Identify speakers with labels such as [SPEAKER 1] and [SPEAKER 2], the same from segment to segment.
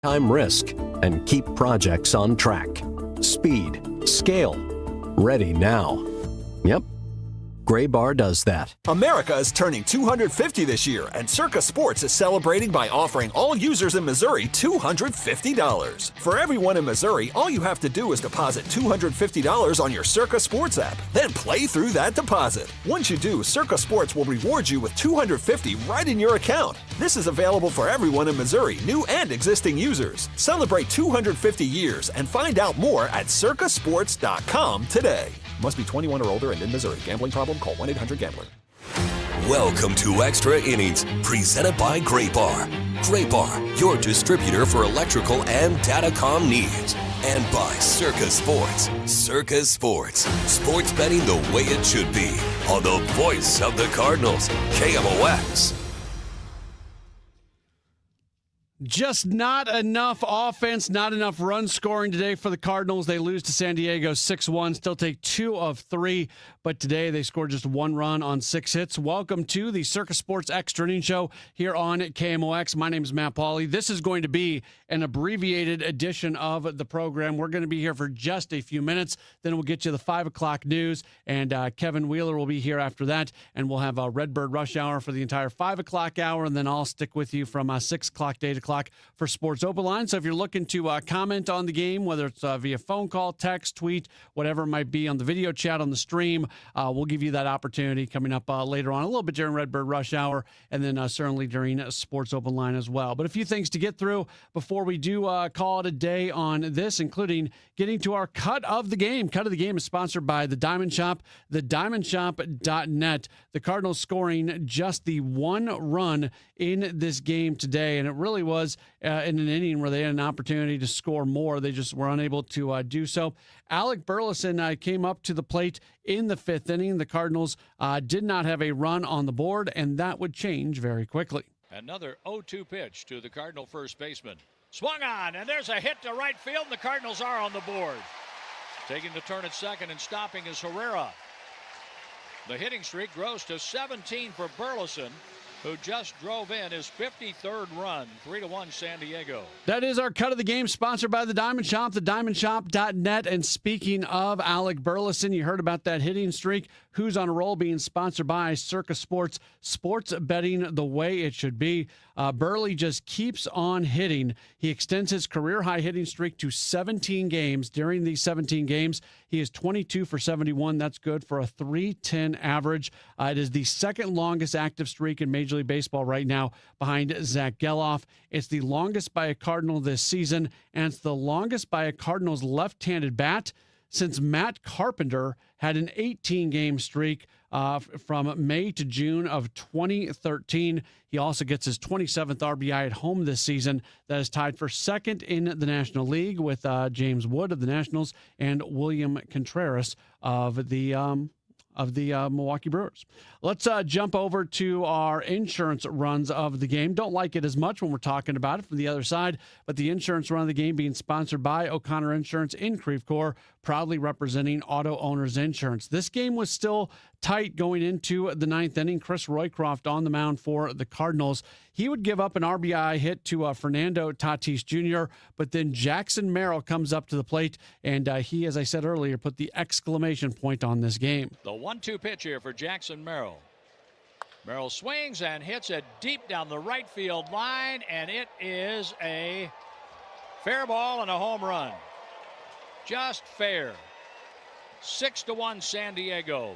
[SPEAKER 1] time risk, and keep projects on track. Speed, scale, ready now. Yep, Graybar does that.
[SPEAKER 2] America is turning 250 this year, and Circa Sports is celebrating by offering all users in Missouri $250. For everyone in Missouri, all you have to do is deposit $250 on your Circa Sports app, then play through that deposit. Once you do, Circa Sports will reward you with $250 right in your account. This is available for everyone in Missouri, new and existing users. Celebrate 250 years and find out more at circasports.com today. Must be 21 or older and in Missouri. Gambling problem? Call 1-800-GAMBLER.
[SPEAKER 3] Welcome to Extra Innings, presented by Graybar. Graybar, your distributor for electrical and datacom needs. And by Circa Sports. Circa Sports. Sports betting the way it should be. On the voice of the Cardinals, KMOX.
[SPEAKER 4] Just not enough offense, not enough run scoring today for the Cardinals. They lose to San Diego 6-1, still take 2 of 3, but today they scored just 1 run on 6 hits. Welcome to the Circa Sports Extra Inning Show here on KMOX. My name is Matt Pauley. This is going to be an abbreviated edition of the program. We're going to be here for just a few minutes. Then we'll get you the 5 o'clock news, and Kevin Wheeler will be here after that, and we'll have a Redbird Rush Hour for the entire 5 o'clock hour, and then I'll stick with you from 6 o'clock to 8 o'clock for Sports Open Line. So if you're looking to comment on the game, whether it's via phone call, text, tweet, whatever it might be on the video chat on the stream, we'll give you that opportunity coming up later on, a little bit during Redbird Rush Hour, and then certainly during Sports Open Line as well. But a few things to get through before we do call it a day on this, including getting to our Cut of the Game. Cut of the Game is sponsored by The Diamond Shop, thediamondshop.net. The Cardinals scoring just the 1 run in this game today, and it really was in an inning where they had an opportunity to score more. They just were unable to do so. Alec Burleson came up to the plate in the 5th inning. The Cardinals did not have a run on the board, and that would change very quickly.
[SPEAKER 5] Another 0-2 pitch to the Cardinal first baseman. Swung on, and there's a hit to right field, and the Cardinals are on the board. Taking the turn at second and stopping is Herrera. The hitting streak grows to 17 for Burleson, who just drove in his 53rd run, 3-1 San Diego.
[SPEAKER 4] That is our Cut of the Game, sponsored by The Diamond Shop, thediamondshop.net. And speaking of Alec Burleson, you heard about that hitting streak. Who's on a Roll being sponsored by Circa Sports, sports betting the way it should be. Burley just keeps on hitting. He extends his career-high hitting streak to 17 games. During these 17 games, he is 22 for 71. That's good for a .310 average. It is the second longest active streak in Major League Baseball right now, behind Zach Geloff. It's the longest by a Cardinal this season, and it's the longest by a Cardinals left-handed bat since Matt Carpenter had an 18-game streak from May to June of 2013. He also gets his 27th RBI at home this season. That is tied for second in the National League with James Wood of the Nationals and William Contreras of the Milwaukee Brewers. Let's jump over to our insurance runs of the game. Don't like it as much when we're talking about it from the other side, but the insurance run of the game being sponsored by O'Connor Insurance in Creve Coeur, proudly representing auto owners insurance. This game was still tight going into the 9th inning. Chris Roycroft on the mound for the Cardinals. He would give up an RBI hit to Fernando Tatis Jr., but then Jackson Merrill comes up to the plate, and he, as I said earlier, put the exclamation point on this game.
[SPEAKER 5] The 1-2 pitch here for Jackson Merrill. Merrill swings and hits it deep down the right field line, and it is a fair ball and a home run. Just fair. 6-1 San Diego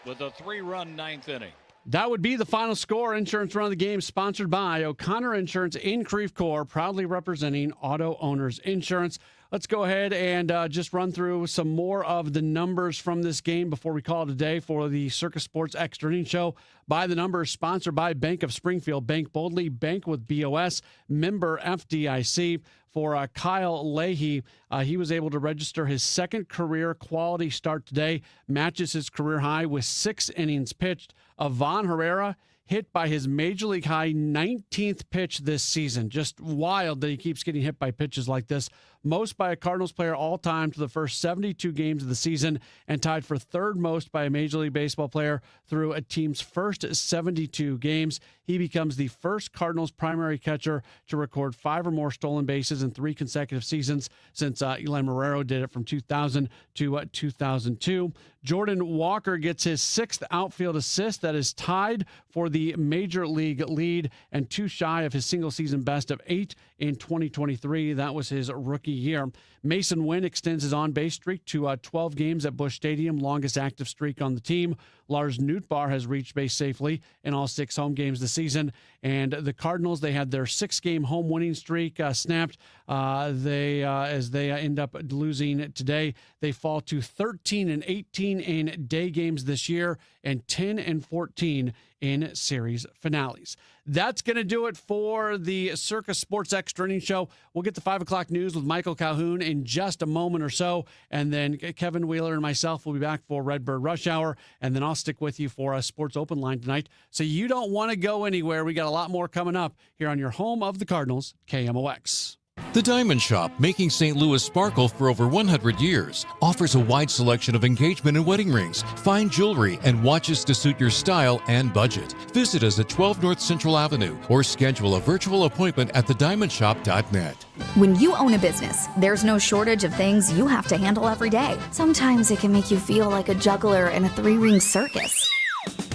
[SPEAKER 5] with a 3-run 9th inning.
[SPEAKER 4] That would be the final score. Insurance run of the game sponsored by O'Connor Insurance in Creve Coeur, proudly representing auto owners insurance. Let's go ahead and just run through some more of the numbers from this game before we call it a day for the Circa Sports Extra Inning Show. By the numbers, sponsored by Bank of Springfield. Bank boldly, bank with BOS, member FDIC. For Kyle Leahy, he was able to register his second career quality start today, matches his career high with 6 innings pitched. Von Herrera, hit by his major league high 19th pitch this season. Just wild that he keeps getting hit by pitches like this. Most by a Cardinals player all time to the first 72 games of the season, and tied for third most by a Major League Baseball player through a team's first 72 games. He becomes the first Cardinals primary catcher to record 5 or more stolen bases in 3 consecutive seasons since Eli Marrero did it from 2000 to 2002. Jordan Walker gets his 6th outfield assist. That is tied for the major league lead and 2 shy of his single season best of 8 in 2023. That was his rookie year. Mason Wynn extends his on-base streak to 12 games at Busch Stadium, longest active streak on the team. Lars Nootbaar has reached base safely in all 6 home games this season. And the Cardinals, they had their 6-game home winning streak snapped. As they end up losing today, they fall to 13-18 in day games this year and 10-14 in series finales. That's going to do it for the Circa Sports Extra Innings Show. We'll get the 5 o'clock news with Michael Calhoun in just a moment or so. And then Kevin Wheeler and myself will be back for Redbird Rush Hour. And then I'll stick with you for a Sports Open Line tonight. So you don't want to go anywhere. We got a lot more coming up here on your home of the Cardinals, KMOX.
[SPEAKER 6] The Diamond Shop, making St. Louis sparkle for over 100 years, offers a wide selection of engagement and wedding rings, fine jewelry, and watches to suit your style and budget. Visit us at 12 North Central Avenue or schedule a virtual appointment at thediamondshop.net.
[SPEAKER 7] When you own a business, there's no shortage of things you have to handle every day. Sometimes it can make you feel like a juggler in a 3-ring circus.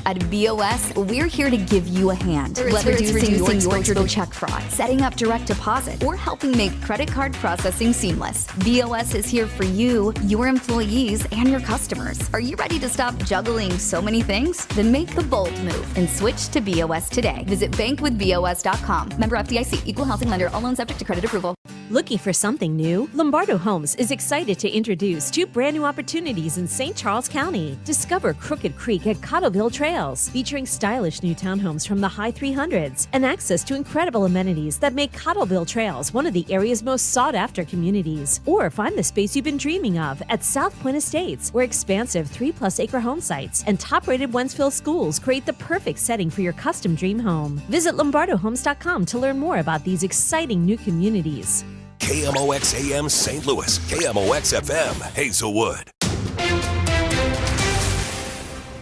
[SPEAKER 7] At BOS, we're here to give you a hand. Whether it's reducing your exposure to check fraud, setting up direct deposit, or helping make credit card processing seamless, BOS is here for you, your employees, and your customers. Are you ready to stop juggling so many things? Then make the bold move and switch to BOS today. Visit bankwithbos.com. Member FDIC, equal housing lender, all loans subject to credit approval.
[SPEAKER 8] Looking for something new? Lombardo Homes is excited to introduce 2 brand new opportunities in St. Charles County. Discover Crooked Creek at Cottleville Trails, featuring stylish new townhomes from the high 300s and access to incredible amenities that make Cottleville Trails one of the area's most sought-after communities. Or find the space you've been dreaming of at South Point Estates, where expansive 3+ acre home sites and top-rated Wentzville schools create the perfect setting for your custom dream home. Visit lombardohomes.com to learn more about these exciting new communities.
[SPEAKER 3] KMOX AM St. Louis, KMOX FM Hazelwood.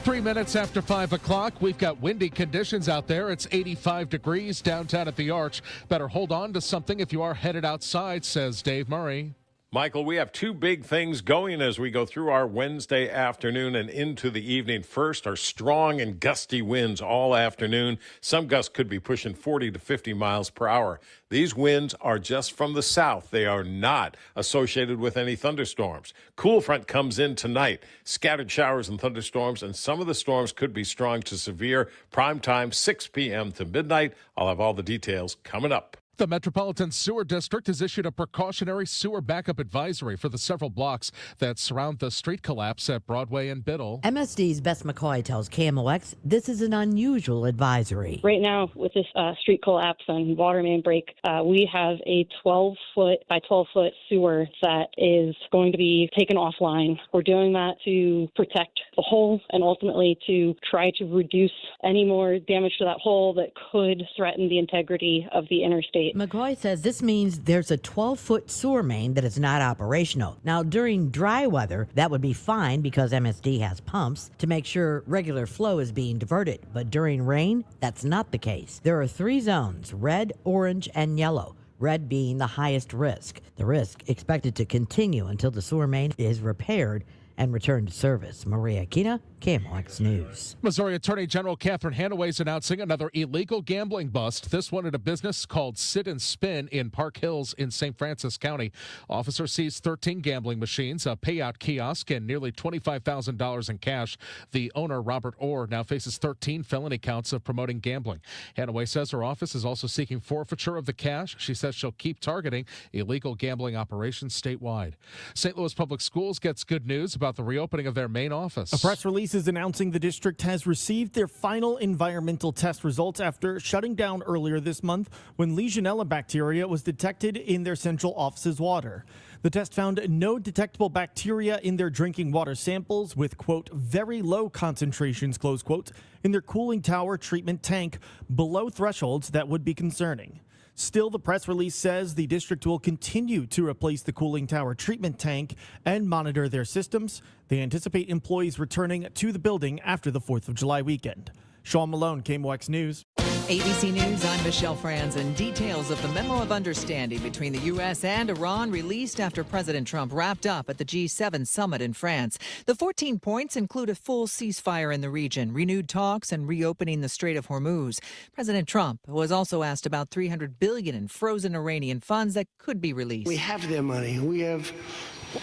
[SPEAKER 9] 3 minutes after 5 o'clock, we've got windy conditions out there. It's 85 degrees downtown at the Arch. Better hold on to something if you are headed outside, says Dave Murray.
[SPEAKER 10] Michael, we have 2 big things going as we go through our Wednesday afternoon and into the evening. First, our strong and gusty winds all afternoon. Some gusts could be pushing 40 to 50 miles per hour. These winds are just from the south. They are not associated with any thunderstorms. Cool front comes in tonight. Scattered showers and thunderstorms, and some of the storms could be strong to severe. Prime time, 6 p.m. to midnight. I'll have all the details coming up.
[SPEAKER 9] The Metropolitan Sewer District has issued a precautionary sewer backup advisory for the several blocks that surround the street collapse at Broadway and Biddle.
[SPEAKER 11] MSD's Beth McCoy tells KMOX this is an unusual advisory.
[SPEAKER 12] Right now, with this street collapse and water main break, we have a 12-foot by 12-foot sewer that is going to be taken offline. We're doing that to protect the hole and ultimately to try to reduce any more damage to that hole that could threaten the integrity of the interstate.
[SPEAKER 11] McCoy says this means there's a 12-foot sewer main that is not operational. Now, during dry weather, that would be fine because MSD has pumps to make sure regular flow is being diverted. But during rain, that's not the case. There are 3 zones, red, orange, and yellow. Red being the highest risk. The risk expected to continue until the sewer main is repaired and returned to service. Maria Aquina, KMOX News.
[SPEAKER 9] Missouri Attorney General Catherine Hanaway is announcing another illegal gambling bust, this one at a business called Sit and Spin in Park Hills in St. Francis County. Officers seized 13 gambling machines, a payout kiosk, and nearly $25,000 in cash. The owner, Robert Orr, now faces 13 felony counts of promoting gambling. Hanaway says her office is also seeking forfeiture of the cash. She says she'll keep targeting illegal gambling operations statewide. St. Louis Public Schools gets good news about the reopening of their main office.
[SPEAKER 13] A press release is announcing the district has received their final environmental test results after shutting down earlier this month when Legionella bacteria was detected in their central office's water. The test found no detectable bacteria in their drinking water samples with, quote, very low concentrations, close quote, in their cooling tower treatment tank below thresholds that would be concerning. Still, the press release says the district will continue to replace the cooling tower treatment tank and monitor their systems. They anticipate employees returning to the building after the 4th of July weekend. Sean Malone, KMOX News.
[SPEAKER 14] ABC News, I'm Michelle Franzen. Details of the memo of understanding between the U.S. and Iran released after President Trump wrapped up at the G7 summit in France. The 14 points include a full ceasefire in the region, renewed talks, and reopening the Strait of Hormuz. President Trump was also asked about $300 billion in frozen Iranian funds that could be released.
[SPEAKER 15] We have their money. We have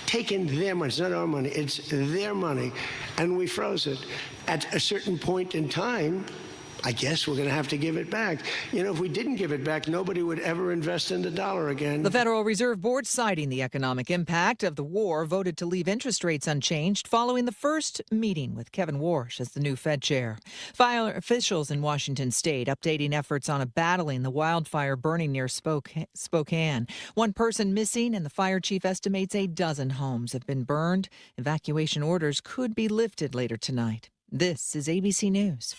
[SPEAKER 15] taken their money. It's not our money. It's their money. And we froze it. At a certain point in time, I guess we're going to have to give it back. You know, if we didn't give it back, nobody would ever invest in the dollar again.
[SPEAKER 14] The Federal Reserve Board, citing the economic impact of the war, voted to leave interest rates unchanged following the first meeting with Kevin Warsh as the new Fed chair. Fire officials in Washington state updating efforts on battling the wildfire burning near Spokane. One person missing, and the fire chief estimates a dozen homes have been burned. Evacuation orders could be lifted later tonight. This is ABC News.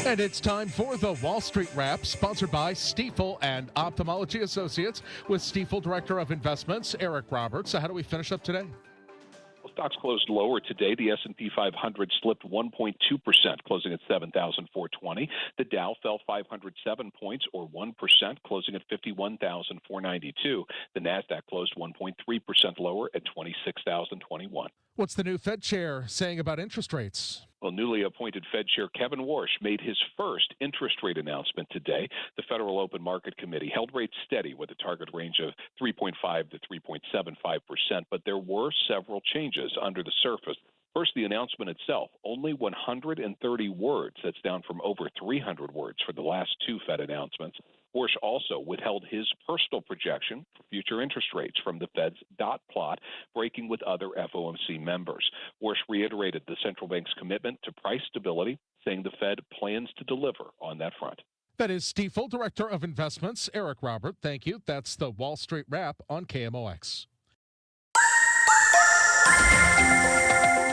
[SPEAKER 9] And it's time for the Wall Street Wrap, sponsored by Stifel and Ophthalmology Associates, with Stifel Director of Investments, Eric Roberts. So how do we finish up today?
[SPEAKER 16] Well, stocks closed lower today. The S&P 500 slipped 1.2%, closing at 7,420. The Dow fell 507 points, or 1%, closing at 51,492. The Nasdaq closed 1.3% lower at 26,021.
[SPEAKER 9] What's the new Fed chair saying about interest rates?
[SPEAKER 16] Well, newly appointed Fed Chair Kevin Warsh made his first interest rate announcement today. The Federal Open Market Committee held rates steady with a target range of 3.5 to 3.75%, but there were several changes under the surface. First, the announcement itself, only 130 words. That's down from over 300 words for the last two Fed announcements. Warsh also withheld his personal projection for future interest rates from the Fed's dot plot, breaking with other FOMC members. Warsh reiterated the central bank's commitment to price stability, saying the Fed plans to deliver on that front.
[SPEAKER 9] That is Stifel Director of Investments, Eric Robert. Thank you. That's the Wall Street Wrap on KMOX.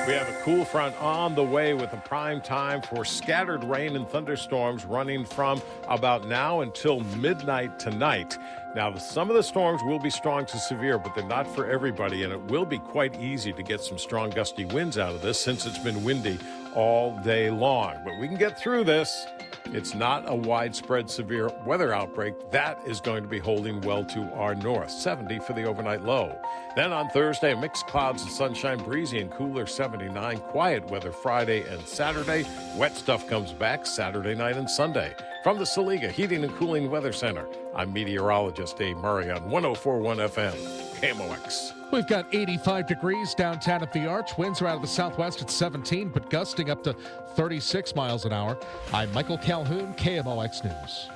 [SPEAKER 10] We have a cool front on the way with a prime time for scattered rain and thunderstorms running from about now until midnight tonight. Now, some of the storms will be strong to severe, but they're not for everybody, and it will be quite easy to get some strong gusty winds out of this since it's been windy all day long. But we can get through this. It's not a widespread severe weather outbreak. That is going to be holding well to our north. 70 for the overnight low. Then on Thursday, mixed clouds and sunshine, breezy and cooler, 79. Quiet weather Friday and Saturday. Wet stuff comes back Saturday night and Sunday. From the Saliga Heating and Cooling Weather Center, I'm meteorologist Dave Murray on 104.1 FM, KMOX.
[SPEAKER 9] We've got 85 degrees downtown at the Arch. Winds are out of the southwest at 17, but gusting up to 36 miles an hour. I'm Michael Calhoun, KMOX News.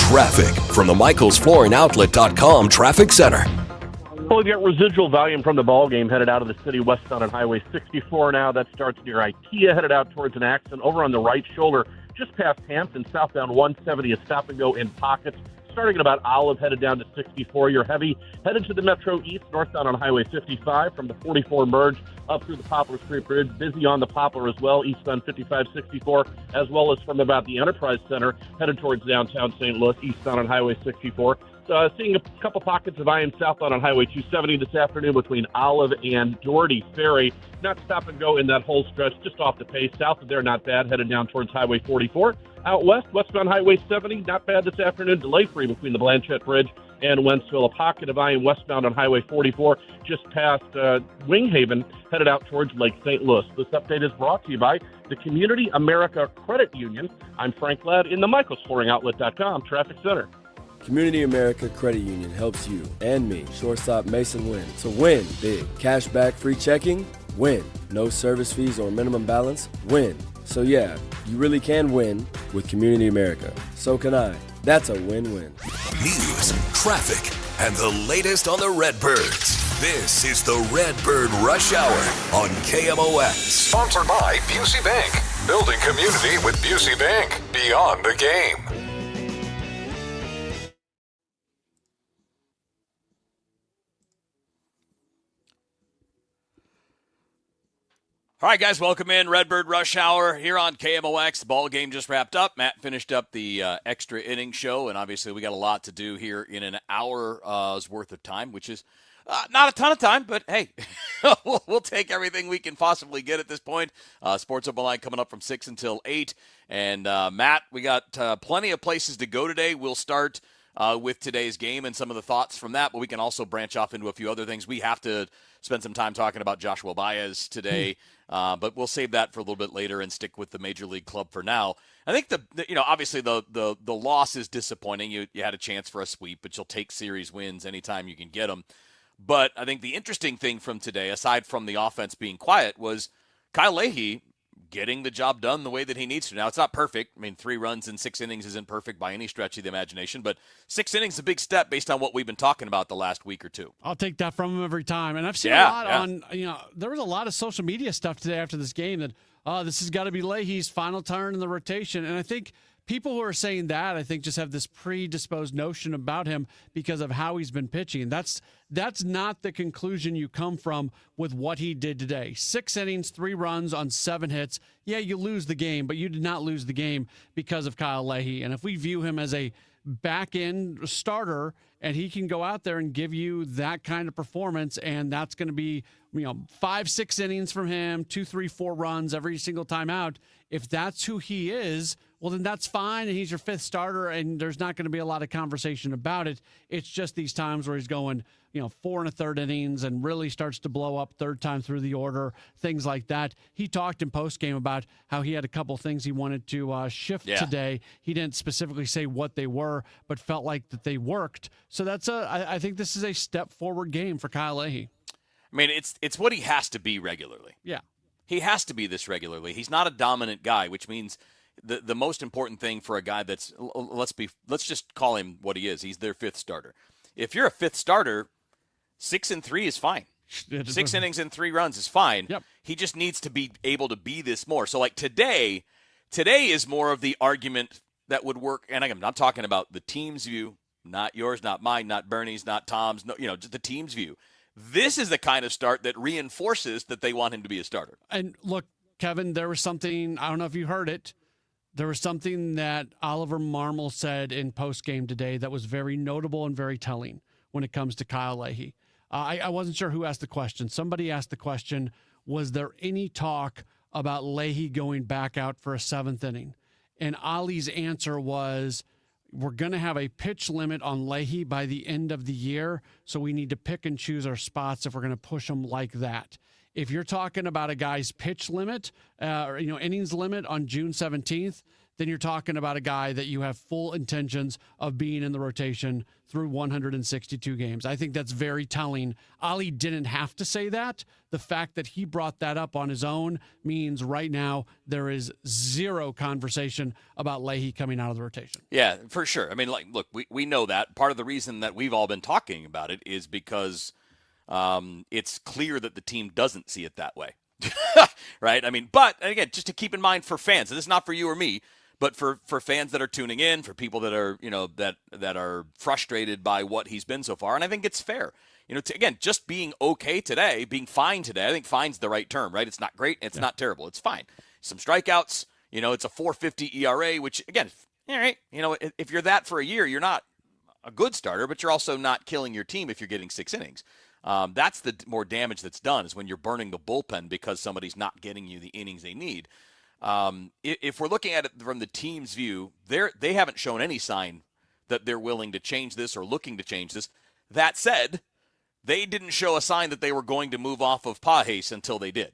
[SPEAKER 3] Traffic from the MichaelsFlooringOutlet.com Traffic Center.
[SPEAKER 17] Well, we've got residual volume from the ball game headed out of the city westbound on Highway 64 now. That starts near IKEA, headed out towards an accident over on the right shoulder, just past Hampton. Southbound 170 is stop and go in pockets. Starting at about Olive, headed down to 64. You're heavy headed to the Metro East, northbound on Highway 55 from the 44 merge up through the Poplar Street Bridge. Busy on the Poplar as well, eastbound 55-64, as well as from about the Enterprise Center, headed towards downtown St. Louis, eastbound on Highway 64. Seeing a couple pockets of IM southbound on Highway 270 this afternoon between Olive and Doherty Ferry. Not stop and go in that whole stretch, just off the pace. South of there, not bad, headed down towards Highway 44. Out west, westbound Highway 70, not bad this afternoon. Delay-free between the Blanchette Bridge and Wentzville. A pocket of IM westbound on Highway 44, just past Winghaven, headed out towards Lake St. Louis. This update is brought to you by the Community America Credit Union. I'm Frank Ladd in the MichaelsFlooringOutlet.com Traffic Center.
[SPEAKER 18] Community America Credit Union helps you and me, shortstop Mason, win. So win big. Cash back, free checking, win. No service fees or minimum balance, win. So yeah, you really can win with Community America. So can I. That's a win-win.
[SPEAKER 3] News, traffic, and the latest on the Redbirds. This is the Redbird Rush Hour on KMOX.
[SPEAKER 19] Sponsored by Busey Bank. Building community with Busey Bank. Beyond the game.
[SPEAKER 20] All right, guys, welcome in Redbird Rush Hour here on KMOX. The ball game just wrapped up. Matt finished up the extra inning show, and obviously we got a lot to do here in an hour's worth of time, which is not a ton of time, but hey, we'll take everything we can possibly get at this point. Sports Open Line coming up from 6 until 8. And Matt, we got plenty of places to go today. We'll start with today's game and some of the thoughts from that, but we can also branch off into a few other things. We have to spend some time talking about Joshua Baez today, but we'll save that for a little bit later and stick with the Major League club for now. I think obviously the loss is disappointing. You had a chance for a sweep, but you'll take series wins anytime you can get them. But I think the interesting thing from today, aside from the offense being quiet, was Kyle Leahy getting the job done the way that he needs to. Now, it's not perfect. I mean, 3 runs in 6 innings isn't perfect by any stretch of the imagination, but 6 innings is a big step based on what we've been talking about the last week or two.
[SPEAKER 4] I'll take that from him every time. And I've seen a lot on, there was a lot of social media stuff today after this game that, this has got to be Leahy's final turn in the rotation. And I think people who are saying that, I think, just have this predisposed notion about him because of how he's been pitching. And that's not the conclusion you come from with what he did today. 6 innings, 3 runs on 7 hits. Yeah, you lose the game, but you did not lose the game because of Kyle Leahy. And if we view him as a back-end starter and he can go out there and give you that kind of performance, and that's going to be 5-6 innings from him, 2, 3, 4 runs every single time out. If that's who he is, well, then that's fine, and he's your 5th starter, and there's not going to be a lot of conversation about it. It's just these times where he's going 4 1/3 innings and really starts to blow up 3rd time through the order, things like that. He talked in postgame about how he had a couple things he wanted to shift today. He didn't specifically say what they were, but felt like that they worked. So I think this is a step forward game for Kyle Leahy.
[SPEAKER 20] I mean, it's what he has to be regularly.
[SPEAKER 4] Yeah.
[SPEAKER 20] He has to be this regularly. He's not a dominant guy, which means the most important thing for a guy that's, let's just call him what he is. He's their 5th starter. If you're a 5th starter, 6 and 3 is fine. 6 innings and 3 runs is fine.
[SPEAKER 4] Yep.
[SPEAKER 20] He just needs to be able to be this more. So like today is more of the argument that would work. And I'm not talking about the team's view, not yours, not mine, not Bernie's, not Tom's, just the team's view. This is the kind of start that reinforces that they want him to be a starter.
[SPEAKER 4] And look, Kevin, there was something, I don't know if you heard it, there was something that Oliver Marmol said in postgame today that was very notable and very telling when it comes to Kyle Leahy. I wasn't sure who asked the question. Somebody asked the question, was there any talk about Leahy going back out for a 7th inning? And Ollie's answer was, we're going to have a pitch limit on Leahy by the end of the year, so we need to pick and choose our spots if we're going to push him like that. If you're talking about a guy's pitch limit, innings limit on June 17th, then you're talking about a guy that you have full intentions of being in the rotation through 162 games. I think that's very telling. Ollie didn't have to say that. The fact that he brought that up on his own means right now there is zero conversation about Leahy coming out of the rotation.
[SPEAKER 20] Yeah, for sure. I mean, look, we know that. Part of the reason that we've all been talking about it is because it's clear that the team doesn't see it that way. Right? I mean, but again, just to keep in mind for fans, and this is not for you or me, but for fans that are tuning in, for people that are, that are frustrated by what he's been so far, and I think it's fair. Again, just being okay today, being fine today, I think fine's the right term, right? It's not great, it's not terrible, it's fine. Some strikeouts, it's a 4.50 ERA, which, again, all right, if you're that for a year, you're not a good starter, but you're also not killing your team if you're getting 6 innings. That's the more damage that's done, is when you're burning the bullpen because somebody's not getting you the innings they need. If we're looking at it from the team's view, they haven't shown any sign that they're willing to change this or looking to change this. That said, they didn't show a sign that they were going to move off of Pages until they did,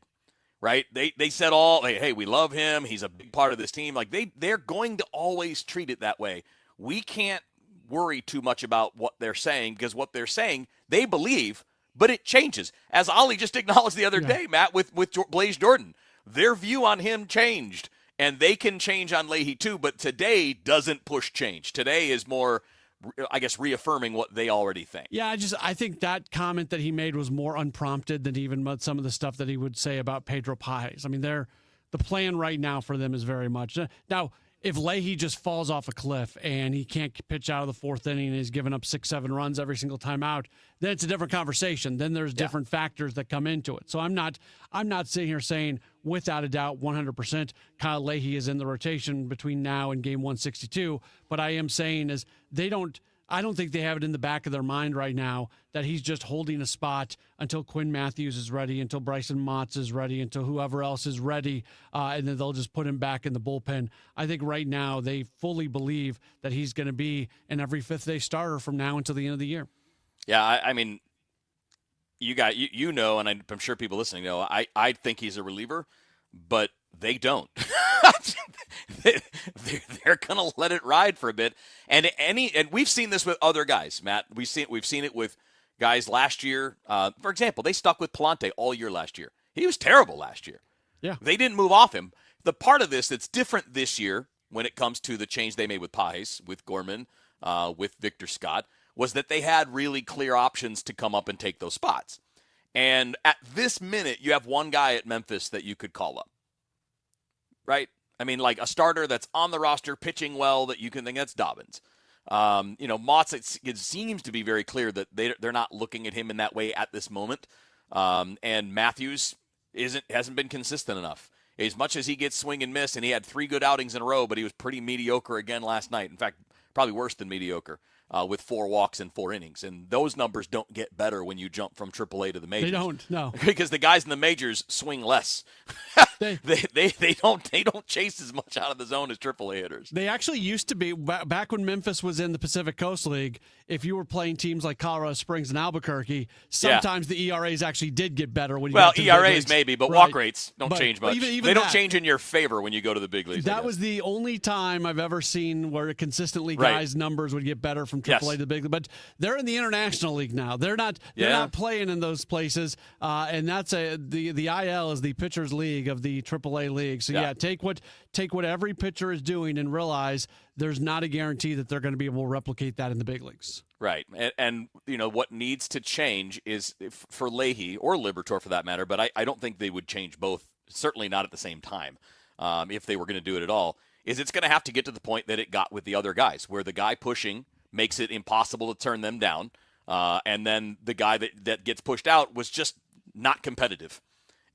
[SPEAKER 20] right? They said hey, we love him. He's a big part of this team. Like they're going to always treat it that way. We can't worry too much about what they're saying, because what they're saying, they believe, but it changes. As Ollie just acknowledged the other day, Matt, with Blaze Jordan. Their view on him changed, and they can change on Leahy too, but today doesn't push change. Today is more, I guess, reaffirming what they already think.
[SPEAKER 4] Yeah, I think that comment that he made was more unprompted than even some of the stuff that he would say about Pedro Pages. I mean, the plan right now for them is very much. Now, if Leahy just falls off a cliff and he can't pitch out of the 4th inning and he's giving up 6-7 runs every single time out, then it's a different conversation. Then there's different factors that come into it. So I'm not sitting here saying without a doubt, 100%. Kyle Leahy is in the rotation between now and game 162. But I am saying is I don't think they have it in the back of their mind right now that he's just holding a spot until Quinn Matthews is ready, until Bryson Motts is ready, until whoever else is ready, and then they'll just put him back in the bullpen. I think right now they fully believe that he's going to be an every fifth-day starter from now until the end of the year.
[SPEAKER 20] Yeah, I mean, you know, and I'm sure people listening know, I think he's a reliever, but they don't. They're going to let it ride for a bit. And we've seen this with other guys, Matt. We've seen it with guys last year. For example, they stuck with Palante all year last year. He was terrible last year.
[SPEAKER 4] Yeah.
[SPEAKER 20] They didn't move off him. The part of this that's different this year when it comes to the change they made with Pajes, with Gorman, with Victor Scott, was that they had really clear options to come up and take those spots. And at this minute, you have one guy at Memphis that you could call up. Right? I mean, like a starter that's on the roster, pitching well, that you can think that's Dobbins. Motts, it seems to be very clear that they're not looking at him in that way at this moment. And Matthews hasn't been consistent enough. As much as he gets swing and miss, and he had 3 good outings in a row, but he was pretty mediocre again last night. In fact, probably worse than mediocre. With 4 walks and 4 innings. And those numbers don't get better when you jump from AAA to the majors.
[SPEAKER 4] They don't, no.
[SPEAKER 20] Because the guys in the majors swing less. They don't chase as much out of the zone as AAA hitters.
[SPEAKER 4] They actually used to be, back when Memphis was in the Pacific Coast League, if you were playing teams like Colorado Springs and Albuquerque, sometimes the ERAs actually did get better when you got to the big leagues.
[SPEAKER 20] ERAs maybe, but
[SPEAKER 4] right.
[SPEAKER 20] walk rates don't change much.
[SPEAKER 4] Even
[SPEAKER 20] they don't change in your favor when you go to the big leagues.
[SPEAKER 4] That was the only time I've ever seen where consistently guys' numbers would get better from AAA to the big league. But they're in the International League now. They're not playing in those places, and that's the IL is the pitchers' league of the AAA league. So take what every pitcher is doing and realize there's not a guarantee that they're going to be able to replicate that in the big leagues.
[SPEAKER 20] Right. And what needs to change is for Leahy or Liberatore for that matter, but I don't think they would change both, certainly not at the same time, if they were going to do it at all, is it's going to have to get to the point that it got with the other guys, where the guy pushing makes it impossible to turn them down, and then the guy that gets pushed out was just not competitive.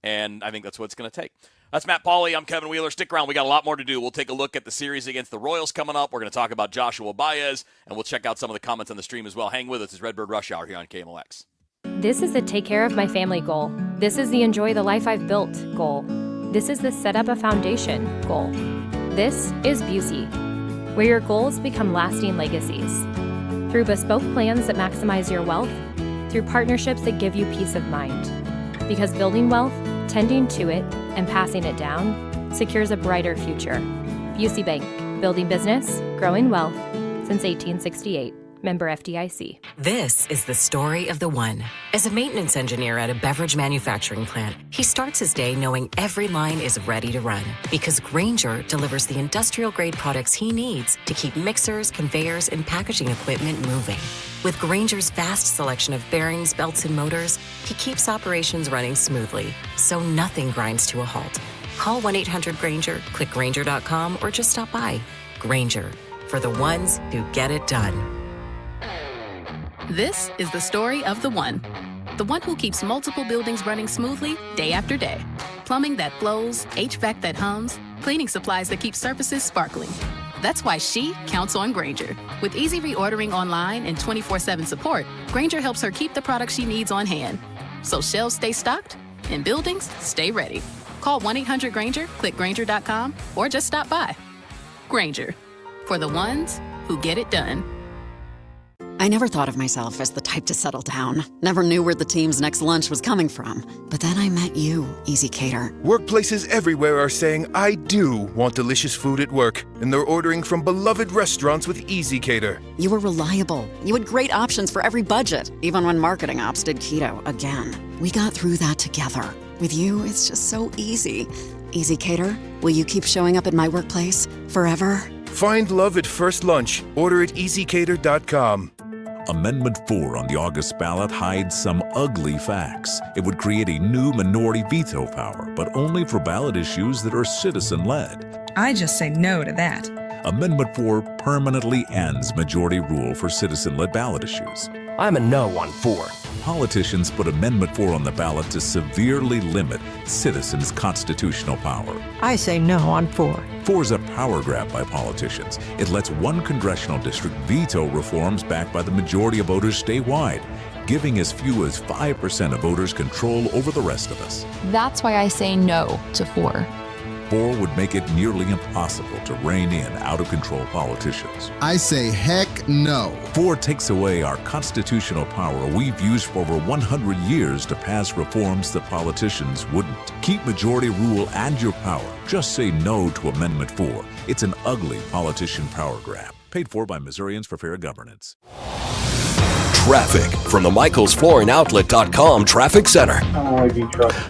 [SPEAKER 20] And I think that's what it's going to take. That's Matt Pauley. I'm Kevin Wheeler. Stick around. We got a lot more to do. We'll take a look at the series against the Royals coming up. We're going to talk about Joshua Baez, and we'll check out some of the comments on the stream as well. Hang with us. It's Redbird Rush Hour here on KMOX.
[SPEAKER 21] This is the take care of my family goal. This is the enjoy the life I've built goal. This is the set up a foundation goal. This is Busey, where your goals become lasting legacies. Through bespoke plans that maximize your wealth, through partnerships that give you peace of mind. Because building wealth, tending to it, and passing it down secures a brighter future. Busey Bank, building business, growing wealth since 1868. Member FDIC.
[SPEAKER 22] This is the story of the one. As a maintenance engineer at a beverage manufacturing plant, he starts his day knowing every line is ready to run because Grainger delivers the industrial-grade products he needs to keep mixers, conveyors, and packaging equipment moving. With Grainger's vast selection of bearings, belts, and motors, he keeps operations running smoothly, so nothing grinds to a halt. Call 1-800-GRAINGER, click Grainger.com, or just stop by. Grainger, for the ones who get it done.
[SPEAKER 23] This is the story of the one who keeps multiple buildings running smoothly day after day. Plumbing that flows, HVAC that hums, cleaning supplies that keep surfaces sparkling. That's why she counts on Grainger. With easy reordering online and 24/7 support, Grainger helps her keep the products she needs on hand. So shelves stay stocked and buildings stay ready. Call 1-800-GRAINGER, click Grainger.com, or just stop by. Grainger, for the ones who get it done.
[SPEAKER 24] I never thought of myself as the type to settle down. Never knew where the team's next lunch was coming from. But then I met you, Easy Cater.
[SPEAKER 25] Workplaces everywhere are saying, I do want delicious food at work. And they're ordering from beloved restaurants with Easy Cater.
[SPEAKER 24] You were reliable. You had great options for every budget, even when marketing ops did keto again. We got through that together. With you, it's just so easy. Easy Cater, will you keep showing up at my workplace forever?
[SPEAKER 25] Find love at first lunch. Order at easycater.com.
[SPEAKER 26] Amendment 4 on the August ballot hides some ugly facts. It would create a new minority veto power, but only for ballot issues that are citizen-led.
[SPEAKER 27] I just say no to that.
[SPEAKER 26] Amendment 4 permanently ends majority rule for citizen-led ballot issues.
[SPEAKER 28] I'm a no on 4.
[SPEAKER 26] Politicians put Amendment 4 on the ballot to severely limit citizens' constitutional power.
[SPEAKER 1] I say no on 4.
[SPEAKER 26] 4 is a power grab by politicians. It lets one congressional district veto reforms backed by the majority of voters statewide, giving as few as 5% of voters control over the rest of us.
[SPEAKER 2] That's why I say no to 4.
[SPEAKER 26] 4 would make it nearly impossible to rein in out-of-control politicians.
[SPEAKER 5] I say heck no.
[SPEAKER 26] 4 takes away our constitutional power we've used for over 100 years to pass reforms that politicians wouldn't. Keep majority rule and your power. Just say no to Amendment 4. It's an ugly politician power grab. Paid for by Missourians for Fair Governance.
[SPEAKER 3] Traffic from the MichaelsFlooringOutlet.com Traffic Center.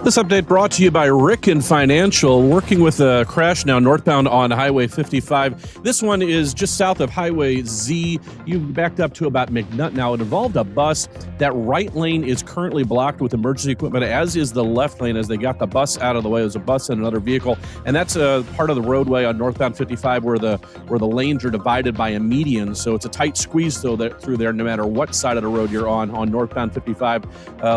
[SPEAKER 6] This update brought to you by Ricken Financial, working with a crash now northbound on Highway 55. This one is just south of Highway Z. You've backed up to about McNutt now. It involved a bus. That right lane is currently blocked with emergency equipment, as is the left lane as they got the bus out of the way. There's a bus and another vehicle, and that's a part of the roadway on northbound 55 where the lanes are divided by a median. So it's a tight squeeze through there no matter what side of the road you're on northbound 55.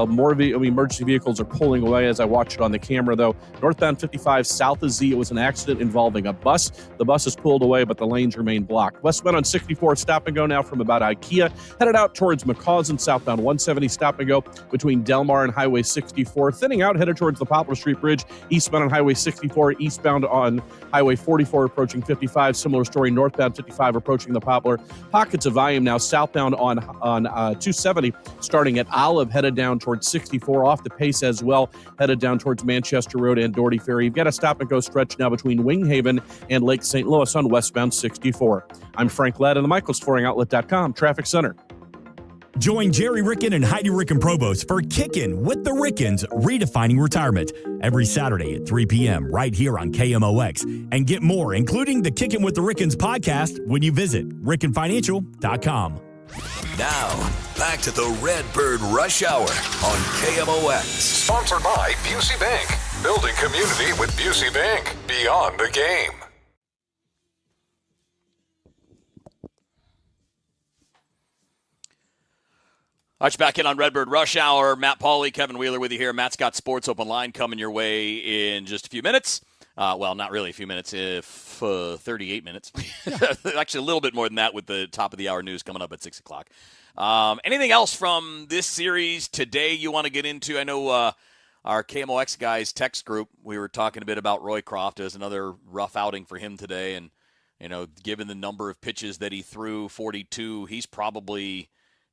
[SPEAKER 6] More emergency vehicles are pulling away as I watch it on the camera, though. Northbound 55 south of Z, it was an accident involving a bus. The bus is pulled away, but the lanes remain blocked. Westbound on 64, stop and go now from about IKEA. Headed out towards McCausland, southbound 170, stop and go between Delmar and Highway 64. Thinning out, headed towards the Poplar Street Bridge. Eastbound on Highway 64, eastbound on Highway 44 approaching 55. Similar story, northbound 55 approaching the Poplar. Pockets of volume now southbound on 270, starting at Olive, headed down towards 64, off the pace as well, headed down towards Manchester Road and Doherty Ferry. You've got a stop-and-go stretch now between Winghaven and Lake St. Louis on westbound 64. I'm Frank Ladd in the MichaelsFlooringOutlet.com Traffic Center.
[SPEAKER 7] Join Jerry Ricken and Heidi Ricken Provost for Kickin' with the Rickens, Redefining Retirement, every Saturday at 3 p.m. right here on KMOX. And get more, including the Kickin' with the Rickens podcast, when you visit RickenFinancial.com.
[SPEAKER 3] Now, back to the Redbird Rush Hour on KMOX.
[SPEAKER 19] Sponsored by Busey Bank. Building community with Busey Bank. Beyond the game.
[SPEAKER 20] All right, back in on Redbird Rush Hour. Matt Pauley, Kevin Wheeler with you here. Matt's got Sports Open Line coming your way in just a few minutes. Well, not really a few minutes, if 38 minutes. Actually, a little bit more than that with the top of the hour news coming up at 6 o'clock. Anything else from this series today you want to get into? I know our KMOX guys text group, we were talking a bit about Roycroft as another rough outing for him today. And, you know, given the number of pitches that he threw, 42, he's probably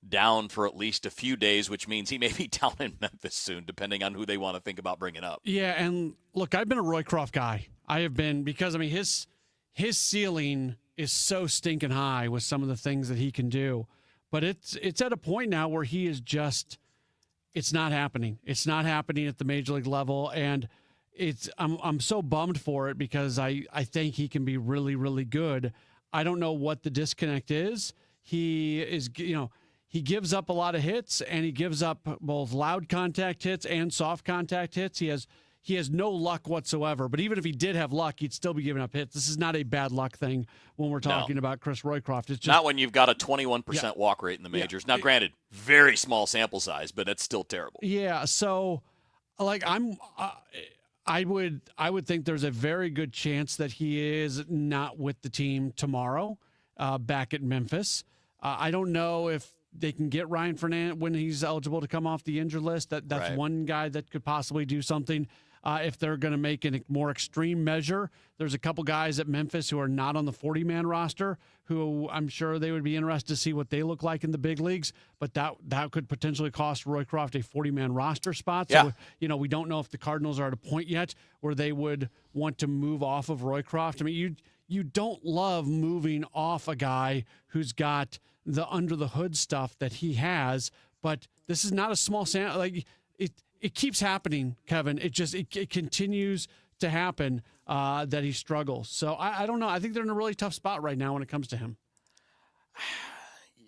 [SPEAKER 20] down for at least a few days, which means he may be down in Memphis soon, depending on who they want to think about bringing up.
[SPEAKER 4] Yeah, and look, I've been a Roycroft guy. I have been, because, I mean, his ceiling is so stinking high with some of the things that he can do. But it's at a point now where he is just, it's not happening. It's not happening at the major league level, and I'm so bummed for it because I think he can be really, really good. I don't know what the disconnect is. He is, you know, he gives up a lot of hits, and he gives up both loud contact hits and soft contact hits. He has no luck whatsoever. But even if he did have luck, he'd still be giving up hits. This is not a bad luck thing when we're talking about Chris Roycroft. It's just
[SPEAKER 20] not when you've got a 21% walk rate in the majors. Now, granted, very small sample size, but it's still terrible.
[SPEAKER 4] Yeah. So, like, I would think there's a very good chance that he is not with the team tomorrow, back at Memphis. I don't know if they can get Ryan Fernandez when he's eligible to come off the injured list. That's right. One guy that could possibly do something. If they're going to make a more extreme measure, there's a couple guys at Memphis who are not on the 40-man roster who I'm sure they would be interested to see what they look like in the big leagues. But that could potentially cost Roycroft a 40-man roster spot. So, we don't know if the Cardinals are at a point yet where they would want to move off of Roycroft. I mean, you don't love moving off a guy who's got the under the hood stuff that he has, but this is not a small sample. Like it keeps happening, Kevin. It continues to happen that he struggles. So I don't know. I think they're in a really tough spot right now when it comes to him.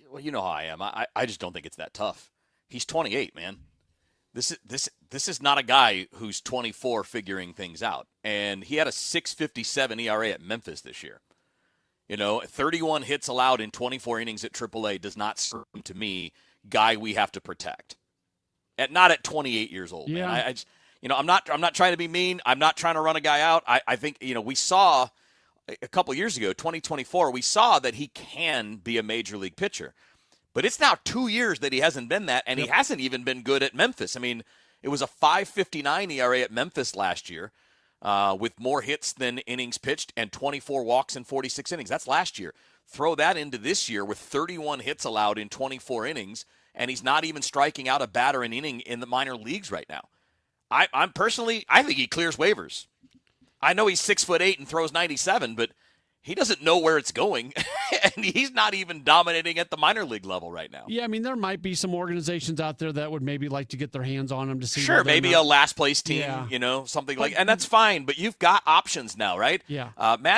[SPEAKER 20] Well, you know how I am. I just don't think it's that tough. He's 28, man. This is not a guy who's 24 figuring things out. And he had a 6.57 ERA at Memphis this year. 31 hits allowed in 24 innings at AAA does not seem to me guy we have to protect. not at 28 years old.
[SPEAKER 4] Yeah.
[SPEAKER 20] Man. I just, I'm not trying to be mean. I'm not trying to run a guy out. I think, we saw a couple years ago, 2024, we saw that he can be a major league pitcher. But it's now 2 years that he hasn't been that, and he hasn't even been good at Memphis. I mean, it was a 5.59 ERA at Memphis last year with more hits than innings pitched and 24 walks in 46 innings. That's last year. Throw that into this year with 31 hits allowed in 24 innings, and he's not even striking out a batter an inning in the minor leagues right now. I think he clears waivers. I know he's 6'8" and throws 97, but he doesn't know where it's going, and he's not even dominating at the minor league level right now.
[SPEAKER 4] Yeah, I mean, there might be some organizations out there that would maybe like to get their hands on him to see.
[SPEAKER 20] Sure, maybe a last place team, something like, and that's fine. But you've got options now, right?
[SPEAKER 4] Yeah.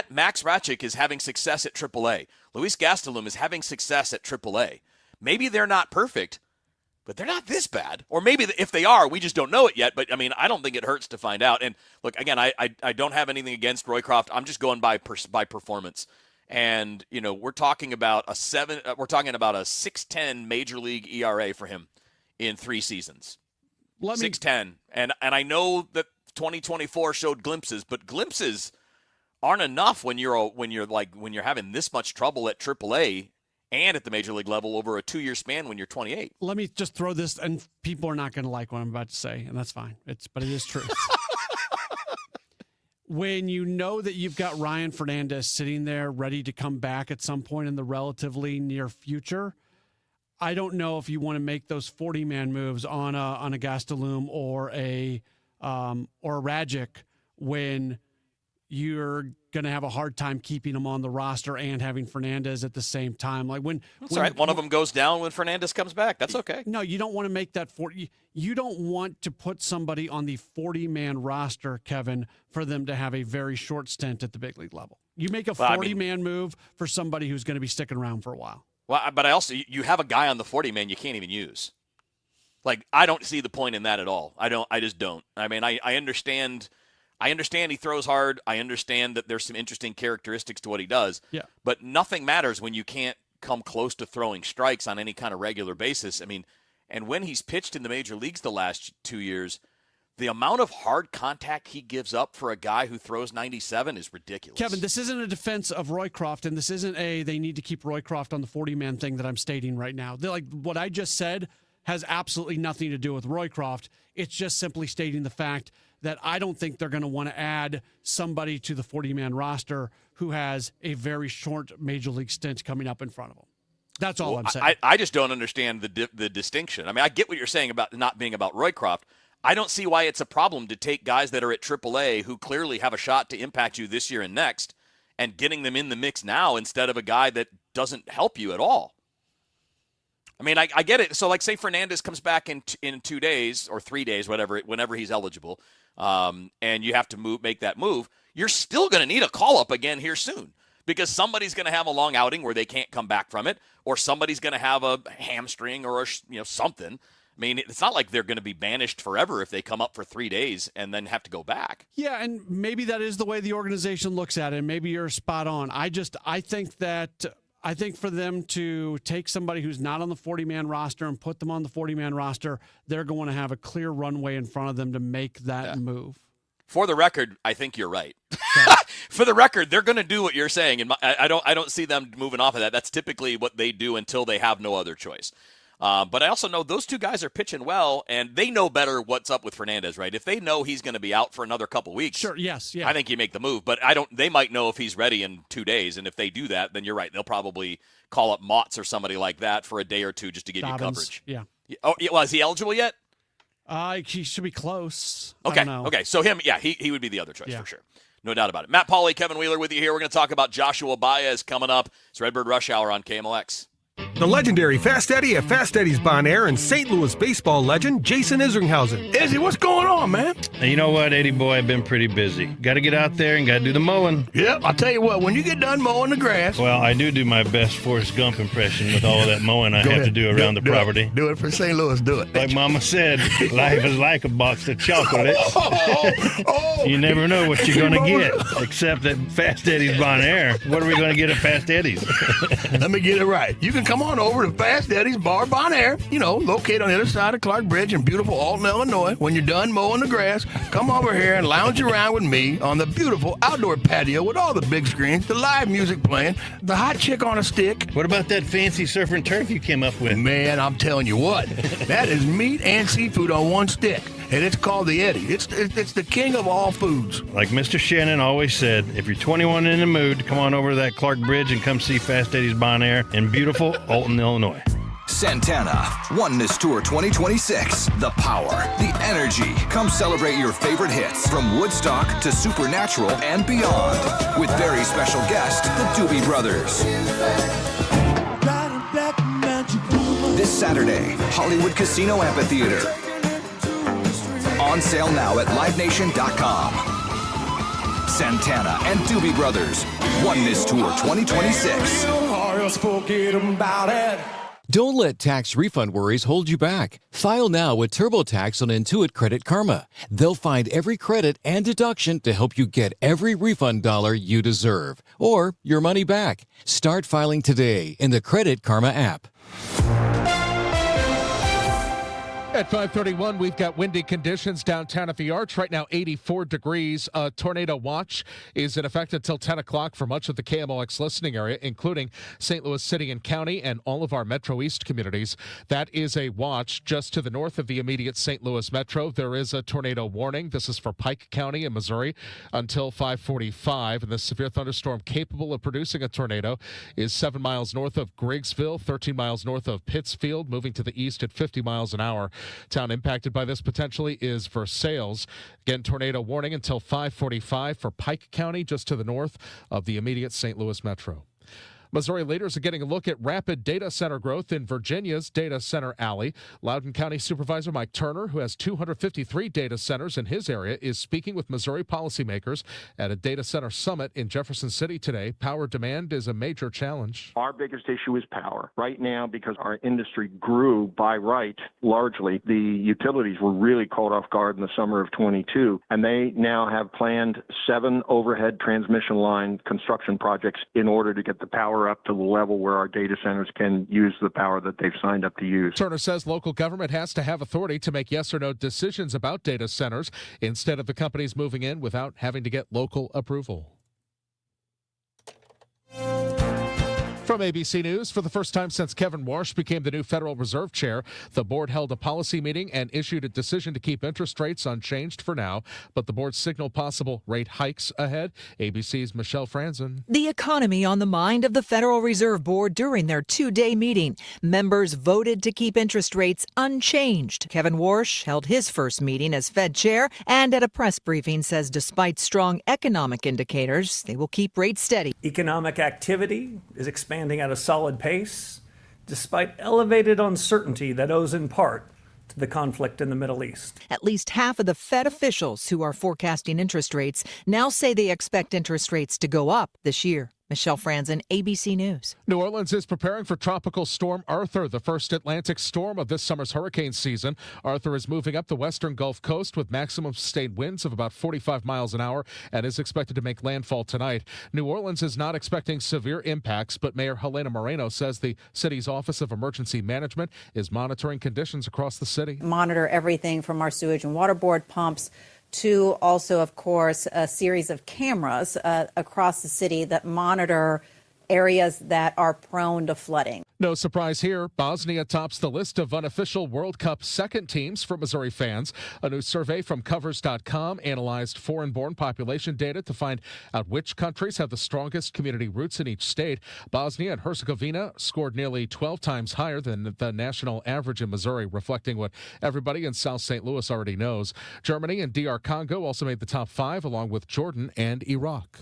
[SPEAKER 20] Max Ratchik is having success at AAA. Luis Gastelum is having success at AAA. Maybe they're not perfect, but they're not this bad. Or maybe if they are, we just don't know it yet. But, I mean, I don't think it hurts to find out. And, look, again, I don't have anything against Roycroft. I'm just going by performance. And, we're talking about a 6.10 major league ERA for him in 3 seasons. 6.10. And I know that 2024 showed glimpses, but glimpses aren't enough when you're having this much trouble at AAA and at the major league level over a 2-year span when you're 28.
[SPEAKER 4] Let me just throw this, and people are not going to like what I'm about to say, and that's fine. But it is true. When you know that you've got Ryan Fernandez sitting there ready to come back at some point in the relatively near future, I don't know if you want to make those 40-man moves on a Gastelum or a Radjic when you're going to have a hard time keeping him on the roster and having Fernandez at the same time. Like
[SPEAKER 20] that's all right. One of them goes down when Fernandez comes back. That's okay.
[SPEAKER 4] No, you don't want to make that 40. You don't want to put somebody on the 40-man roster, Kevin, for them to have a very short stint at the big league level. You make a 40-man move for somebody who's going to be sticking around for a while.
[SPEAKER 20] Well, but you have a guy on the 40-man you can't even use. Like, I don't see the point in that at all. I just don't. I mean, I understand he throws hard. I understand that there's some interesting characteristics to what he does.
[SPEAKER 4] Yeah.
[SPEAKER 20] But nothing matters when you can't come close to throwing strikes on any kind of regular basis. I mean, and when he's pitched in the major leagues the last 2 years, the amount of hard contact he gives up for a guy who throws 97 is ridiculous.
[SPEAKER 4] Kevin, this isn't a defense of Roycroft, and this isn't they need to keep Roycroft on the 40-man thing that I'm stating right now. Like what I just said has absolutely nothing to do with Roycroft. It's just simply stating the fact that I don't think they're going to want to add somebody to the 40-man roster who has a very short major league stint coming up in front of them. That's all I'm saying.
[SPEAKER 20] I just don't understand the distinction. I mean, I get what you're saying about not being about Roycroft. I don't see why it's a problem to take guys that are at AAA who clearly have a shot to impact you this year and next and getting them in the mix now instead of a guy that doesn't help you at all. I mean, I get it. So, like, say Fernandez comes back in 2 days or 3 days, whenever he's eligible, and you have to make that move, you're still going to need a call-up again here soon because somebody's going to have a long outing where they can't come back from it, or somebody's going to have a hamstring or something. I mean, it's not like they're going to be banished forever if they come up for 3 days and then have to go back.
[SPEAKER 4] Yeah, and maybe that is the way the organization looks at it. And maybe you're spot on. I think for them to take somebody who's not on the 40-man roster and put them on the 40-man roster, they're going to have a clear runway in front of them to make that move.
[SPEAKER 20] For the record, I think you're right. For the record, they're going to do what you're saying, and I don't see them moving off of that. That's typically what they do until they have no other choice. But I also know those two guys are pitching well, and they know better what's up with Fernandez, right? If they know he's going to be out for another couple weeks,
[SPEAKER 4] sure, yes, yeah.
[SPEAKER 20] I think you make the move. But they might know if he's ready in 2 days, and if they do that, then you're right. They'll probably call up Motts or somebody like that for a day or two just to give you coverage.
[SPEAKER 4] Yeah.
[SPEAKER 20] Oh, well, is he eligible yet?
[SPEAKER 4] He should be close.
[SPEAKER 20] Okay. So him, yeah, he would be the other choice for sure. No doubt about it. Matt Pauley, Kevin Wheeler with you here. We're going to talk about Joshua Baez coming up. It's Redbird Rush Hour on KMOX.
[SPEAKER 8] The legendary Fast Eddie at Fast Eddie's Bon Air and St. Louis baseball legend Jason Isringhausen.
[SPEAKER 11] Izzy, what's going on, man?
[SPEAKER 12] You know what, Eddie boy, I've been pretty busy. Got to get out there and got to do the mowing.
[SPEAKER 11] Yep, I'll tell you what, when you get done mowing the grass.
[SPEAKER 12] Well, I do my best Forrest Gump impression with all of that mowing I have to do around the property.
[SPEAKER 11] Do it for St. Louis, do it.
[SPEAKER 12] Like Mama said, life is like a box of chocolates. You never know what you're going to get, except at Fast Eddie's Bon Air. What are we going to get at Fast Eddie's?
[SPEAKER 11] Let me get it right. You can come on over to Fast Eddie's Bar Bon Air, located on the other side of Clark Bridge in beautiful Alton, Illinois. When you're done mowing the grass, come over here and lounge around with me on the beautiful outdoor patio with all the big screens, the live music playing, the hot chick on a stick.
[SPEAKER 12] What about that fancy surf and turf you came up with?
[SPEAKER 11] Man, I'm telling you what, that is meat and seafood on one stick. And it's called the Eddie. It's the king of all foods.
[SPEAKER 12] Like Mr. Shannon always said, if you're 21 in the mood, come on over to that Clark Bridge and come see Fast Eddie's Bon Air in beautiful Alton, Illinois.
[SPEAKER 9] Santana, Oneness Tour 2026. The power, the energy. Come celebrate your favorite hits from Woodstock to Supernatural and beyond. With very special guest, the Doobie Brothers. This Saturday, Hollywood Casino Amphitheater. On sale now at livenation.com. Santana and Doobie Brothers, Oneness Tour 2026.
[SPEAKER 10] Don't let tax refund worries hold you back. File now with TurboTax on Intuit Credit Karma. They'll find every credit and deduction to help you get every refund dollar you deserve, or your money back. Start filing today in the Credit Karma app.
[SPEAKER 13] At 5:31, we've got windy conditions downtown at the Arch. Right now, 84 degrees. A tornado watch is in effect until 10 o'clock for much of the KMOX listening area, including St. Louis City and County and all of our Metro East communities. That is a watch just to the north of the immediate St. Louis Metro. There is a tornado warning. This is for Pike County in Missouri until 5:45. And the severe thunderstorm capable of producing a tornado is 7 miles north of Griggsville, 13 miles north of Pittsfield, moving to the east at 50 miles an hour. Town impacted by this potentially is Versailles. Again, tornado warning until 5:45 for Pike County, just to the north of the immediate St. Louis Metro. Missouri leaders are getting a look at rapid data center growth in Virginia's data center alley. Loudoun County Supervisor Mike Turner, who has 253 data centers in his area, is speaking with Missouri policymakers at a data center summit in Jefferson City today. Power demand is a major challenge.
[SPEAKER 14] Our biggest issue is power. Right now, because our industry grew by right largely, the utilities were really caught off guard in the summer of 22, and they now have planned 7 overhead transmission line construction projects in order to get the power up to the level where our data centers can use the power that they've signed up to use.
[SPEAKER 13] Turner says local government has to have authority to make yes or no decisions about data centers instead of the companies moving in without having to get local approval. From ABC News, for the first time since Kevin Warsh became the new Federal Reserve Chair, the board held a policy meeting and issued a decision to keep interest rates unchanged for now, but the board signaled possible rate hikes ahead. ABC's Michelle Franzen.
[SPEAKER 1] The economy on the mind of the Federal Reserve Board during their 2-day meeting. Members voted to keep interest rates unchanged. Kevin Warsh held his first meeting as Fed Chair and at a press briefing says despite strong economic indicators, they will keep rates steady.
[SPEAKER 15] Economic activity is expanding at a solid pace, despite elevated uncertainty that owes in part to the conflict in the Middle East.
[SPEAKER 1] At least half of the Fed officials who are forecasting interest rates now say they expect interest rates to go up this year. Michelle Franzen, ABC News.
[SPEAKER 13] New Orleans is preparing for Tropical Storm Arthur, the first Atlantic storm of this summer's hurricane season. Arthur is moving up the western Gulf Coast with maximum sustained winds of about 45 miles an hour and is expected to make landfall tonight. New Orleans is not expecting severe impacts, but Mayor Helena Moreno says the city's Office of Emergency Management is monitoring conditions across the city.
[SPEAKER 16] Monitor everything from our sewage and water board pumps to also, of course, a series of cameras across the city that monitor areas that are prone to flooding.
[SPEAKER 13] No surprise here, Bosnia tops the list of unofficial World Cup second teams for Missouri fans. A new survey from Covers.com analyzed foreign-born population data to find out which countries have the strongest community roots in each state. Bosnia and Herzegovina scored nearly 12 times higher than the national average in Missouri, reflecting what everybody in South St. Louis already knows. Germany and DR Congo also made the top 5, along with Jordan and Iraq.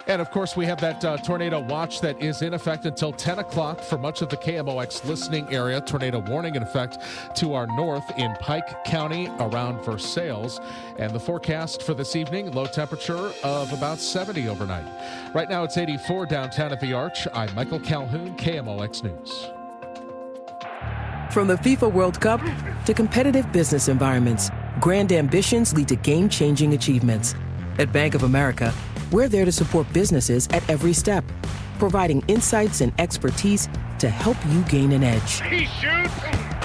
[SPEAKER 13] And, of course, we have that tornado watch that is in effect until 10 o'clock for much of the KMOX listening area. Tornado warning in effect to our north in Pike County around Versailles. And the forecast for this evening, low temperature of about 70 overnight. Right now it's 84 downtown at the Arch. I'm Michael Calhoun, KMOX News.
[SPEAKER 27] From the FIFA World Cup to competitive business environments, grand ambitions lead to game-changing achievements. At Bank of America, we're there to support businesses at every step, providing insights and expertise to help you gain an edge.
[SPEAKER 11] He shoots,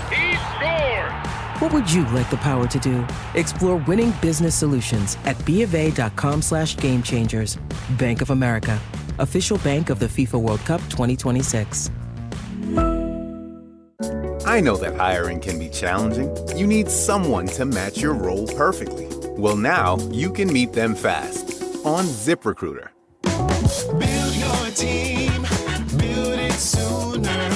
[SPEAKER 11] he scores!
[SPEAKER 27] What would you like the power to do? Explore winning business solutions at BofA.com/gamechangers. Bank of America, official bank of the FIFA World Cup 2026.
[SPEAKER 17] I know that hiring can be challenging. You need someone to match your role perfectly. Well, now you can meet them fast on ZipRecruiter.
[SPEAKER 18] Build your team, build it sooner.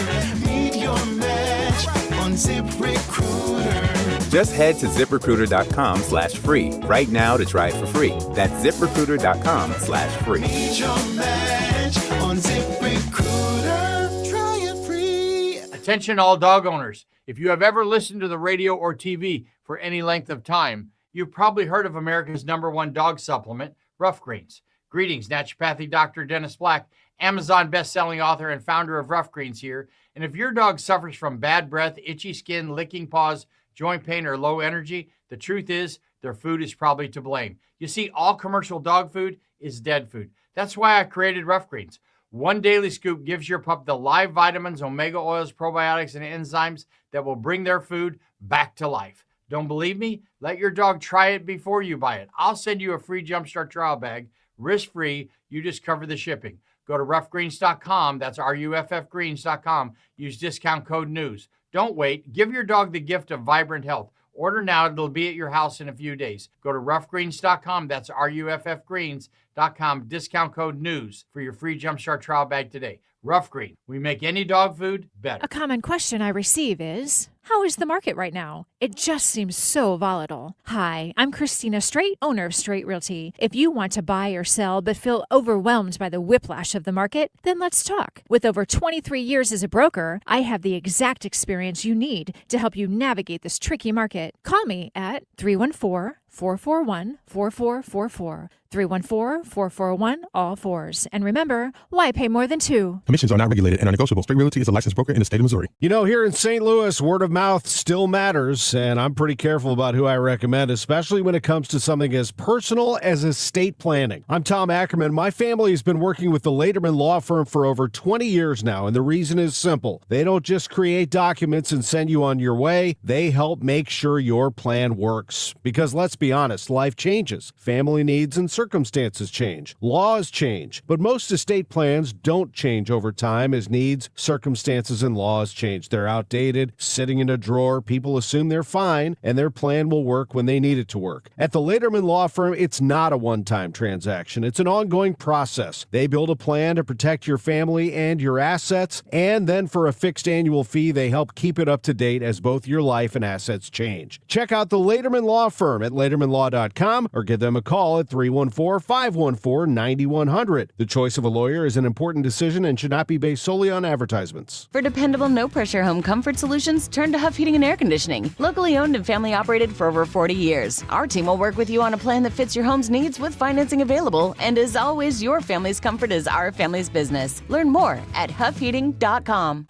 [SPEAKER 18] Meet your match on ZipRecruiter.
[SPEAKER 17] Just head to ZipRecruiter.com/free right now to try it for free. That's ZipRecruiter.com/free.
[SPEAKER 18] Meet your match on ZipRecruiter. Try it free.
[SPEAKER 21] Attention all dog owners. If you have ever listened to the radio or TV for any length of time, you've probably heard of America's #1 dog supplement, Rough Greens. Greetings, naturopathic Dr. Dennis Black, Amazon best-selling author and founder of Rough Greens here. And if your dog suffers from bad breath, itchy skin, licking paws, joint pain, or low energy, the truth is their food is probably to blame. You see, all commercial dog food is dead food. That's why I created Rough Greens. One daily scoop gives your pup the live vitamins, omega oils, probiotics, and enzymes that will bring their food back to life. Don't believe me? Let your dog try it before you buy it. I'll send you a free Jumpstart trial bag, risk-free. You just cover the shipping. Go to roughgreens.com. That's RUFFgreens.com. Use discount code NEWS. Don't wait. Give your dog the gift of vibrant health. Order now. It'll be at your house in a few days. Go to roughgreens.com. That's RUFFgreens.com. Discount code NEWS for your free Jumpstart trial bag today. Rough Green. We make any dog food better.
[SPEAKER 22] A common question I receive is, how is the market right now? It just seems so volatile. Hi, I'm Christina Straight, owner of Straight Realty. If you want to buy or sell but feel overwhelmed by the whiplash of the market, then let's talk. With over 23 years as a broker, I have the exact experience you need to help you navigate this tricky market. Call me at 314-441-4444. 314-441-all-4s. And remember, why pay more than two?
[SPEAKER 23] Commissions are not regulated and are negotiable. Straight Realty is a licensed broker in the state of Missouri.
[SPEAKER 24] You know, here in St. Louis, word of mouth still matters, and I'm pretty careful about who I recommend, especially when it comes to something as personal as estate planning. I'm Tom Ackerman. My family has been working with the Lederman Law Firm for over 20 years now, and the reason is simple. They don't just create documents and send you on your way. They help make sure your plan works. Because let's be honest, life changes. Family needs and circumstances change. Laws change. But most estate plans don't change over time as needs, circumstances, and laws change. They're outdated, sitting in a drawer. People assume they're fine, and their plan will work when they need it to work. At the Lederman Law Firm, it's not a one-time transaction. It's an ongoing process. They build a plan to protect your family and your assets, and then for a fixed annual fee, they help keep it up to date as both your life and assets change. Check out the Lederman Law Firm at LedermanLaw.com or give them a call at 314-514-9100. The choice of a lawyer is an important decision and should not be based solely on advertisements.
[SPEAKER 25] For dependable, no-pressure home comfort solutions, turn to Huff Heating and Air Conditioning. Locally owned and family operated for over 40 years. Our team will work with you on a plan that fits your home's needs with financing available. And as always, your family's comfort is our family's business. Learn more at huffheating.com.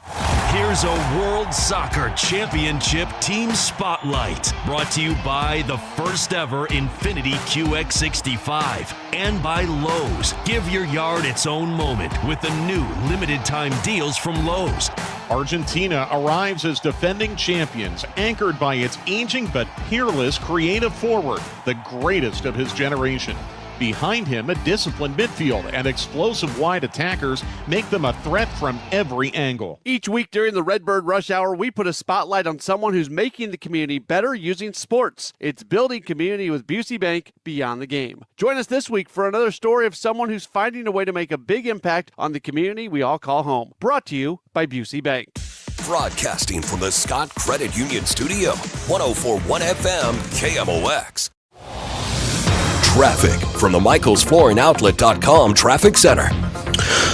[SPEAKER 28] Here's a World Soccer Championship Team Spotlight, brought to you by the first ever Infiniti QX65 and by Lowe's. Give your yard its own moment with the new limited time deals from Lowe's.
[SPEAKER 29] Argentina arrives as defending champions, anchored by its aging but peerless creative forward, the greatest of his generation. Behind him, a disciplined midfield and explosive wide attackers make them a threat from every angle.
[SPEAKER 4] Each week during the Redbird Rush Hour, we put a spotlight on someone who's making the community better using sports. It's building community with Busey Bank beyond the game. Join us this week for another story of someone who's finding a way to make a big impact on the community we all call home. Brought to you by Busey Bank.
[SPEAKER 3] Broadcasting from the Scott Credit Union Studio, 104.1 FM KMOX. Traffic from the MichaelsFlooringOutlet.com Traffic Center.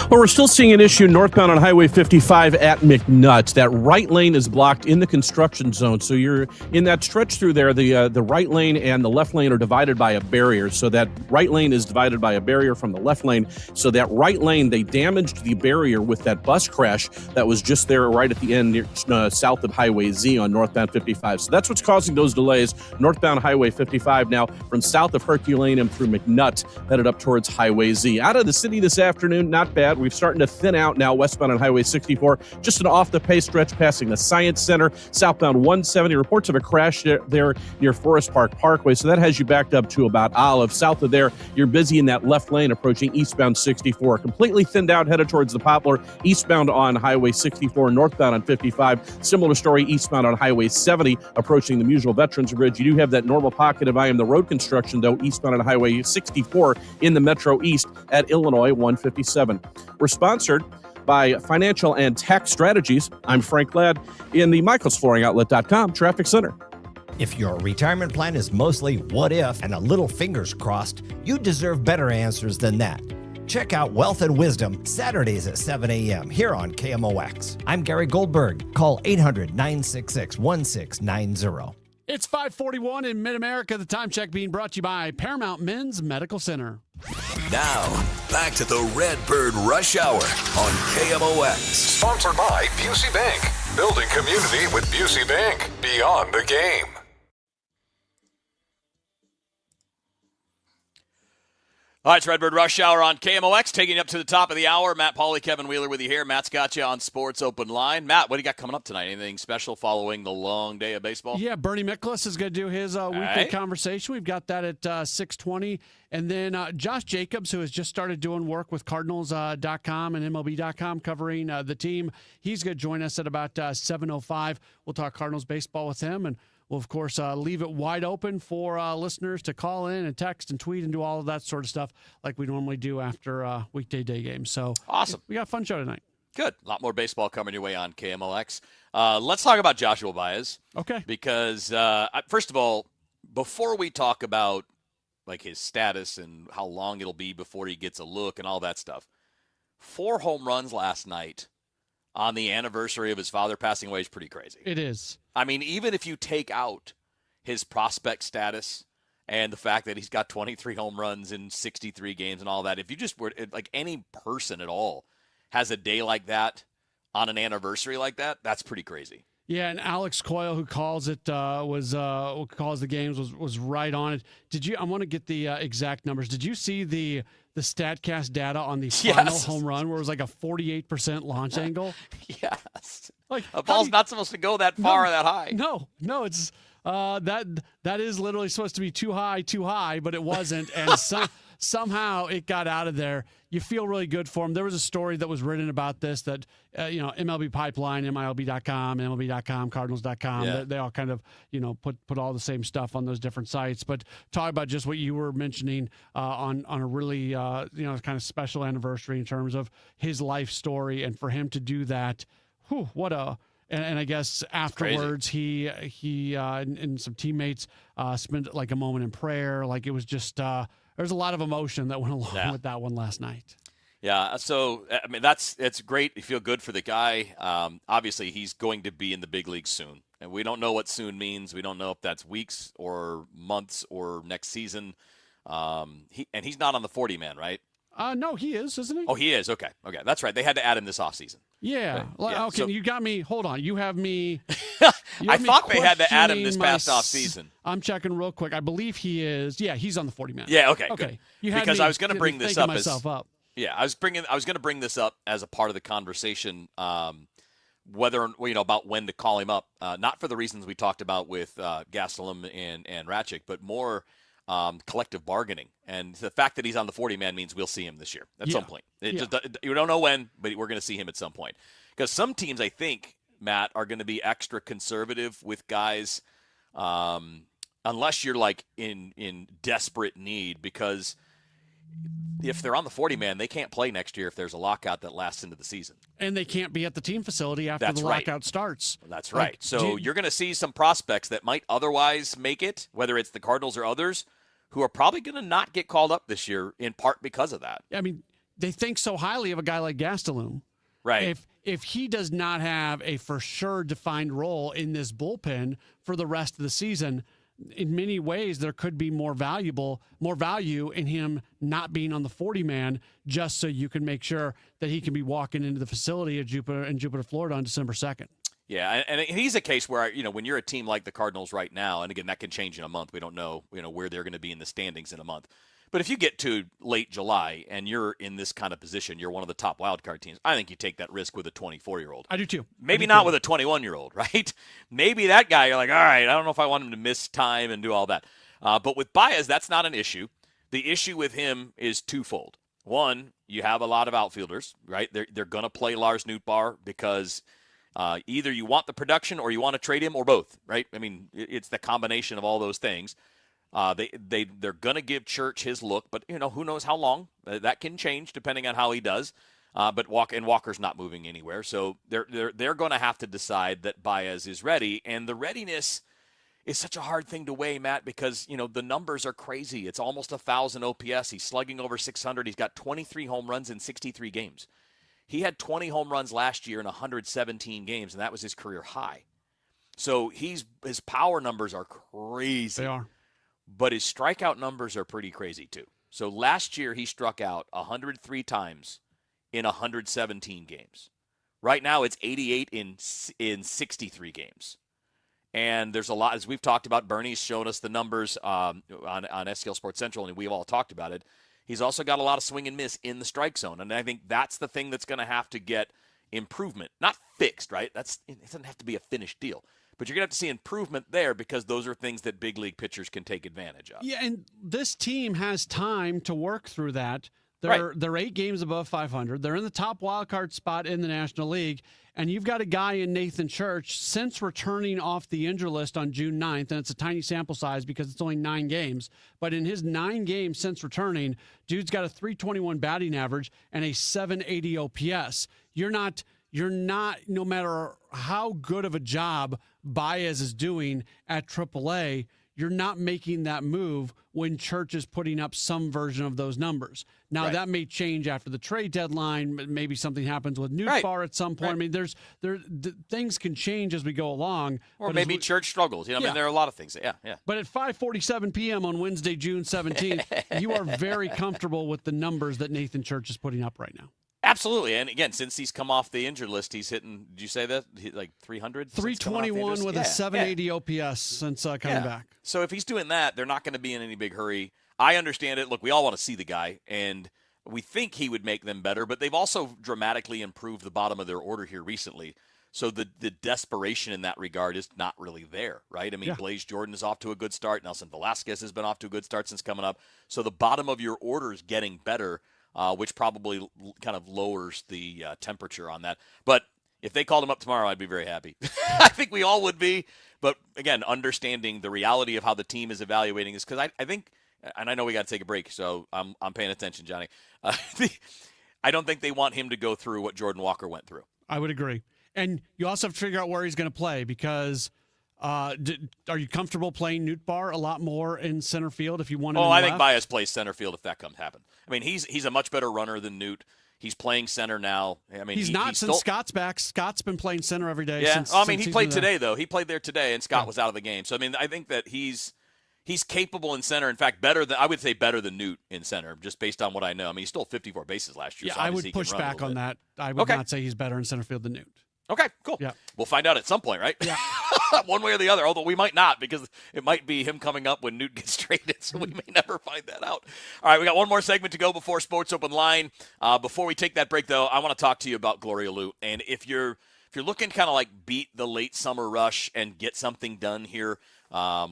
[SPEAKER 2] Well, we're still seeing an issue northbound on Highway 55 at McNutt. That right lane is blocked in the construction zone. So you're in that stretch through there. The right lane and the left lane are divided by a barrier. So that right lane is divided by a barrier from the left lane. So that right lane, they damaged the barrier with that bus crash that was just there right at the end near, south of Highway Z on northbound 55. So that's what's causing those delays. Northbound Highway 55 now from south of Herculaneum through McNutt, headed up towards Highway Z. Out of the city this afternoon, not bad. We're starting to thin out now westbound on Highway 64. Just an off-the-pace stretch passing the Science Center. Southbound 170. Reports of a crash there near Forest Park Parkway. So that has you backed up to about Olive. South of there, you're busy in that left lane approaching eastbound 64. Completely thinned out, headed towards the Poplar. Eastbound on Highway 64, northbound on 55. Similar story eastbound on Highway 70, approaching the Musial Veterans Bridge. You do have that normal pocket of the road construction, though, eastbound on Highway 64 in the Metro East at Illinois 157. We're sponsored by Financial and Tax Strategies. I'm Frank Ladd in the michaelsflooringoutlet.com Traffic Center.
[SPEAKER 5] If your retirement plan is mostly what if and a little fingers crossed, you deserve better answers than that. Check out Wealth and Wisdom Saturdays at 7 a.m. here on KMOX. I'm Gary Goldberg. Call 800-966-1690.
[SPEAKER 4] It's 5:41 in Mid-America. The time check being brought to you by Paramount Men's Medical Center.
[SPEAKER 3] Now, back to the Redbird Rush Hour on KMOX.
[SPEAKER 6] Sponsored by Busey Bank. Building community with Busey Bank. Beyond the game.
[SPEAKER 7] All right, it's Redbird Rush Hour on KMOX, taking you up to the top of the hour. Matt Pauley, Kevin Wheeler with you here. Matt's got you on Sports Open Line. Matt, what do you got coming up tonight? Anything special following the long day of baseball?
[SPEAKER 4] Yeah, Bernie Miklasz is going to do his weekly conversation. We've got that at 6:20. And then Josh Jacobs, who has just started doing work with Cardinals.com and MLB.com covering the team, he's going to join us at about 7:05. We'll talk Cardinals baseball with him, and we'll, of course, leave it wide open for listeners to call in and text and tweet and do all of that sort of stuff like we normally do after weekday day games. So
[SPEAKER 7] awesome.
[SPEAKER 4] We got a fun show tonight.
[SPEAKER 7] Good. A lot more baseball coming your way on KMOX. Let's talk about Joshua Baez.
[SPEAKER 4] Okay.
[SPEAKER 7] Because, first of all, before we talk about like his status and how long it'll be before he gets a look and all that stuff, 4 home runs last night on the anniversary of his father passing away is pretty crazy.
[SPEAKER 4] It is.
[SPEAKER 7] I mean, even if you take out his prospect status and the fact that he's got 23 home runs in 63 games and all that, if you just were like any person at all has a day like that on an anniversary like that, that's pretty crazy.
[SPEAKER 4] Yeah, and Alex Coyle, who calls it calls the games, was right on it. Did you? I want to get the exact numbers. Did you see the Statcast data on the final home run, where it was like a 48% launch angle?
[SPEAKER 7] Yes.
[SPEAKER 4] Like
[SPEAKER 7] a ball's not supposed to go that far or that high.
[SPEAKER 4] No, it's that is literally supposed to be too high, but it wasn't, and somehow it got out of there. You feel really good for him. There was a story that was written about this that, MLB Pipeline, MILB.com, MLB.com, Cardinals.com, they all kind of, put all the same stuff on those different sites. But talk about just what you were mentioning on a really, kind of special anniversary in terms of his life story. And for him to do that, and I guess afterwards he and some teammates spent like a moment in prayer. Like it was just there's a lot of emotion that went along with that one last night.
[SPEAKER 7] Yeah, so I mean it's great. You feel good for the guy. Obviously, he's going to be in the big leagues soon, and we don't know what soon means. We don't know if that's weeks or months or next season. He's not on the 40-man, right?
[SPEAKER 4] No, he is, isn't he?
[SPEAKER 7] Oh, he is. Okay, that's right. They had to add him this offseason.
[SPEAKER 4] Yeah. Okay, so, you got me. Hold on. You have me.
[SPEAKER 7] I thought they had to add him this past offseason.
[SPEAKER 4] I'm checking real quick. I believe he is. Yeah, he's on the 40-man.
[SPEAKER 7] Yeah, okay.
[SPEAKER 4] Good.
[SPEAKER 7] Because I was going to bring this up
[SPEAKER 4] up.
[SPEAKER 7] Yeah, I was going to bring this up as a part of the conversation, whether about when to call him up. Not for the reasons we talked about with Gastelum and Ratchik, but more collective bargaining. And the fact that he's on the 40-man means we'll see him this year at some point. You don't know when, but we're going to see him at some point. Because some teams, I think, Matt, are going to be extra conservative with guys unless you're like in desperate need, because if they're on the 40-man, they can't play next year if there's a lockout that lasts into the season.
[SPEAKER 4] And they can't be at the team facility after the lockout starts.
[SPEAKER 7] That's right. So you're going to see some prospects that might otherwise make it, whether it's the Cardinals or others, who are probably going to not get called up this year in part because of that.
[SPEAKER 4] I mean, they think so highly of a guy like Gastelum.
[SPEAKER 7] Right.
[SPEAKER 4] If he does not have a for sure defined role in this bullpen for the rest of the season, in many ways there could be more value in him not being on the 40-man, just so you can make sure that he can be walking into the facility at Jupiter, Florida on December 2nd.
[SPEAKER 7] Yeah, and he's a case where, when you're a team like the Cardinals right now, and again, that can change in a month. We don't know, where they're going to be in the standings in a month. But if you get to late July and you're in this kind of position, you're one of the top wildcard teams, I think you take that risk with a 24-year-old.
[SPEAKER 4] I do too.
[SPEAKER 7] Maybe not with a 21-year-old, right? Maybe that guy, you're like, all right, I don't know if I want him to miss time and do all that. But with Baez, that's not an issue. The issue with him is twofold. One, you have a lot of outfielders, right? They're going to play Lars Nootbaar because either you want the production or you want to trade him or both, right? I mean, it's the combination of all those things. They're going to give Church his look, but who knows how long that can change depending on how he does. But Walker's not moving anywhere, so they're going to have to decide that Baez is ready, and the readiness is such a hard thing to weigh, Matt, because the numbers are crazy. It's almost 1,000 OPS. He's slugging over 600. He's got 23 home runs in 63 games. He had 20 home runs last year in 117 games, and that was his career high. So his power numbers are crazy.
[SPEAKER 4] They are.
[SPEAKER 7] But his strikeout numbers are pretty crazy, too. So last year, he struck out 103 times in 117 games. Right now, it's 88 in 63 games. And there's a lot, as we've talked about, Bernie's shown us the numbers on STL Sports Central, and we've all talked about it. He's also got a lot of swing and miss in the strike zone, and I think that's the thing that's going to have to get improvement. Not fixed, right? It doesn't have to be a finished deal. But you're going to have to see improvement there because those are things that big league pitchers can take advantage of.
[SPEAKER 4] Yeah, and this team has time to work through that. They're 8 games above 500. They're in the top wild card spot in the National League. And you've got a guy in Nathan Church since returning off the injury list on June 9th, and it's a tiny sample size because it's only 9 games. But in his 9 games since returning, dude's got a 321 batting average and a 780 OPS. You're not, no matter how good of a job Baez is doing at AAA, you're not making that move when Church is putting up some version of those numbers. Now, that may change after the trade deadline. Maybe something happens with Nootbaar at some point. I mean, things can change as we go along.
[SPEAKER 7] Or maybe Church struggles. I mean, there are a lot of things. Yeah.
[SPEAKER 4] But at 5:47 p.m. on Wednesday, June 17th, you are very comfortable with the numbers that Nathan Church is putting up right now.
[SPEAKER 7] Absolutely. And again, since he's come off the injured list, he's hitting, did you say that? Like 300?
[SPEAKER 4] 321 with a 780 OPS since coming back.
[SPEAKER 7] So if he's doing that, they're not going to be in any big hurry. I understand it. Look, we all want to see the guy, and we think he would make them better, but they've also dramatically improved the bottom of their order here recently. So the desperation in that regard is not really there, right? I mean, Blaze Jordan is off to a good start. Nelson Velasquez has been off to a good start since coming up. So the bottom of your order is getting better. Which probably kind of lowers the temperature on that. But if they called him up tomorrow, I'd be very happy. I think we all would be. But, again, understanding the reality of how the team is evaluating this, because I think, and I know we got to take a break, so I'm paying attention, Johnny. I don't think they want him to go through what Jordan Walker went through.
[SPEAKER 4] I would agree. And you also have to figure out where he's going to play because are you comfortable playing Nootbaar a lot more in center field if you want to?
[SPEAKER 7] I think Baez plays center field if that comes happen. I mean, he's a much better runner than Newt. He's playing center now. I mean,
[SPEAKER 4] he's not since Scott's back. Scott's been playing center every day.
[SPEAKER 7] Yeah, he played today though. He played there today, and Scott was out of the game. So I mean, I think that he's capable in center. In fact, better than Newt in center, just based on what I know. I mean, he stole 54 bases last year.
[SPEAKER 4] Yeah,
[SPEAKER 7] so
[SPEAKER 4] I would push back on that. I would not say he's better in center field than Newt.
[SPEAKER 7] Okay, cool.
[SPEAKER 4] Yeah.
[SPEAKER 7] We'll find out at some point, right?
[SPEAKER 4] Yeah.
[SPEAKER 7] One way or the other, although we might not because it might be him coming up when Newt gets traded, so we may never find that out. All right, we got one more segment to go before Sports Open Line. Before we take that break, though, I want to talk to you about Gloria Lou. And if you're looking kind of like beat the late summer rush and get something done here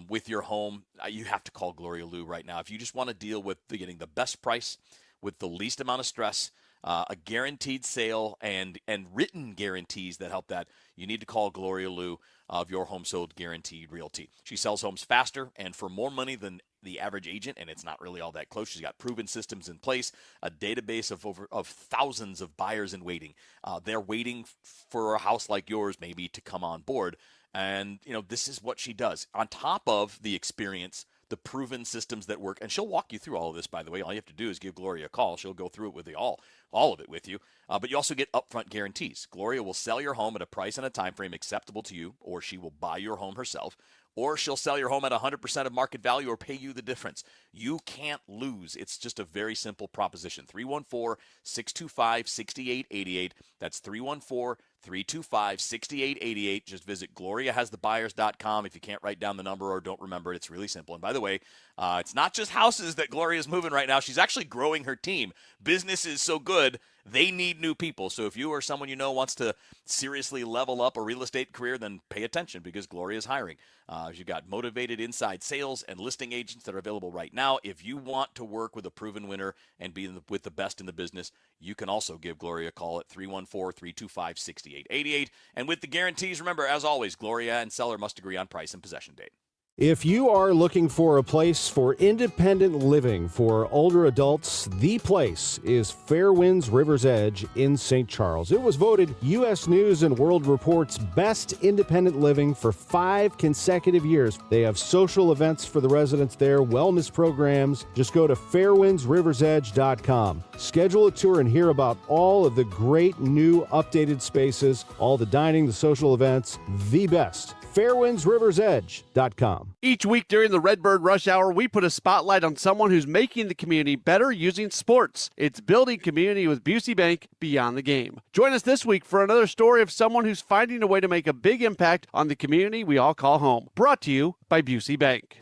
[SPEAKER 7] with your home, you have to call Gloria Lou right now. If you just want to deal with getting the best price with the least amount of stress, a guaranteed sale and written guarantees that help that, you need to call Gloria Lou of Your Home Sold Guaranteed Realty. She sells homes faster and for more money than the average agent, and it's not really all that close. She's got proven systems in place, a database of thousands of buyers in waiting. They're waiting for a house like yours maybe to come on board. And, this is what she does. On top of the experience the proven systems that work. And she'll walk you through all of this, by the way. All you have to do is give Gloria a call. She'll go through it with all of it with you. But you also get upfront guarantees. Gloria will sell your home at a price and a time frame acceptable to you, or she will buy your home herself, or she'll sell your home at 100% of market value or pay you the difference. You can't lose. It's just a very simple proposition. 314-625-6888. That's 314-325-6888. Just visit GloriaHasTheBuyers.com if you can't write down the number or don't remember it. It's really simple. And by the way, it's not just houses that Gloria is moving right now. She's actually growing her team. Business is so good, they need new people. So if you or someone you know wants to seriously level up a real estate career, then pay attention because Gloria is hiring. You've got motivated inside sales and listing agents that are available right now. If you want to work with a proven winner and be with the best in the business, you can also give Gloria a call at 314-325-6888. And with the guarantees, remember, as always, Gloria and seller must agree on price and possession date.
[SPEAKER 24] If you are looking for a place for independent living for older adults, the place is Fairwinds River's Edge in St. Charles. It was voted U.S. News and World Report's best independent living for 5 consecutive years. They have social events for the residents there, wellness programs. Just go to fairwindsriversedge.com. Schedule a tour and hear about all of the great new updated spaces, all the dining, the social events, the best. fairwindsriversedge.com.
[SPEAKER 8] Each week during the Redbird Rush Hour, we put a spotlight on someone who's making the community better using sports. It's building community with Busey Bank beyond the game. Join us this week for another story of someone who's finding a way to make a big impact on the community we all call home. Brought to you by Busey Bank.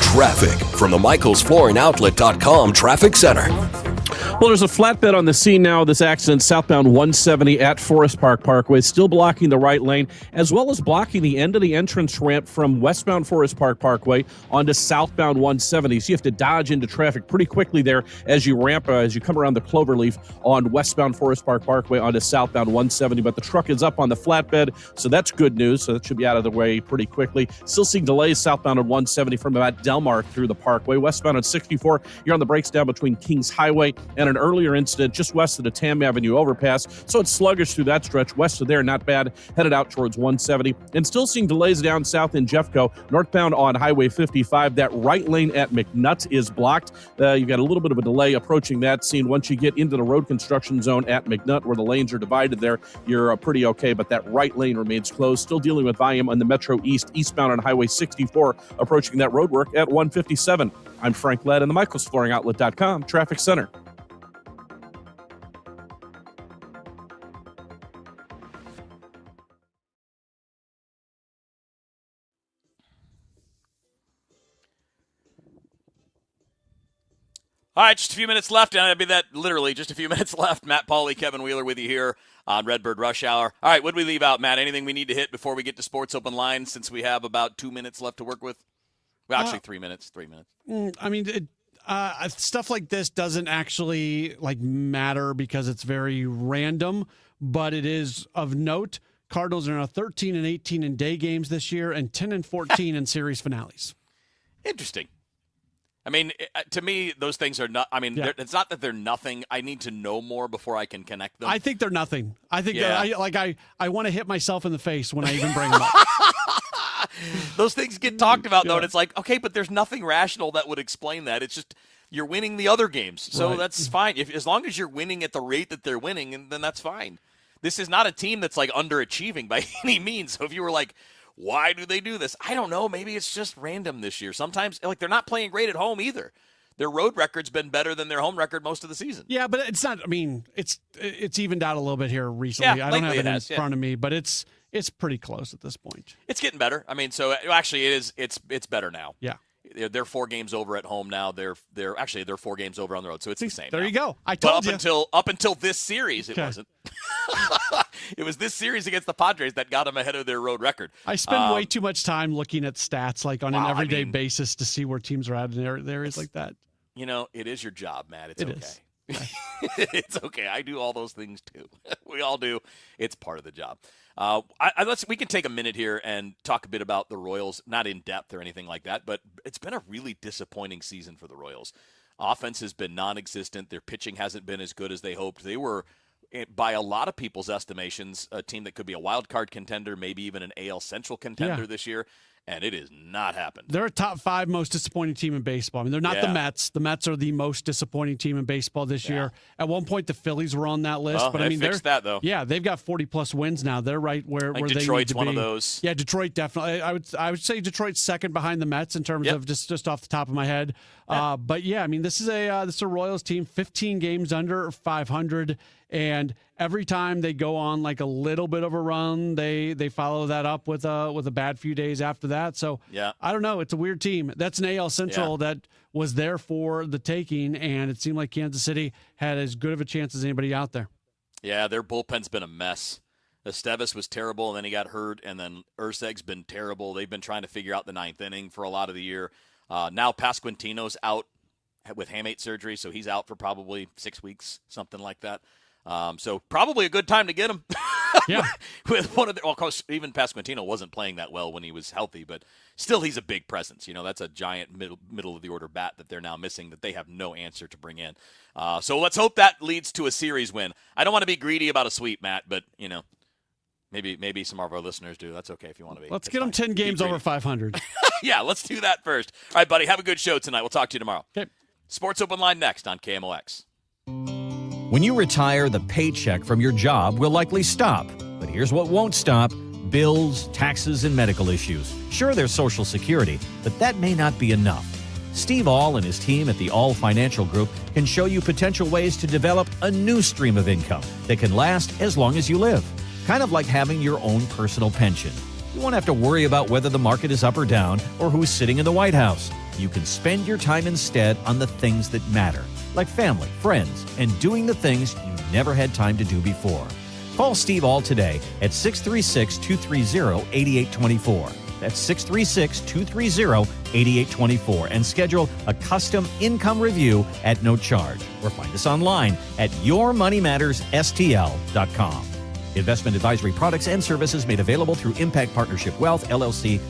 [SPEAKER 3] Traffic from the MichaelsFlooringOutlet.com Traffic Center.
[SPEAKER 2] Well, there's a flatbed on the scene now of this accident, southbound 170 at Forest Park Parkway, still blocking the right lane, as well as blocking the end of the entrance ramp from westbound Forest Park Parkway onto southbound 170. So you have to dodge into traffic pretty quickly there as you as you come around the Cloverleaf on westbound Forest Park Parkway onto southbound 170. But the truck is up on the flatbed, so that's good news. So that should be out of the way pretty quickly. Still seeing delays southbound on 170 from about Delmar through the Parkway. Westbound on 64, you're on the brakes down between Kings Highway and an earlier incident just west of the Tam Avenue overpass, so it's sluggish through that stretch. West of there, not bad, headed out towards 170. And still seeing delays down south in Jeffco, northbound on Highway 55. That right lane at McNutt is blocked. You've got a little bit of a delay approaching that scene. Once you get into the road construction zone at McNutt, where the lanes are divided there, you're pretty okay, but that right lane remains closed. Still dealing with volume on the Metro East, eastbound on Highway 64, approaching that roadwork at 157. I'm Frank Led in the MichaelsFlooringOutlet.com Traffic Center.
[SPEAKER 7] All right, just a few minutes left, and it'll be that literally just a few minutes left. Matt Pauley, Kevin Wheeler with you here on Redbird Rush Hour. All right, what did we leave out, Matt? Anything we need to hit before we get to Sports Open Line, since we have about 2 minutes left to work with? Well, actually, 3 minutes. 3 minutes.
[SPEAKER 4] I mean, stuff like this doesn't actually matter because it's very random, but it is of note. Cardinals are now 13-18 in day games this year and 10-14 in series finales.
[SPEAKER 7] Interesting. I mean, to me, those things are not. I mean, it's not that they're nothing. I need to know more before I can connect them.
[SPEAKER 4] I think they're nothing. I think I want to hit myself in the face when I even bring them up.
[SPEAKER 7] Those things get talked about, though, and it's like, okay, but there's nothing rational that would explain that. It's just you're winning the other games, so that's fine. As long as you're winning at the rate that they're winning, then that's fine. This is not a team that's underachieving by any means. So if you were like, why do they do this? I don't know. Maybe it's just random this year. Sometimes, they're not playing great at home either. Their road record's been better than their home record most of the season.
[SPEAKER 4] Yeah, but it's not. I mean, it's evened out a little bit here recently. I don't have it in front of me, but it's pretty close at this point.
[SPEAKER 7] It's getting better. I mean, so actually, it is. It's better now.
[SPEAKER 4] Yeah.
[SPEAKER 7] They're 4 games over at home now. They're 4 games over on the road, so it's the same.
[SPEAKER 4] There you go. I
[SPEAKER 7] told
[SPEAKER 4] you.
[SPEAKER 7] Up until this series, it wasn't. It was this series against the Padres that got them ahead of their road record.
[SPEAKER 4] I spend way too much time looking at stats on an everyday basis to see where teams are at in areas like that.
[SPEAKER 7] It is your job, Matt. It's okay.
[SPEAKER 4] Yeah.
[SPEAKER 7] It's okay. I do all those things too. We all do. It's part of the job. We can take a minute here and talk a bit about the Royals, not in depth or anything like that, but it's been a really disappointing season for the Royals. Offense has been non-existent. Their pitching hasn't been as good as they hoped. They were, by a lot of people's estimations, a team that could be a wild card contender, maybe even an AL Central contender this year. and it is not happened.
[SPEAKER 4] They're a top 5 most disappointing team in baseball. I mean, they're not the Mets. The Mets are the most disappointing team in baseball this year. At one point, the Phillies were on that list, but I mean,
[SPEAKER 7] fixed that though.
[SPEAKER 4] Yeah, they've got 40+ wins now. They're right where they need to be.
[SPEAKER 7] Detroit's one of those.
[SPEAKER 4] Yeah, Detroit definitely. I would say Detroit's second behind the Mets in terms of just off the top of my head. But yeah, I mean, this is a Royals team, 15 games under 500. And every time they go on like a little bit of a run, they follow that up with a bad few days after that. So I don't know. It's a weird team. That's an AL Central that was there for the taking, and it seemed like Kansas City had as good of a chance as anybody out there.
[SPEAKER 7] Yeah, their bullpen's been a mess. Estevez was terrible, and then he got hurt, and then Urseg's been terrible. They've been trying to figure out the 9th inning for a lot of the year. Now Pasquantino's out with hamate surgery, so he's out for probably 6 weeks, something like that. So probably a good time to get him.
[SPEAKER 4] Yeah.
[SPEAKER 7] With one of of course, even Pasquantino wasn't playing that well when he was healthy, but still he's a big presence. That's a giant middle of the order bat that they're now missing that they have no answer to bring in. So let's hope that leads to a series win. I don't want to be greedy about a sweep, Matt, but maybe some of our listeners do. That's okay if you want to be.
[SPEAKER 4] Let's get them 10 games over 500.
[SPEAKER 7] Yeah, let's do that first. All right, buddy, have a good show tonight. We'll talk to you tomorrow.
[SPEAKER 4] Okay.
[SPEAKER 7] Sports Open Line next on KMOX.
[SPEAKER 1] When you retire, the paycheck from your job will likely stop. But here's what won't stop: bills, taxes, and medical issues. Sure, there's Social Security, but that may not be enough. Steve All and his team at the All Financial Group can show you potential ways to develop a new stream of income that can last as long as you live. Kind of like having your own personal pension. You won't have to worry about whether the market is up or down or who's sitting in the White House. You can spend your time instead on the things that matter, like family, friends, and doing the things you never had time to do before. Call Steve All today at 636-230-8824. That's 636-230-8824 and schedule a custom income review at no charge. Or find us online at yourmoneymattersstl.com. Investment advisory products and services made available through Impact Partnership Wealth, LLC,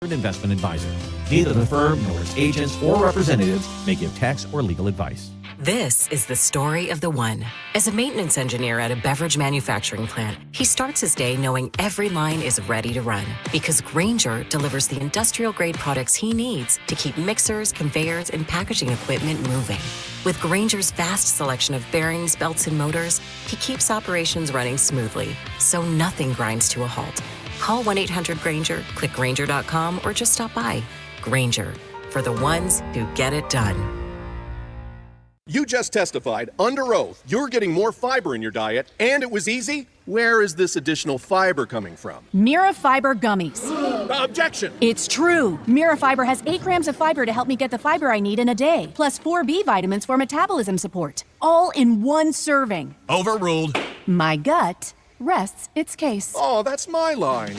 [SPEAKER 1] investment advisor. Neither the firm nor its agents or representatives may give tax or legal advice.
[SPEAKER 9] This is the story of the one. As a maintenance engineer at a beverage manufacturing plant, he starts his day knowing every line is ready to run because Grainger delivers the industrial-grade products he needs to keep mixers, conveyors, and packaging equipment moving. With Grainger's vast selection of bearings, belts, and motors, he keeps operations running smoothly, so nothing grinds to a halt. Call 1-800-GRAINGER, click Grainger.com, or just stop by. Grainger, for the ones who get it done.
[SPEAKER 10] You just testified under oath you're getting more fiber in your diet, and it was easy? Where is this additional fiber coming from?
[SPEAKER 12] Mira Fiber Gummies.
[SPEAKER 10] Objection!
[SPEAKER 12] It's true. Mira Fiber has 8 grams of fiber to help me get the fiber I need in a day, plus 4 B vitamins for metabolism support, all in one serving.
[SPEAKER 10] Overruled.
[SPEAKER 12] My gut rests its case.
[SPEAKER 10] Oh, that's my line.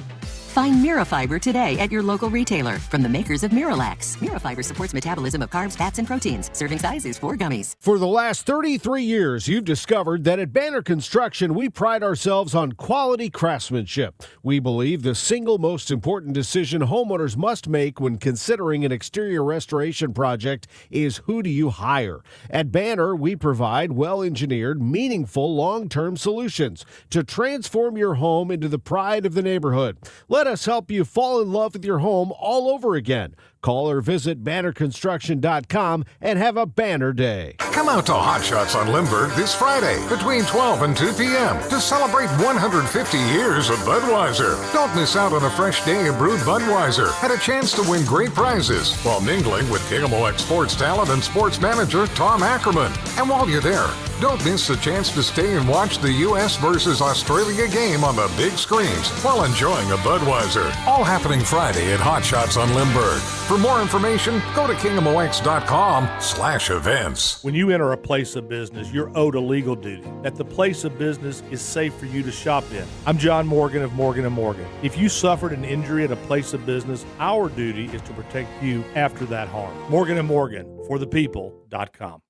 [SPEAKER 12] Find Mira Fiber today at your local retailer from the makers of Miralax. Mira Fiber supports metabolism of carbs, fats, and proteins. Serving size is 4 gummies.
[SPEAKER 24] For the last 33 years, you've discovered that at Banner Construction, we pride ourselves on quality craftsmanship. We believe the single most important decision homeowners must make when considering an exterior restoration project is who do you hire. At Banner, we provide well-engineered, meaningful, long-term solutions to transform your home into the pride of the neighborhood. Let us help you fall in love with your home all over again. Call or visit bannerconstruction.com and have a banner day.
[SPEAKER 6] Come out to Hot Shots on Lindbergh this Friday between 12 and 2 p.m. to celebrate 150 years of Budweiser. Don't miss out on a fresh day of brewed Budweiser and a chance to win great prizes while mingling with KMOX sports talent and sports manager Tom Ackerman. And while you're there, don't miss the chance to stay and watch the U.S. versus Australia game on the big screens while enjoying a Budweiser. All happening Friday at Hot Shots on Lindbergh. For more information, go to KMOX.com/events.
[SPEAKER 14] When you enter a place of business, you're owed a legal duty that the place of business is safe for you to shop in. I'm John Morgan of Morgan & Morgan. If you suffered an injury at a place of business, our duty is to protect you after that harm. Morgan & Morgan, for the people.com.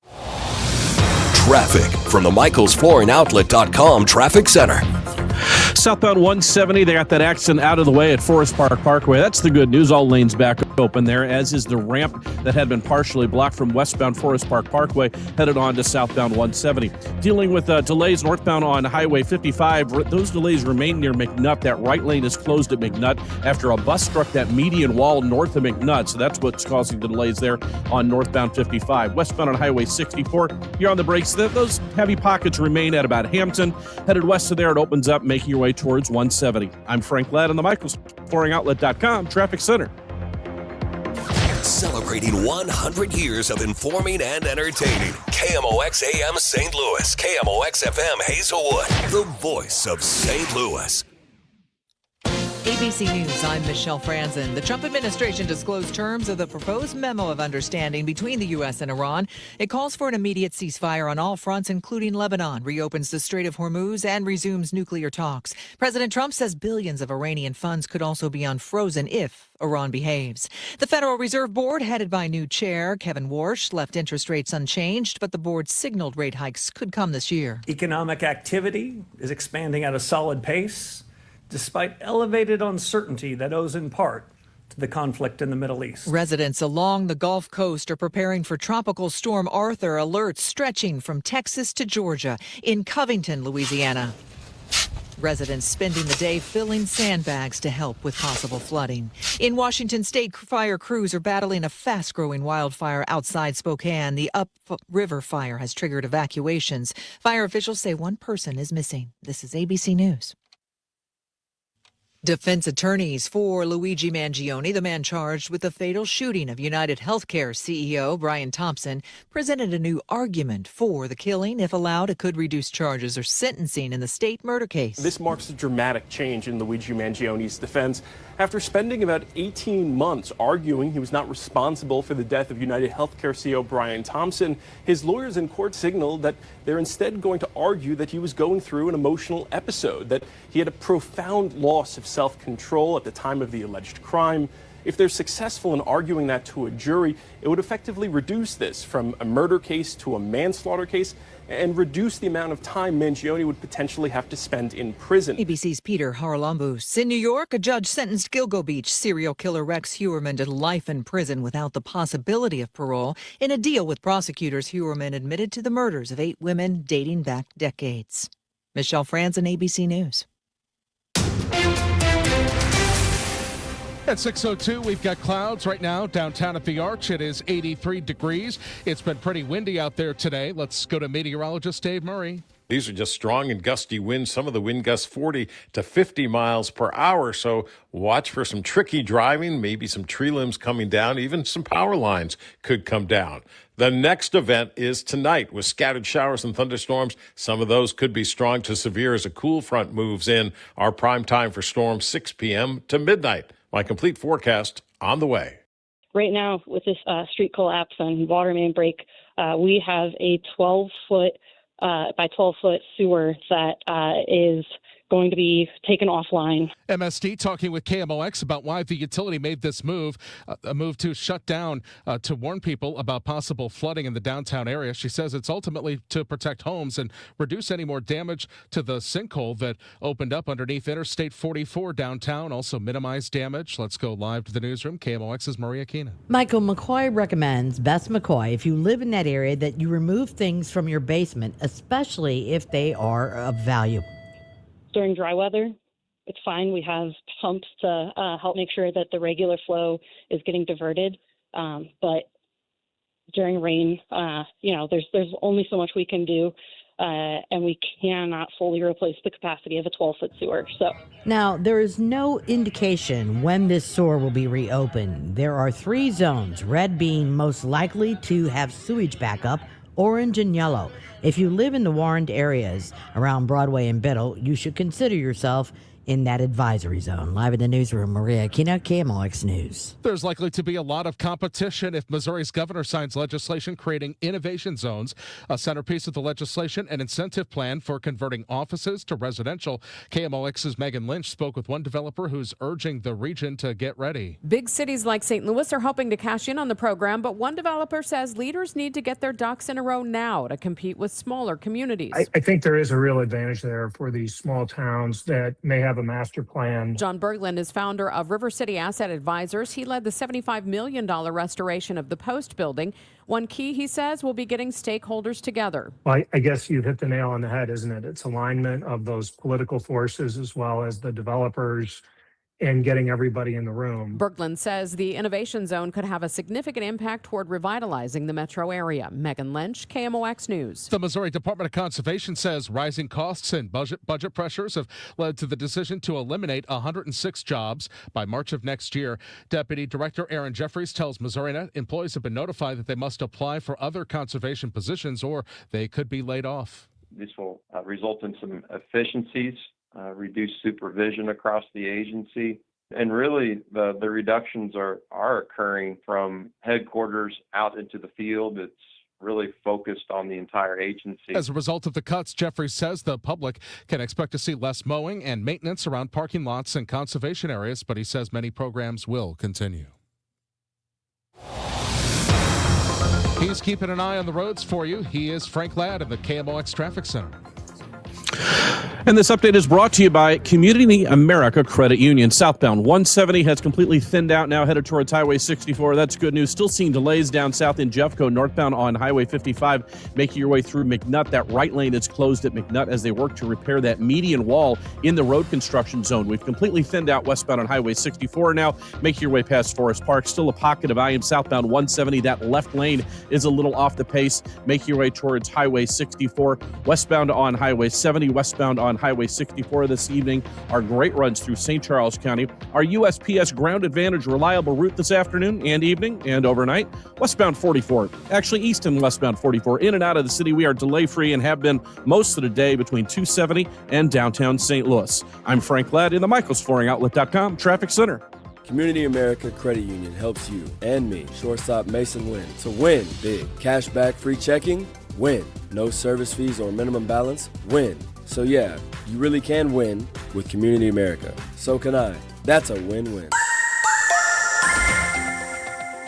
[SPEAKER 3] Traffic from the MichaelsFlooringOutlet.com Traffic Center.
[SPEAKER 2] Southbound 170, they got that accident out of the way at Forest Park Parkway. That's the good news. All lanes back open there, as is the ramp that had been partially blocked from westbound Forest Park Parkway, headed on to southbound 170. Dealing with delays northbound on Highway 55. Those delays remain near McNutt. That right lane is closed at McNutt after a bus struck that median wall north of McNutt. So that's what's causing the delays there on northbound 55. Westbound on Highway 64, you're on the brakes. Those heavy pockets remain at about Hampton. Headed west of there, it opens up, making your way towards 170. I'm Frank Ladd on the MichaelsFlooringOutlet.com Traffic Center.
[SPEAKER 3] Celebrating 100 years of informing and entertaining. KMOX AM St. Louis, KMOX FM Hazelwood, the voice of St. Louis.
[SPEAKER 11] ABC News, I'm Michelle Franzen. The Trump administration disclosed terms of the proposed memo of understanding between the U.S. and Iran. It calls for an immediate ceasefire on all fronts, including Lebanon, reopens the Strait of Hormuz, and resumes nuclear talks. President Trump says billions of Iranian funds could also be unfrozen if Iran behaves. The Federal Reserve Board, headed by new chair Kevin Wheeler, left interest rates unchanged, but the board signaled rate hikes could come this year.
[SPEAKER 13] Economic activity is expanding at a solid pace, despite elevated uncertainty that owes in part to the conflict in the Middle East.
[SPEAKER 11] Residents along the Gulf Coast are preparing for Tropical Storm Arthur, alerts stretching from Texas to Georgia. In Covington, Louisiana, residents spending the day filling sandbags to help with possible flooding. In Washington state, fire crews are battling a fast-growing wildfire outside Spokane. The upriver fire has triggered evacuations. Fire officials say one person is missing. This is ABC News. Defense attorneys for Luigi Mangione, the man charged with the fatal shooting of United Healthcare CEO Brian Thompson, presented a new argument for the killing. If allowed, it could reduce charges or sentencing in the state murder case.
[SPEAKER 15] This marks a dramatic change in Luigi Mangione's defense. After spending about 18 months arguing he was not responsible for the death of United Healthcare CEO Brian Thompson, his lawyers in court signaled that they're instead going to argue that he was going through an emotional episode, that he had a profound loss of self-control at the time of the alleged crime. If they're successful in arguing that to a jury, it would effectively reduce this from a murder case to a manslaughter case and reduce the amount of time Mangione would potentially have to spend in prison.
[SPEAKER 11] ABC's Peter Haralambous. In New York, a judge sentenced Gilgo Beach serial killer Rex Heuermann to life in prison without the possibility of parole. In a deal with prosecutors, Heuermann admitted to the murders of 8 women dating back decades. Michelle Franzen, ABC News.
[SPEAKER 16] At 6:02, we've got clouds right now downtown at the Arch. It is 83 degrees. It's been pretty windy out there today. Let's go to meteorologist Dave Murray.
[SPEAKER 17] These are just strong and gusty winds. Some of the wind gusts 40 to 50 miles per hour. So watch for some tricky driving, maybe some tree limbs coming down, even some power lines could come down. The next event is tonight with scattered showers and thunderstorms. Some of those could be strong to severe as a cool front moves in. Our prime time for storms 6 p.m. to midnight. My complete forecast on the way.
[SPEAKER 19] Right now, with this street collapse and water main break, we have a 12-foot by 12-foot sewer that is going to be taken offline.
[SPEAKER 16] MSD talking with KMOX about why the utility made this move, a move to shut down to warn people about possible flooding in the downtown area. She says it's ultimately to protect homes and reduce any more damage to the sinkhole that opened up underneath Interstate 44 downtown, also minimize damage. Let's go live to the newsroom. KMOX's Maria Keenan.
[SPEAKER 20] Michael McCoy recommends, Best McCoy, if you live in that area, that you remove things from your basement, especially if they are of value.
[SPEAKER 19] During dry weather, it's fine. We have pumps to help make sure that the regular flow is getting diverted. But during rain, there's only so much we can do, and we cannot fully replace the capacity of a 12-foot sewer. So
[SPEAKER 20] now, there is no indication when this sewer will be reopened. There are 3 zones, red being most likely to have sewage backup, orange and yellow. If you live in the warned areas around Broadway and Biddle, you should consider yourself in that advisory zone. Live in the newsroom, Maria Aquino, KMOX News.
[SPEAKER 16] There's likely to be a lot of competition if Missouri's governor signs legislation creating innovation zones. A centerpiece of the legislation, an incentive plan for converting offices to residential. KMOX's Megan Lynch spoke with one developer who's urging the region to get ready.
[SPEAKER 18] Big cities like St. Louis are hoping to cash in on the program, but one developer says leaders need to get their ducks in a row now to compete with smaller communities.
[SPEAKER 21] I think there is a real advantage there for these small towns that may have a master plan.
[SPEAKER 18] John Berglund is founder of River City Asset Advisors. He led the $75 million restoration of the Post building. One key, he says, will be getting stakeholders together.
[SPEAKER 21] Well, I guess you hit the nail on the head, isn't it? It's alignment of those political forces as well as the developers and getting everybody in the room.
[SPEAKER 18] Berglund says the innovation zone could have a significant impact toward revitalizing the metro area. Megan Lynch, KMOX News.
[SPEAKER 16] The Missouri Department of Conservation says rising costs and budget pressures have led to the decision to eliminate 106 jobs by March of next year. Deputy Director Aaron Jeffries tells MissouriNet employees have been notified that they must apply for other conservation positions or they could be laid off.
[SPEAKER 22] This will result in some efficiencies, reduced supervision across the agency. And really, the reductions are occurring from headquarters out into the field. It's really focused on the entire agency.
[SPEAKER 16] As a result of the cuts, Jeffries says the public can expect to see less mowing and maintenance around parking lots and conservation areas, but he says many programs will continue. He's keeping an eye on the roads for you. He is Frank Ladd of the KMOX Traffic Center.
[SPEAKER 2] And this update is brought to you by Community America Credit Union. Southbound 170 has completely thinned out, now headed towards Highway 64. That's good news. Still seeing delays down south in Jeffco, northbound on Highway 55. Making your way through McNutt. That right lane is closed at McNutt as they work to repair that median wall in the road construction zone. We've completely thinned out westbound on Highway 64 now. Make your way past Forest Park. Still a pocket of volume southbound 170. That left lane is a little off the pace. Make your way towards Highway 64. Westbound on Highway 70. Westbound on Highway 64 this evening are great runs through St. Charles County. Our USPS Ground Advantage reliable route this afternoon and evening and overnight. Westbound 44, actually east and westbound 44. In and out of the city, we are delay-free and have been most of the day between 270 and downtown St. Louis. I'm Frank Ladd in the michaelsflooringoutlet.com Traffic Center.
[SPEAKER 23] Community America Credit Union helps you and me, shortstop Mason win. To win big. Cash back, free checking, win. No service fees or minimum balance, win. So yeah, you really can win with Community America. So can I. That's a win-win.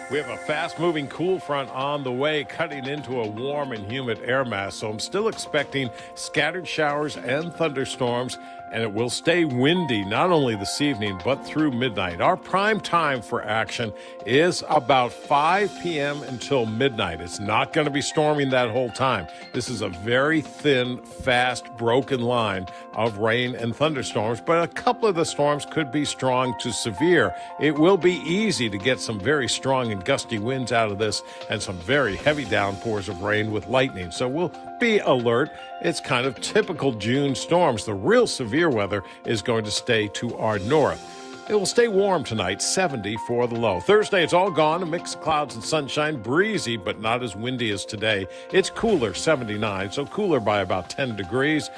[SPEAKER 17] We have a fast-moving cool front on the way, cutting into a warm and humid air mass, so I'm still expecting scattered showers and thunderstorms, and it will stay windy not only this evening, but through midnight. Our prime time for action is about 5 p.m. until midnight. It's not going to be storming that whole time. This is a very thin, fast, broken line of rain and thunderstorms, but a couple of the storms could be strong to severe. It will be easy to get some very strong and gusty winds out of this and some very heavy downpours of rain with lightning. So we'll be alert. It's kind of typical June storms. The real severe weather is going to stay to our north. It will stay warm tonight, 70 for the low. Thursday, it's all gone, a mix of clouds and sunshine, breezy, but not as windy as today. It's cooler, 79, so cooler by about 10 degrees.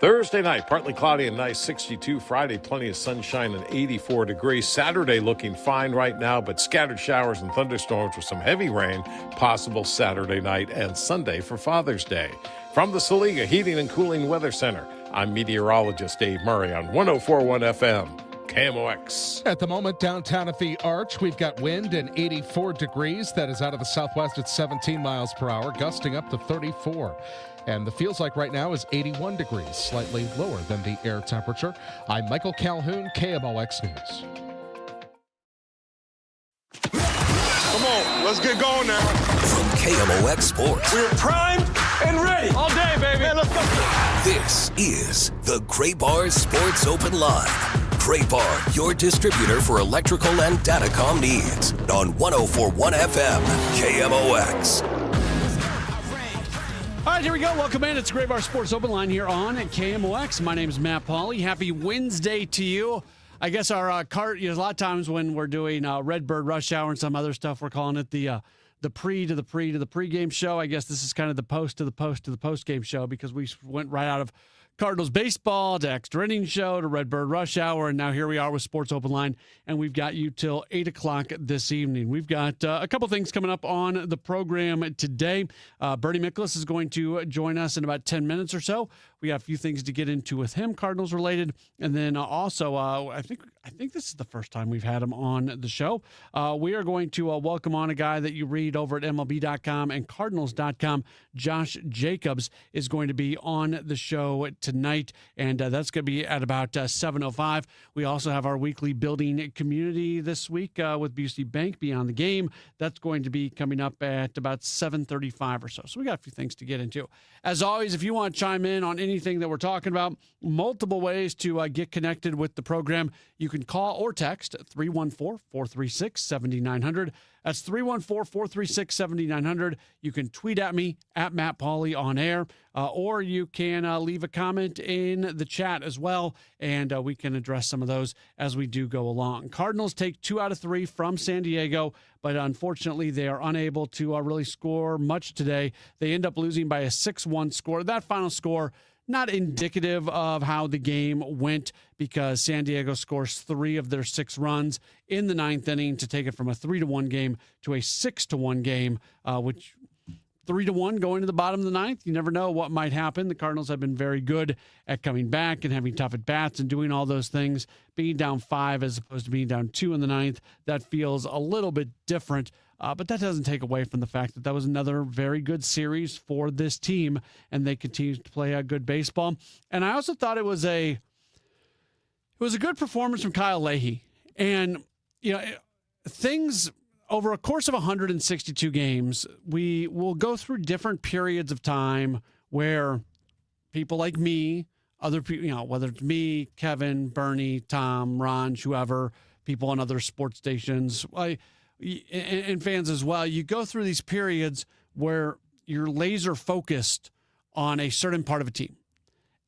[SPEAKER 17] Thursday night, partly cloudy and nice, 62. Friday, plenty of sunshine and 84 degrees. Saturday looking fine right now, but scattered showers and thunderstorms with some heavy rain possible Saturday night and Sunday for Father's Day. From the Saliga Heating and Cooling Weather Center, I'm meteorologist Dave Murray on 104.1 FM. KMOX.
[SPEAKER 16] At the moment, downtown at the Arch, we've got wind and 84 degrees. That is out of the southwest at 17 miles per hour, gusting up to 34. And the feels like right now is 81 degrees, slightly lower than the air temperature. I'm Michael Calhoun, KMOX News.
[SPEAKER 25] Come on, let's get going now.
[SPEAKER 3] From KMOX Sports.
[SPEAKER 25] We're primed and ready. All day, baby. Man, let's go.
[SPEAKER 3] This is the Gray Bar Sports Open Live. Gray Bar, your distributor for electrical and datacom needs. On 104.1 FM, KMOX.
[SPEAKER 4] All right, here we go. Welcome in. It's Gray Bar Sports Open Line here on at KMOX. My name is Matt Pauley. Happy Wednesday to you. I guess our a lot of times when we're doing Redbird Rush Hour and some other stuff, we're calling it the pregame show. I guess this is kind of the post to the post to the post game show because we went right out of Cardinals baseball, to Extra Innings Show, to Redbird Rush Hour, and now here we are with Sports Open Line, and we've got you till 8 o'clock this evening. We've got a couple things coming up on the program today. Bernie Miklasz is going to join us in about 10 minutes or so. We got a few things to get into with him, Cardinals related, and then also I think this is the first time we've had him on the show. We are going to welcome on a guy that you read over at MLB.com and Cardinals.com. Josh Jacobs is going to be on the show tonight, and that's going to be at about 7:05. We also have our weekly building community this week with Busey Bank Beyond the Game. That's going to be coming up at about 7:35 or so. So we got a few things to get into. As always, if you want to chime in on anything that we're talking about, multiple ways to get connected with the program. You can call or text 314-436-7900. That's 314-436-7900. You can tweet at me at Matt Pauley on air, or you can leave a comment in the chat as well, and we can address some of those as we do go along. Cardinals take 2 out of 3 from San Diego, but unfortunately they are unable to really score much today. They end up losing by a 6-1 score. That final score, not indicative of how the game went, because San Diego scores 3 of their 6 runs in the 9th inning to take it from a 3-1 game to a 6-1 game, which 3-1 going to the bottom of the 9th. You never know what might happen. The Cardinals have been very good at coming back and having tough at-bats and doing all those things. Being down 5 as opposed to being down 2 in the 9th, that feels a little bit different. But that doesn't take away from the fact that that was another very good series for this team, and they continue to play a good baseball. And I also thought it was a good performance from Kyle Leahy. And things over a course of 162 games, we will go through different periods of time where people like me, other people, whether it's me, Kevin, Bernie, Tom, Ron, whoever, people on other sports stations, and fans as well, you go through these periods where you're laser focused on a certain part of a team.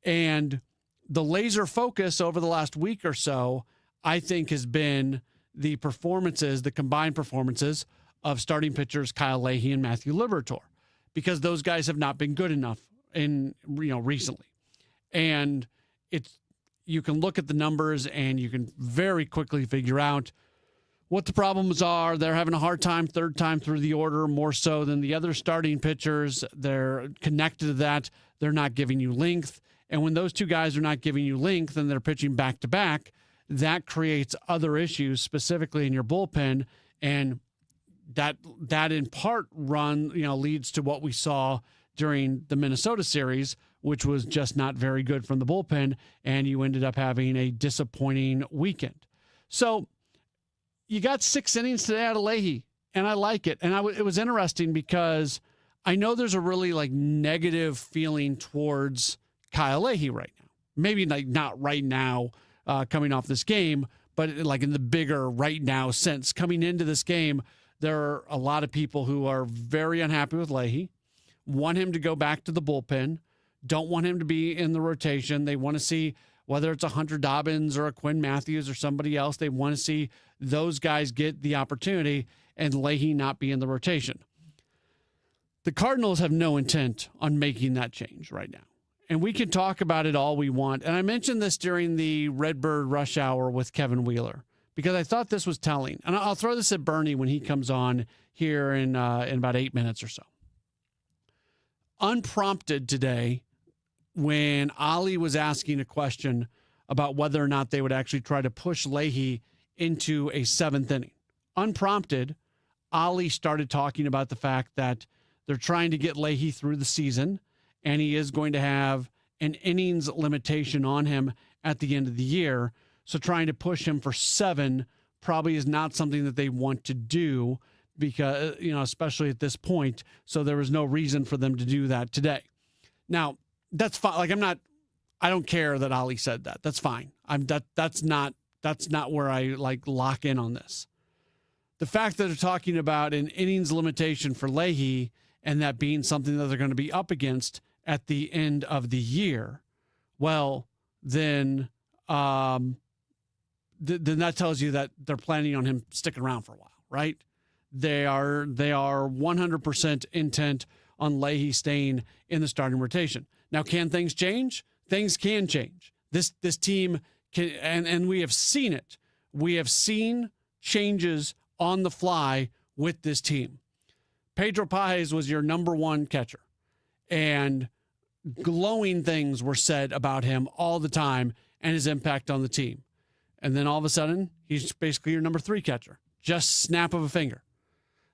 [SPEAKER 4] And the laser focus over the last week or so, I think, has been the combined performances of starting pitchers Kyle Leahy and Matthew Liberatore, because those guys have not been good enough recently. And you can look at the numbers and you can very quickly figure out what the problems are. They're having a hard time third time through the order, more so than the other starting pitchers. They're connected to that. They're not giving you length. And when those two guys are not giving you length and they're pitching back to back, that creates other issues, specifically in your bullpen. And that in part leads to what we saw during the Minnesota series, which was just not very good from the bullpen. And you ended up having a disappointing weekend. So you got 6 innings today out of Leahy, and I like it. And it was interesting because I know there's a really negative feeling towards Kyle Leahy right now. Maybe not right now coming off this game, but in the bigger right now sense. Coming into this game, there are a lot of people who are very unhappy with Leahy, want him to go back to the bullpen, don't want him to be in the rotation. They want to see whether it's a Hunter Dobbins or a Quinn Matthews or somebody else. They want to see those guys get the opportunity and Leahy not be in the rotation. The Cardinals have no intent on making that change right now. And we can talk about it all we want. And I mentioned this during the Redbird Rush Hour with Kevin Wheeler, because I thought this was telling. And I'll throw this at Bernie when he comes on here in about 8 minutes or so. Unprompted today, when Ali was asking a question about whether or not they would actually try to push Leahy into a 7th inning. Unprompted, Ali started talking about the fact that they're trying to get Leahy through the season, and he is going to have an innings limitation on him at the end of the year. So trying to push him for 7 probably is not something that they want to do, because, especially at this point. So there was no reason for them to do that today. Now, that's fine. I don't care that Ali said that. That's fine. That's not where I lock in on this. The fact that they're talking about an innings limitation for Leahy, and that being something that they're going to be up against at the end of the year, well, then that tells you that they're planning on him sticking around for a while, right? They are 100% intent on Leahy staying in the starting rotation. Now, can things change? things can change. This team can, and we have seen it. We have seen changes on the fly with this team. Pedro Paez was your number one catcher, and glowing things were said about him all the time and his impact on the team. And then all of a sudden, he's basically your number 3 catcher. Just snap of a finger.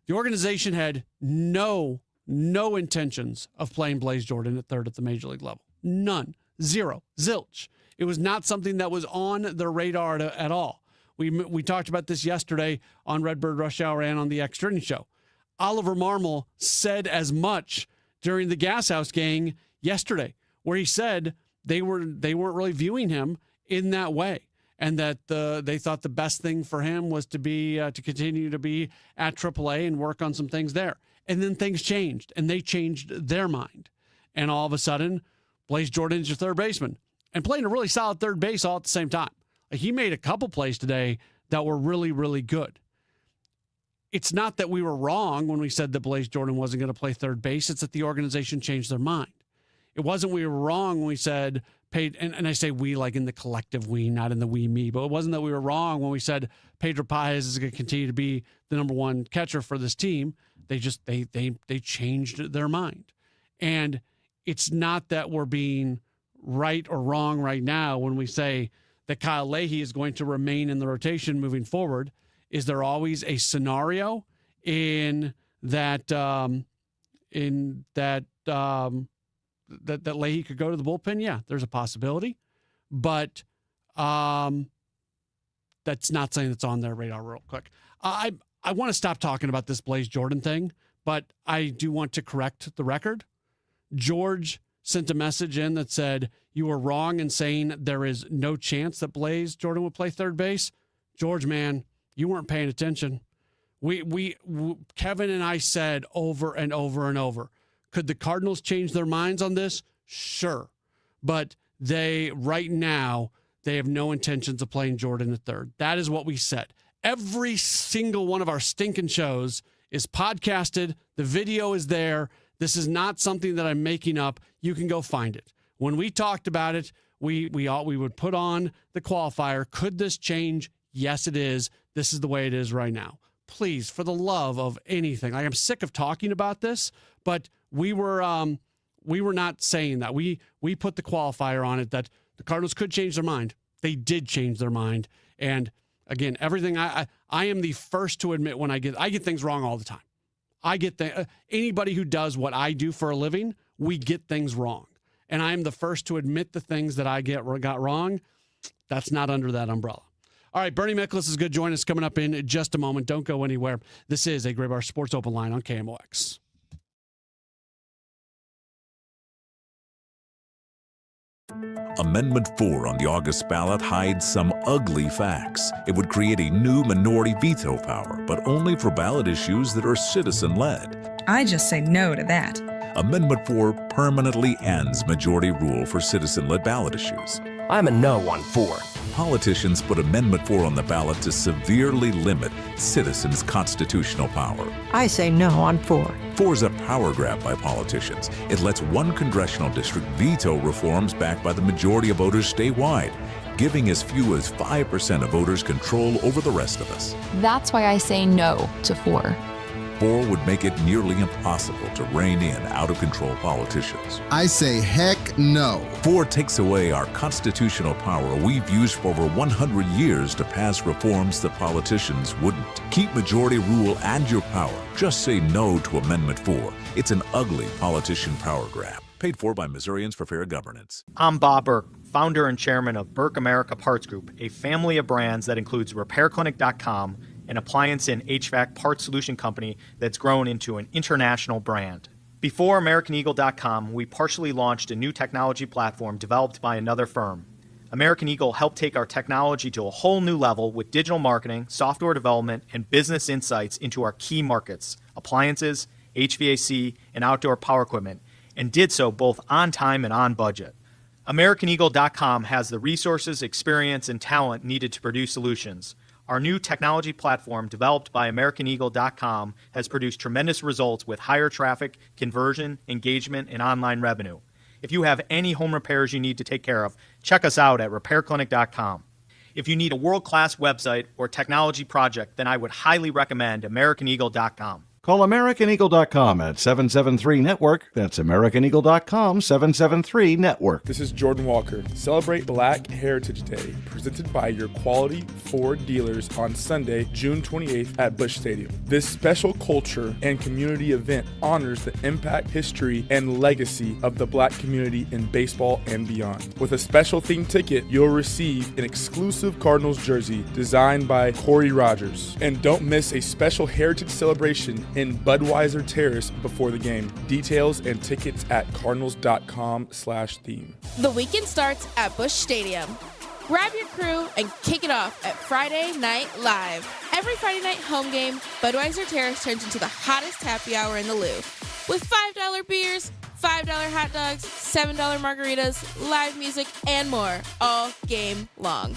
[SPEAKER 4] The organization had no intentions of playing Blaze Jordan at third at the major league level. None. Zero. Zilch. It was not something that was on their radar at all. We talked about this yesterday on Redbird Rush Hour and on the Extra Innings Show. Oliver Marmol said as much during the Gas House Gang yesterday, where he said they weren't really viewing him in that way, and that they thought the best thing for him was to continue to be at AAA and work on some things there. And then things changed, and they changed their mind. And all of a sudden, Blaze Jordan is your third baseman and playing a really solid third base all at the same time. He made a couple plays today that were really, really good. It's not that we were wrong when we said that Blaze Jordan wasn't going to play third base. It's that the organization changed their mind. It wasn't we were wrong when we said, and I say we like in the collective we, not in the we, me, but it wasn't that we were wrong when we said Pedro Paez is going to continue to be the number one catcher for this team. They changed their mind. And it's not that we're being right or wrong right now when we say that Kyle Leahy is going to remain in the rotation moving forward. Is there always a scenario in that that Leahy could go to the bullpen? Yeah, there's a possibility, but that's not something that's on their radar real quick. I want to stop talking about this Blaze Jordan thing, but I do want to correct the record. George sent a message in that said, you were wrong in saying there is no chance that Blaze Jordan would play third base. George, man, you weren't paying attention. Kevin and I said over and over and over, could the Cardinals change their minds on this? Sure. But right now, they have no intentions of playing Jordan at third. That is what we said. Every single one of our stinking shows is podcasted. The video is there. This is not something that I'm making up. You can go find it. When we talked about it, we would put on the qualifier. Could this change? Yes, it is. This is the way it is right now. Please, for the love of anything, I'm sick of talking about this, but we were not saying that. We put the qualifier on it that the Cardinals could change their mind. They did change their mind. And again, everything I am the first to admit when I get things wrong all the time. I get anybody who does what I do for a living, we get things wrong. And I am the first to admit the things that I got wrong. That's not under that umbrella. All right, Bernie Miklasz is going to join us coming up in just a moment. Don't go anywhere. This is a Gray Bar Sports Open Line on KMOX.
[SPEAKER 1] Amendment 4 on the August ballot hides some ugly facts. It would create a new minority veto power, but only for ballot issues that are citizen-led.
[SPEAKER 5] I just say no to that.
[SPEAKER 1] Amendment 4 permanently ends majority rule for citizen-led ballot issues.
[SPEAKER 7] I'm a no on 4.
[SPEAKER 1] Politicians put Amendment 4 on the ballot to severely limit citizens' constitutional power.
[SPEAKER 7] I say no on 4.
[SPEAKER 1] 4 is a power grab by politicians. It lets one congressional district veto reforms backed by the majority of voters statewide, giving as few as 5% of voters control over the rest of us.
[SPEAKER 8] That's why I say no to 4.
[SPEAKER 1] 4 would make it nearly impossible to rein in out-of-control politicians.
[SPEAKER 9] I say heck no.
[SPEAKER 1] 4 takes away our constitutional power we've used for over 100 years to pass reforms that politicians wouldn't. Keep majority rule and your power. Just say no to Amendment 4. It's an ugly politician power grab. Paid for by Missourians for Fair Governance.
[SPEAKER 26] I'm Bob Burke, founder and chairman of Burke America Parts Group, a family of brands that includes RepairClinic.com, an appliance and HVAC parts solution company that's grown into an international brand. Before AmericanEagle.com, we partially launched a new technology platform developed by another firm. American Eagle helped take our technology to a whole new level with digital marketing, software development, and business insights into our key markets, appliances, HVAC, and outdoor power equipment, and did so both on time and on budget. AmericanEagle.com has the resources, experience, and talent needed to produce solutions. Our new technology platform, developed by AmericanEagle.com, has produced tremendous results with higher traffic, conversion, engagement, and online revenue. If you have any home repairs you need to take care of, check us out at repairclinic.com. If you need a world-class website or technology project, then I would highly recommend AmericanEagle.com.
[SPEAKER 5] Call AmericanEagle.com at 773-NETWORK. That's AmericanEagle.com, 773-NETWORK.
[SPEAKER 6] This is Jordan Walker. Celebrate Black Heritage Day, presented by your quality Ford dealers on Sunday, June 28th at Busch Stadium. This special culture and community event honors the impact, history, and legacy of the Black community in baseball and beyond. With a special themed ticket, you'll receive an exclusive Cardinals jersey designed by Corey Rogers. And don't miss a special heritage celebration in Budweiser Terrace before the game. Details and tickets at cardinals.com/theme.
[SPEAKER 10] The weekend starts at Busch Stadium. Grab your crew and kick it off at Friday Night Live. Every Friday night home game, Budweiser Terrace turns into the hottest happy hour in the Lou. With $5 beers, $5 hot dogs, $7 margaritas, live music, and more all game long.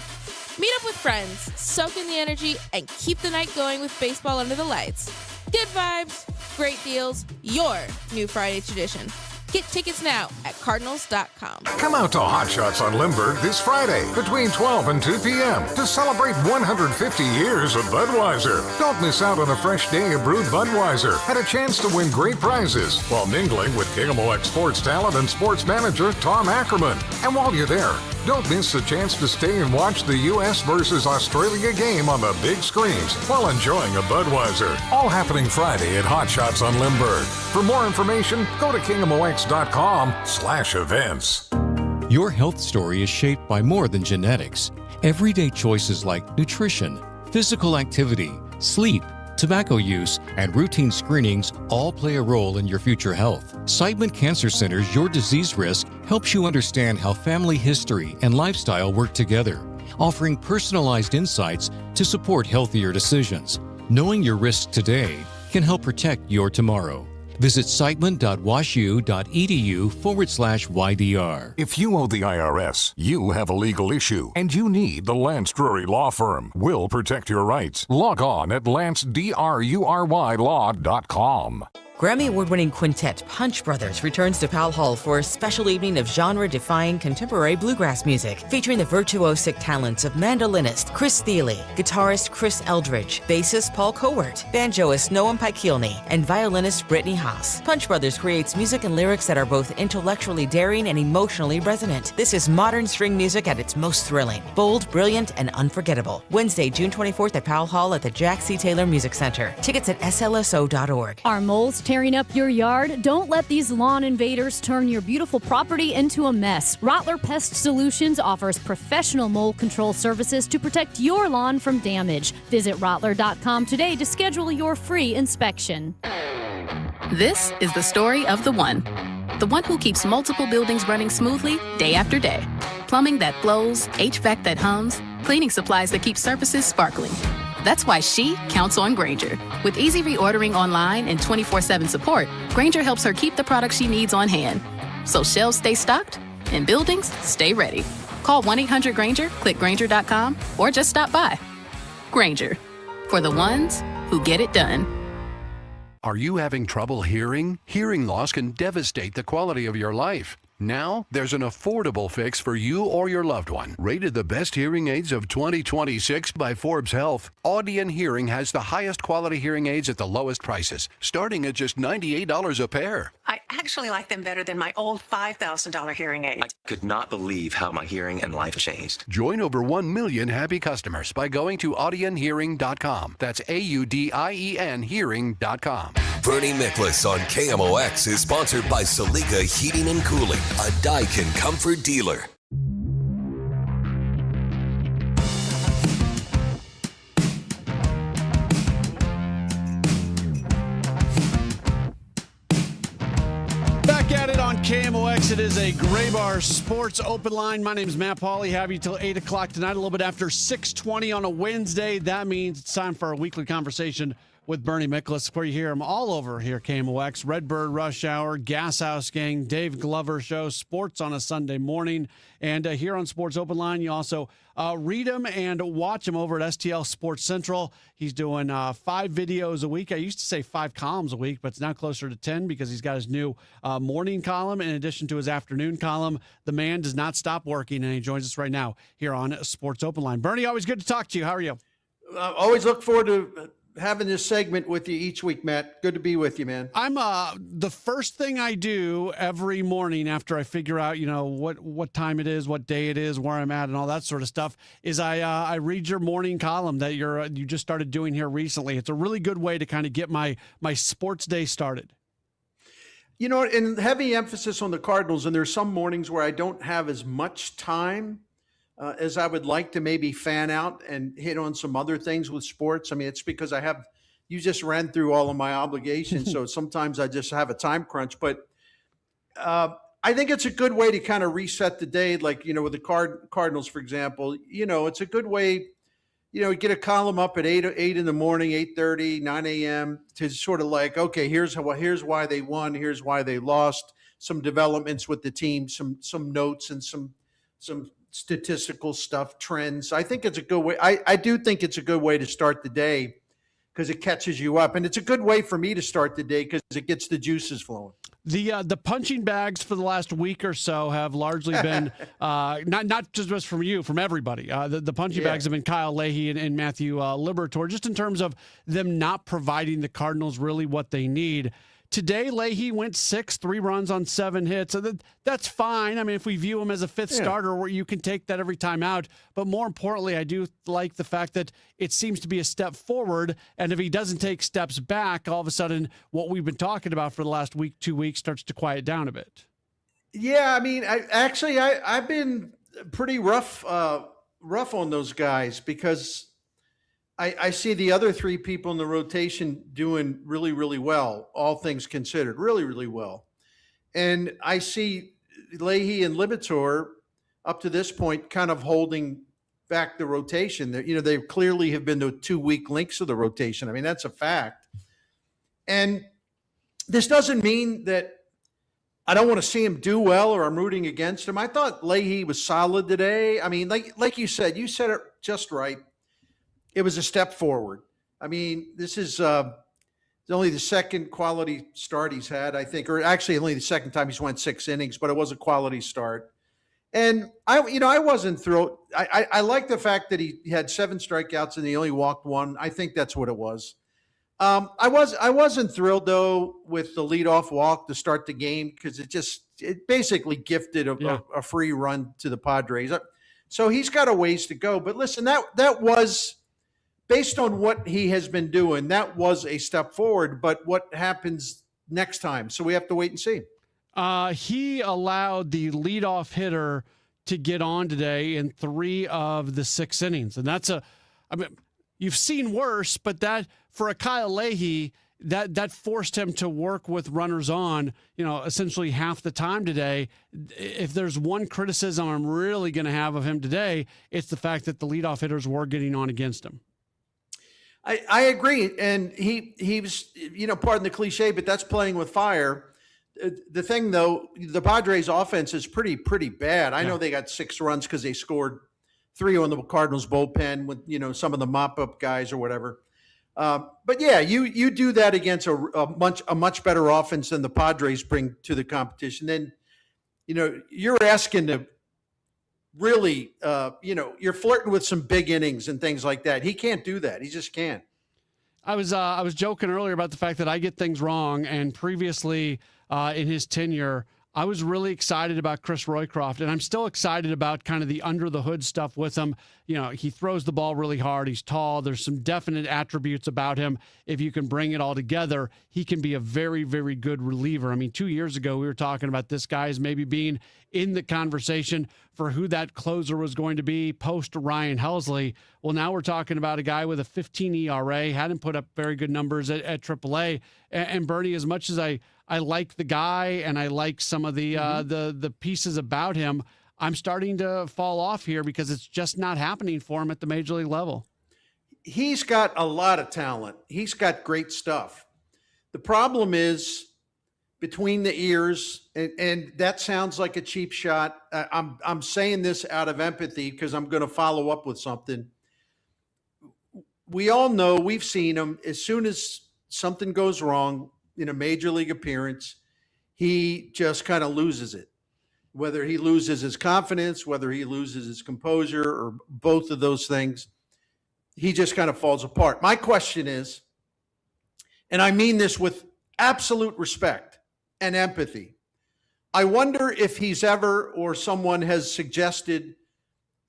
[SPEAKER 10] Meet up with friends, soak in the energy, and keep the night going with baseball under the lights. Good vibes, great deals, your new Friday tradition. Get tickets now at cardinals.com.
[SPEAKER 12] Come out to Hot Shots on Lindbergh this Friday between 12 and 2 p.m. to celebrate 150 years of Budweiser. Don't miss out on a fresh day of brewed Budweiser and a chance to win great prizes while mingling with KMOX sports talent and sports manager Tom Ackerman. And while you're there, don't miss the chance to stay and watch the U.S. versus Australia game on the big screens while enjoying a Budweiser. All happening Friday at Hot Shots on Lindbergh. For more information, go to KMOX.com/events.
[SPEAKER 14] Your health story is shaped by more than genetics. Everyday choices like nutrition, physical activity, sleep, tobacco use, and routine screenings all play a role in your future health. Seidman Cancer Center's Your Disease Risk helps you understand how family history and lifestyle work together, offering personalized insights to support healthier decisions. Knowing your risks today can help protect your tomorrow. Visit Seidman.washU.edu/YDR.
[SPEAKER 12] If you owe the IRS, you have a legal issue, and you need the Lance Drury Law Firm. We'll protect your rights. Log on at LanceDruryLaw.com.
[SPEAKER 24] Grammy Award-winning quintet Punch Brothers returns to Powell Hall for a special evening of genre-defying contemporary bluegrass music, featuring the virtuosic talents of mandolinist Chris Thiele, guitarist Chris Eldridge, bassist Paul Cowart, banjoist Noam Pikielny, and violinist Brittany Haas. Punch Brothers creates music and lyrics that are both intellectually daring and emotionally resonant. This is modern string music at its most thrilling, bold, brilliant, and unforgettable. Wednesday, June 24th at Powell Hall at the Jack C. Taylor Music Center. Tickets at slso.org.
[SPEAKER 27] Are moles tearing up your yard? Don't let these lawn invaders turn your beautiful property into a mess. Rottler Pest Solutions offers professional mole control services to protect your lawn from damage. Visit Rottler.com today to schedule your free inspection.
[SPEAKER 28] This is the story of the one who keeps multiple buildings running smoothly day after day. Plumbing that flows, HVAC that hums, cleaning supplies that keep surfaces sparkling. That's why she counts on Grainger. With easy reordering online and 24/7 support, Grainger helps her keep the products she needs on hand. So shelves stay stocked and buildings stay ready. Call 1-800-GRAINGER, click Grainger.com, or just stop by. Grainger, for the ones who get it done.
[SPEAKER 29] Are you having trouble hearing? Hearing loss can devastate the quality of your life. Now, there's an affordable fix for you or your loved one. Rated the best hearing aids of 2026 by Forbes Health, Audion Hearing has the highest quality hearing aids at the lowest prices, starting at just $98 a pair.
[SPEAKER 30] I actually like them better than my old $5,000 hearing aid.
[SPEAKER 31] I could not believe how my hearing and life changed.
[SPEAKER 29] Join over 1 million happy customers by going to audionhearing.com. That's AUDIEN hearing.com.
[SPEAKER 3] Bernie Miklasz on KMOX is sponsored by Salika Heating and Cooling, a Daikin comfort dealer.
[SPEAKER 4] Back at it on KMOX. It is a Gray Bar Sports Open Line. My name is Matt Pauley. Have you till 8 o'clock tonight, a little bit after 6:20 on a Wednesday. That means it's time for our weekly conversation with Bernie Miklasz, where you hear him all over here, KMOX, Redbird Rush Hour, Gas House Gang, Dave Glover Show, Sports on a Sunday morning. And here on Sports Open Line, you also read him and watch him over at STL Sports Central. He's doing 5 videos a week. I used to say 5 columns a week, but it's now closer to 10 because he's got his new morning column in addition to his afternoon column. The man does not stop working, and he joins us right now here on Sports Open Line. Bernie, always good to talk to you. How are you?
[SPEAKER 2] Always look forward to having this segment with you each week, Matt. Good to be with you, man.
[SPEAKER 4] I'm the first thing I do every morning after I figure out, what time it is, what day it is, where I'm at, and all that sort of stuff, is I read your morning column that you just started doing here recently. It's a really good way to kind of get my sports day started.
[SPEAKER 2] And heavy emphasis on the Cardinals, and there's some mornings where I don't have as much time as I would like to maybe fan out and hit on some other things with sports. I mean, it's because you just ran through all of my obligations. So sometimes I just have a time crunch, but I think it's a good way to kind of reset the day. Like, with the Cardinals, for example, it's a good way, get a column up at 8 in the morning, 8:30, 9 a.m. to sort of like, okay, here's why they won. Here's why they lost, some developments with the team, some notes and some statistical stuff, trends. I think it's a good way. I do think it's a good way to start the day because it catches you up. And it's a good way for me to start the day because it gets the juices flowing.
[SPEAKER 4] The punching bags for the last week or so have largely been not just from you, from everybody. The punching bags have been Kyle Leahy and Matthew Liberatore, just in terms of them not providing the Cardinals really what they need. Today, Leahy went 6, 3 runs on 7 hits. So that's fine. I mean, if we view him as a fifth starter, where you can take that every time out. But more importantly, I do like the fact that it seems to be a step forward. And if he doesn't take steps back, all of a sudden, what we've been talking about for the last week, 2 weeks, starts to quiet down a bit.
[SPEAKER 2] Yeah, I mean, I've been pretty rough on those guys because I see the other 3 people in the rotation doing really, really well, all things considered, really, really well. And I see Leahy and Liberatore up to this point kind of holding back the rotation. They clearly have been the 2 weak links of the rotation. I mean, that's a fact. And this doesn't mean that I don't want to see him do well or I'm rooting against him. I thought Leahy was solid today. I mean, like you said it just right. It was a step forward. I mean, this is only the second quality start he's had, I think, or actually only the second time he's went 6 innings, but it was a quality start. And I wasn't thrilled. I like the fact that he had 7 strikeouts and he only walked 1. I think that's what it was. I wasn't thrilled though with the leadoff walk to start the game because it basically gifted a free run to the Padres. So he's got a ways to go. But listen, that was, based on what he has been doing, that was a step forward. But what happens next time? So we have to wait and see.
[SPEAKER 4] He allowed the leadoff hitter to get on today in 3 of the 6 innings. And you've seen worse, but that for a Kyle Leahy, that forced him to work with runners on, essentially half the time today. If there's one criticism I'm really going to have of him today, it's the fact that the leadoff hitters were getting on against him.
[SPEAKER 2] I agree. And he was, pardon the cliche, but that's playing with fire. The thing, though, the Padres offense is pretty bad. I know they got 6 runs because they scored 3 on the Cardinals bullpen with, some of the mop-up guys or whatever. But, yeah, you do that against a much better offense than the Padres bring to the competition. Then, you're asking to really, you're flirting with some big innings and things like that. He can't do that. He just can't.
[SPEAKER 4] I was joking earlier about the fact that I get things wrong, and previously in his tenure, I was really excited about Chris Roycroft, and I'm still excited about kind of the under-the-hood stuff with him. He throws the ball really hard. He's tall. There's some definite attributes about him. If you can bring it all together, he can be a very, very good reliever. I mean, 2 years ago, we were talking about this guy as maybe being in the conversation for who that closer was going to be post Ryan Helsley. Well, now we're talking about a guy with a 15 ERA, hadn't put up very good numbers at AAA. And Bernie, as much as I like the guy and I like some of the pieces about him, I'm starting to fall off here because it's just not happening for him at the major league level.
[SPEAKER 2] he's got a lot of talent. He's got great stuff. The problem is between the ears, and that sounds like a cheap shot. I'm saying this out of empathy because I'm going to follow up with something. We all know, we've seen him. As soon as something goes wrong in a major league appearance, he just kind of loses it. Whether he loses his confidence, whether he loses his composure, or both of those things, he just kind of falls apart. My question is, and I mean this with absolute respect and empathy, I wonder if he's ever, or someone has suggested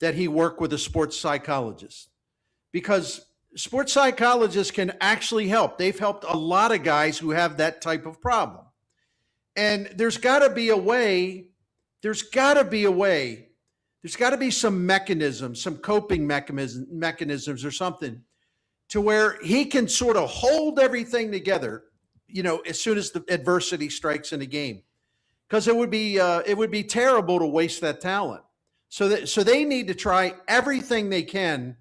[SPEAKER 2] that he work with a sports psychologist, because sports psychologists can actually help. They've helped a lot of guys who have that type of problem. And there's got to be a way, there's got to be some mechanism, some coping mechanisms or something to where he can sort of hold everything together, as soon as the adversity strikes in a game. Because it would be terrible to waste that talent. So they need to try everything they can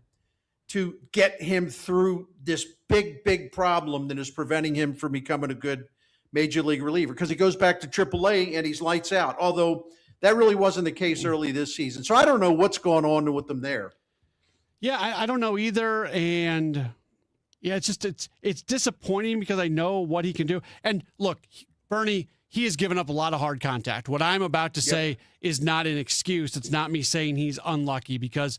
[SPEAKER 2] to get him through this big problem that is preventing him from becoming a good major league reliever, because he goes back to AAA and he's lights out. Although that really wasn't the case early this season. So I don't know what's going on with them there.
[SPEAKER 4] Yeah, I don't know either. And yeah, it's disappointing because I know what he can do. And look, Bernie, he has given up a lot of hard contact. What I'm about to say is not an excuse. It's not me saying he's unlucky, because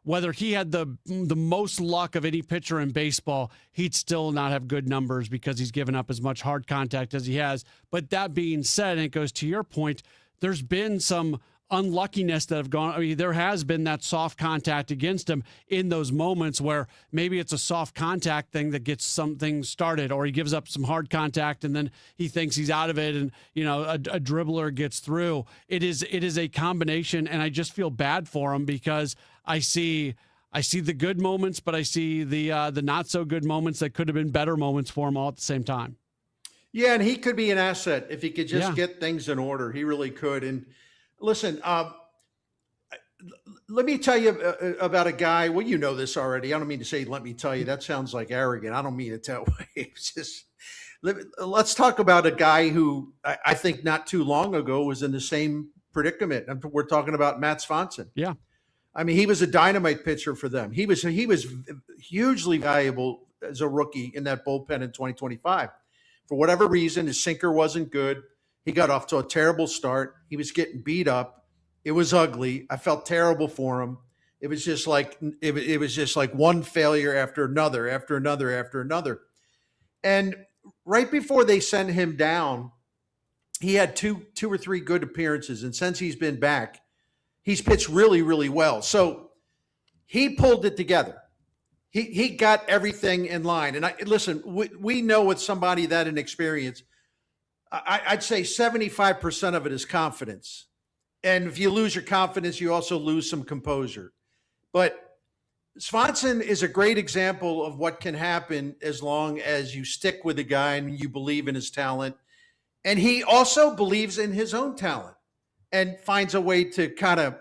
[SPEAKER 4] whether he had the most luck of any pitcher in baseball, he'd still not have good numbers because he's given up as much hard contact as he has. But that being said, and it goes to your point, there's been some unluckiness that have gone. I mean, there has been that soft contact against him in those moments where maybe it's a soft contact thing that gets something started, or he gives up some hard contact and then he thinks he's out of it, and a dribbler gets through. It is a combination, and I just feel bad for him because I see the good moments, but I see the not so good moments that could have been better moments for him all at the same time.
[SPEAKER 2] Yeah, and he could be an asset if he could just get things in order. He really could. And listen, let me tell you about a guy. Well, you know this already. I don't mean to say, let me tell you. That sounds like arrogant. I don't mean it that way. It's just, let's talk about a guy who I think not too long ago was in the same predicament. We're talking about Matt Swanson.
[SPEAKER 4] Yeah.
[SPEAKER 2] I mean, he was a dynamite pitcher for them. He was hugely valuable as a rookie in that bullpen in 2025. For whatever reason, his sinker wasn't good. He got off to a terrible start. He was getting beat up. It was ugly. I felt terrible for him. It was just like one failure after another, after another, after another. And right before they sent him down, he had two or three good appearances. And since he's been back, he's pitched really, really well. So he pulled it together. He got everything in line. And listen, we know with somebody that inexperienced, I'd say 75% of it is confidence. And if you lose your confidence, you also lose some composure. But Swanson is a great example of what can happen as long as you stick with a guy and you believe in his talent. And he also believes in his own talent and finds a way to kind of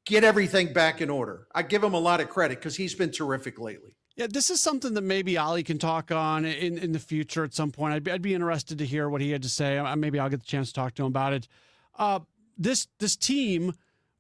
[SPEAKER 2] get everything back in order. I give him a lot of credit because he's been terrific lately.
[SPEAKER 4] Yeah, this is something that maybe Ollie can talk on in the future at some point. I'd be interested to hear what he had to say. Maybe I'll get the chance to talk to him about it. This team,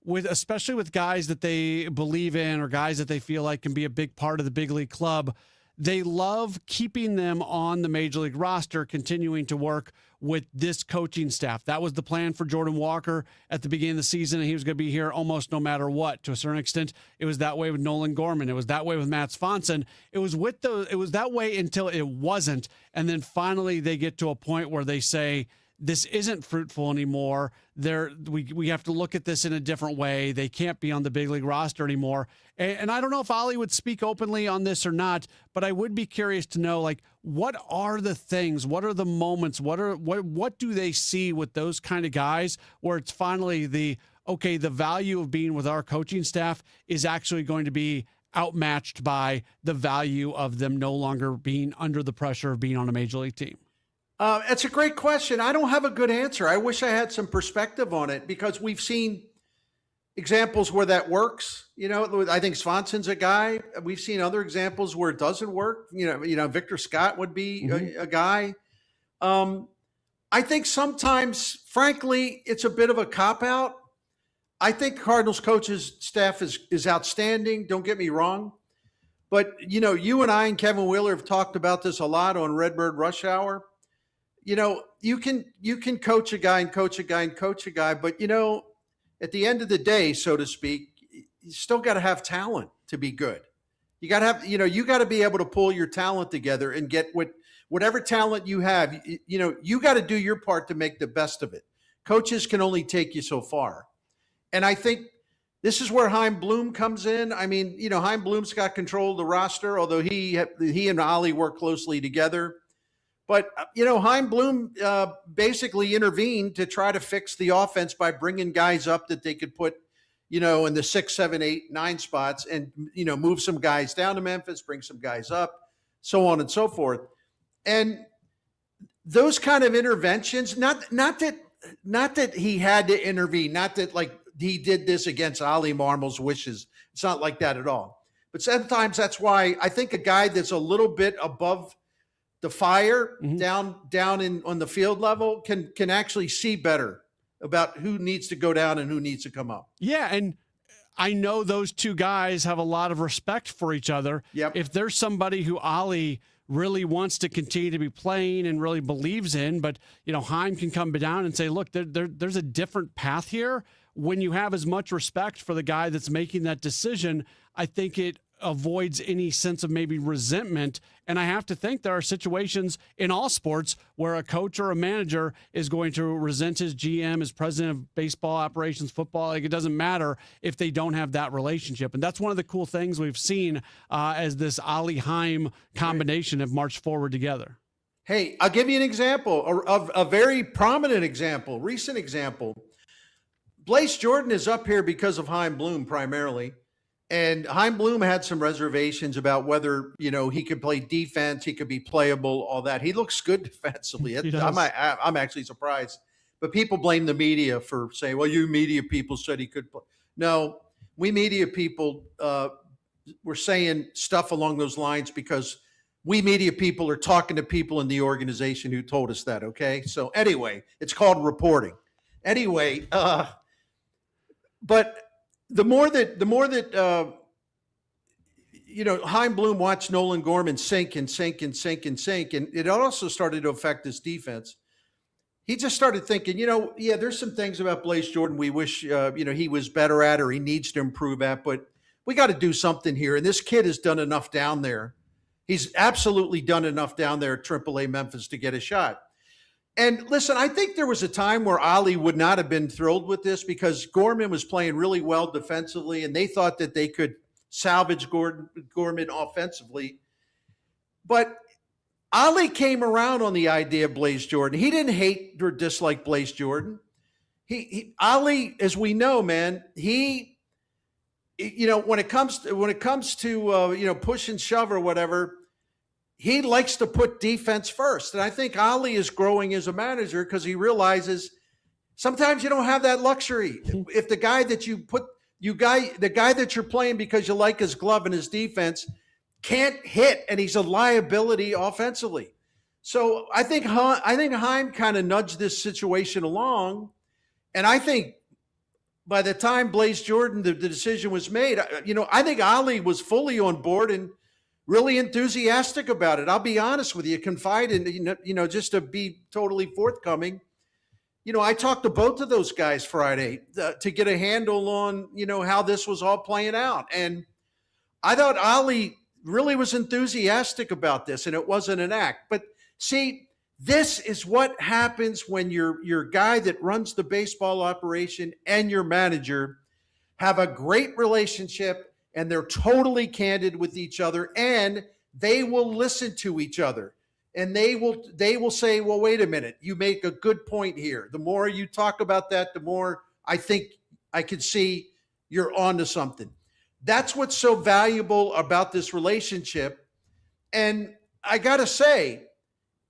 [SPEAKER 4] especially with guys that they believe in or guys that they feel like can be a big part of the big league club, they love keeping them on the major league roster, continuing to work with this coaching staff. That was the plan for Jordan Walker at the beginning of the season, and he was going to be here almost no matter what. To a certain extent, it was that way with Nolan Gorman. It was that way with Matt Swanson. It was that way until it wasn't, and then finally they get to a point where they say, this isn't fruitful anymore. We have to look at this in a different way. They can't be on the big league roster anymore. And I don't know if Ollie would speak openly on this or not, but I would be curious to know, like, what are the things? What are the moments? What do they see with those kind of guys where it's finally the value of being with our coaching staff is actually going to be outmatched by the value of them no longer being under the pressure of being on a major league team?
[SPEAKER 2] It's a great question. I don't have a good answer. I wish I had some perspective on it because we've seen examples where that works. I think Swanson's a guy. We've seen other examples where it doesn't work. Victor Scott would be a guy. I think sometimes, frankly, it's a bit of a cop-out. I think Cardinals coaches staff is outstanding. Don't get me wrong. But, you and I and Kevin Wheeler have talked about this a lot on Redbird Rush Hour. You can coach a guy and coach a guy and coach a guy, but, at the end of the day, so to speak, you still got to have talent to be good. You got to have, you got to be able to pull your talent together and get whatever talent you have. You got to do your part to make the best of it. Coaches can only take you so far. And I think this is where Chaim Bloom comes in. I mean, Chaim Bloom's got control of the roster, although he and Ollie work closely together. But, Chaim Bloom basically intervened to try to fix the offense by bringing guys up that they could put, in the 6, 7, 8, 9 spots and, move some guys down to Memphis, bring some guys up, so on and so forth. And those kind of interventions, not that he had to intervene, not that like he did this against Ollie Marmol's wishes. It's not like that at all. But sometimes that's why I think a guy that's a little bit above the fire down on the field level can actually see better about who needs to go down and who needs to come up.
[SPEAKER 4] Yeah, and I know those two guys have a lot of respect for each other.
[SPEAKER 2] Yep.
[SPEAKER 4] If there's somebody who Ollie really wants to continue to be playing and really believes in, but Chaim can come down and say, look, there's a different path here. When you have as much respect for the guy that's making that decision, I think it avoids any sense of maybe resentment. And I have to think there are situations in all sports where a coach or a manager is going to resent his GM, his president of baseball operations, football. Like, it doesn't matter if they don't have that relationship. And that's one of the cool things we've seen as this Ollie Chaim combination have marched forward together.
[SPEAKER 2] Hey, I'll give you an example, of a very prominent example, recent example. Blaze Jordan is up here because of Chaim Bloom primarily. And Chaim Bloom had some reservations about whether, he could play defense, he could be playable, all that. He looks good defensively. I'm actually surprised. But people blame the media for saying, well, you media people said he could play. No, we media people were saying stuff along those lines because we media people are talking to people in the organization who told us that, okay? So anyway, it's called reporting. Anyway, but the more that Chaim Bloom watched Nolan Gorman sink, and it also started to affect his defense. He just started thinking, there's some things about Blaze Jordan we wish, he was better at or he needs to improve at, but we got to do something here. And this kid has done enough down there. He's absolutely done enough down there at AAA Memphis to get a shot. And listen, I think there was a time where Ollie would not have been thrilled with this because Gorman was playing really well defensively, and they thought that they could salvage Gorman offensively. But Ollie came around on the idea of Blaze Jordan. He didn't hate or dislike Blaze Jordan. Ollie, as we know, man, when it comes to push and shove or whatever, he likes to put defense first. And I think Ollie is growing as a manager because he realizes sometimes you don't have that luxury. If the guy that the guy that you're playing because you like his glove and his defense can't hit, and he's a liability offensively. So I think Chaim kind of nudged this situation along. And I think by the time Blaze Jordan, the decision was made, I think Ollie was fully on board and really enthusiastic about it. I'll be honest with you, confide in, just to be totally forthcoming. I talked to both of those guys Friday to get a handle on, how this was all playing out. And I thought Ollie really was enthusiastic about this, and it wasn't an act. But see, this is what happens when your guy that runs the baseball operation and your manager have a great relationship, and they're totally candid with each other, and they will listen to each other. And they will say, well, wait a minute, you make a good point here. The more you talk about that, the more I think I could see you're onto something. That's what's so valuable about this relationship. And I got to say,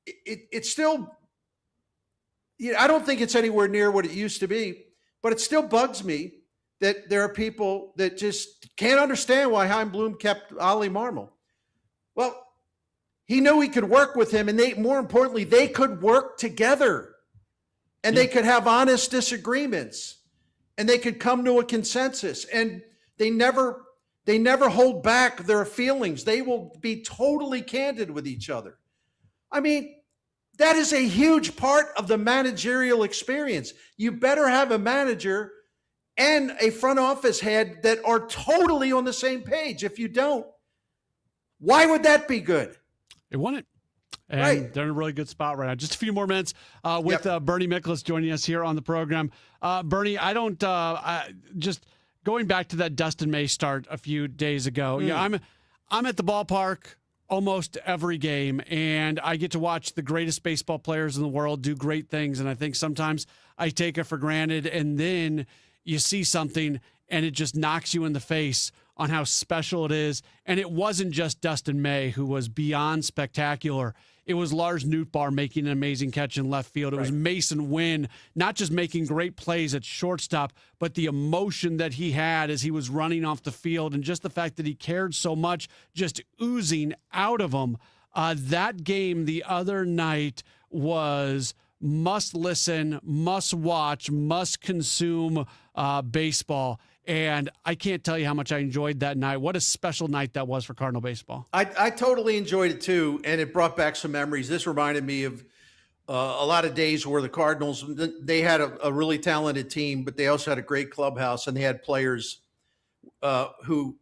[SPEAKER 2] it's still, I don't think it's anywhere near what it used to be, but it still bugs me that there are people that just can't understand why Chaim Bloom kept Ollie Marmol. Well, he knew he could work with him, and more importantly, they could work together, and they could have honest disagreements, and they could come to a consensus, and they never hold back their feelings. They will be totally candid with each other. I mean, that is a huge part of the managerial experience. You better have a manager and a front office head that are totally on the same page. If you don't, why would that be good?
[SPEAKER 4] They won it. And
[SPEAKER 2] right.
[SPEAKER 4] They're in a really good spot right now. Just a few more minutes with Bernie Miklasz joining us here on the program. Bernie, just going back to that Dustin May start a few days ago. Yeah, I'm at the ballpark almost every game, and I get to watch the greatest baseball players in the world do great things. And I think sometimes I take it for granted, and then you see something and it just knocks you in the face on how special it is. And it wasn't just Dustin May, who was beyond spectacular. It was Lars Nootbaar making an amazing catch in left field. It was Mason Wynn, not just making great plays at shortstop, but the emotion that he had as he was running off the field, and just the fact that he cared so much, just oozing out of him. That game the other night was must listen, must watch, must consume baseball. And I can't tell you how much I enjoyed that night. What a special night that was for Cardinal baseball.
[SPEAKER 2] I totally enjoyed it too, and it brought back some memories. This reminded me of a lot of days where the Cardinals, they had a really talented team, but they also had a great clubhouse, and they had players who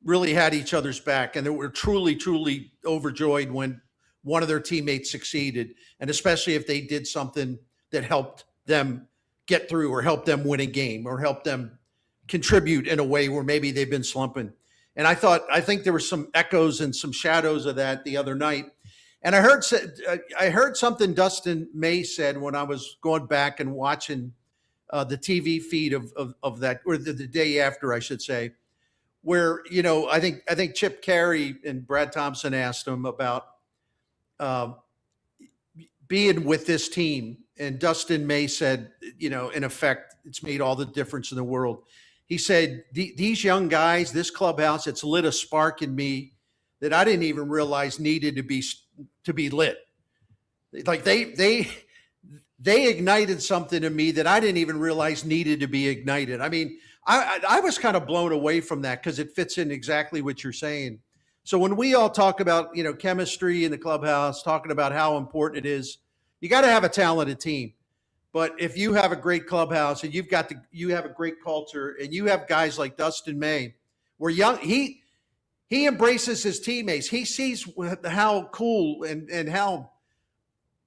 [SPEAKER 2] really had each other's back, and they were truly, truly overjoyed when one of their teammates succeeded, and especially if they did something that helped them get through or helped them win a game or helped them contribute in a way where maybe they've been slumping. And I think there were some echoes and some shadows of that the other night. And I heard something Dustin May said when I was going back and watching the TV feed of that, or the day after, I should say, where, I think Chip Carey and Brad Thompson asked him about being with this team. And Dustin May said, in effect, it's made all the difference in the world. He said, these young guys, this clubhouse, it's lit a spark in me that I didn't even realize needed to be lit. Like they ignited something in me that I didn't even realize needed to be ignited. I mean, I was kind of blown away from that because it fits in exactly what you're saying. So when we all talk about, chemistry in the clubhouse, talking about how important it is, you got to have a talented team. But if you have a great clubhouse and you have a great culture, and you have guys like Dustin May, where he embraces his teammates. He sees how cool and how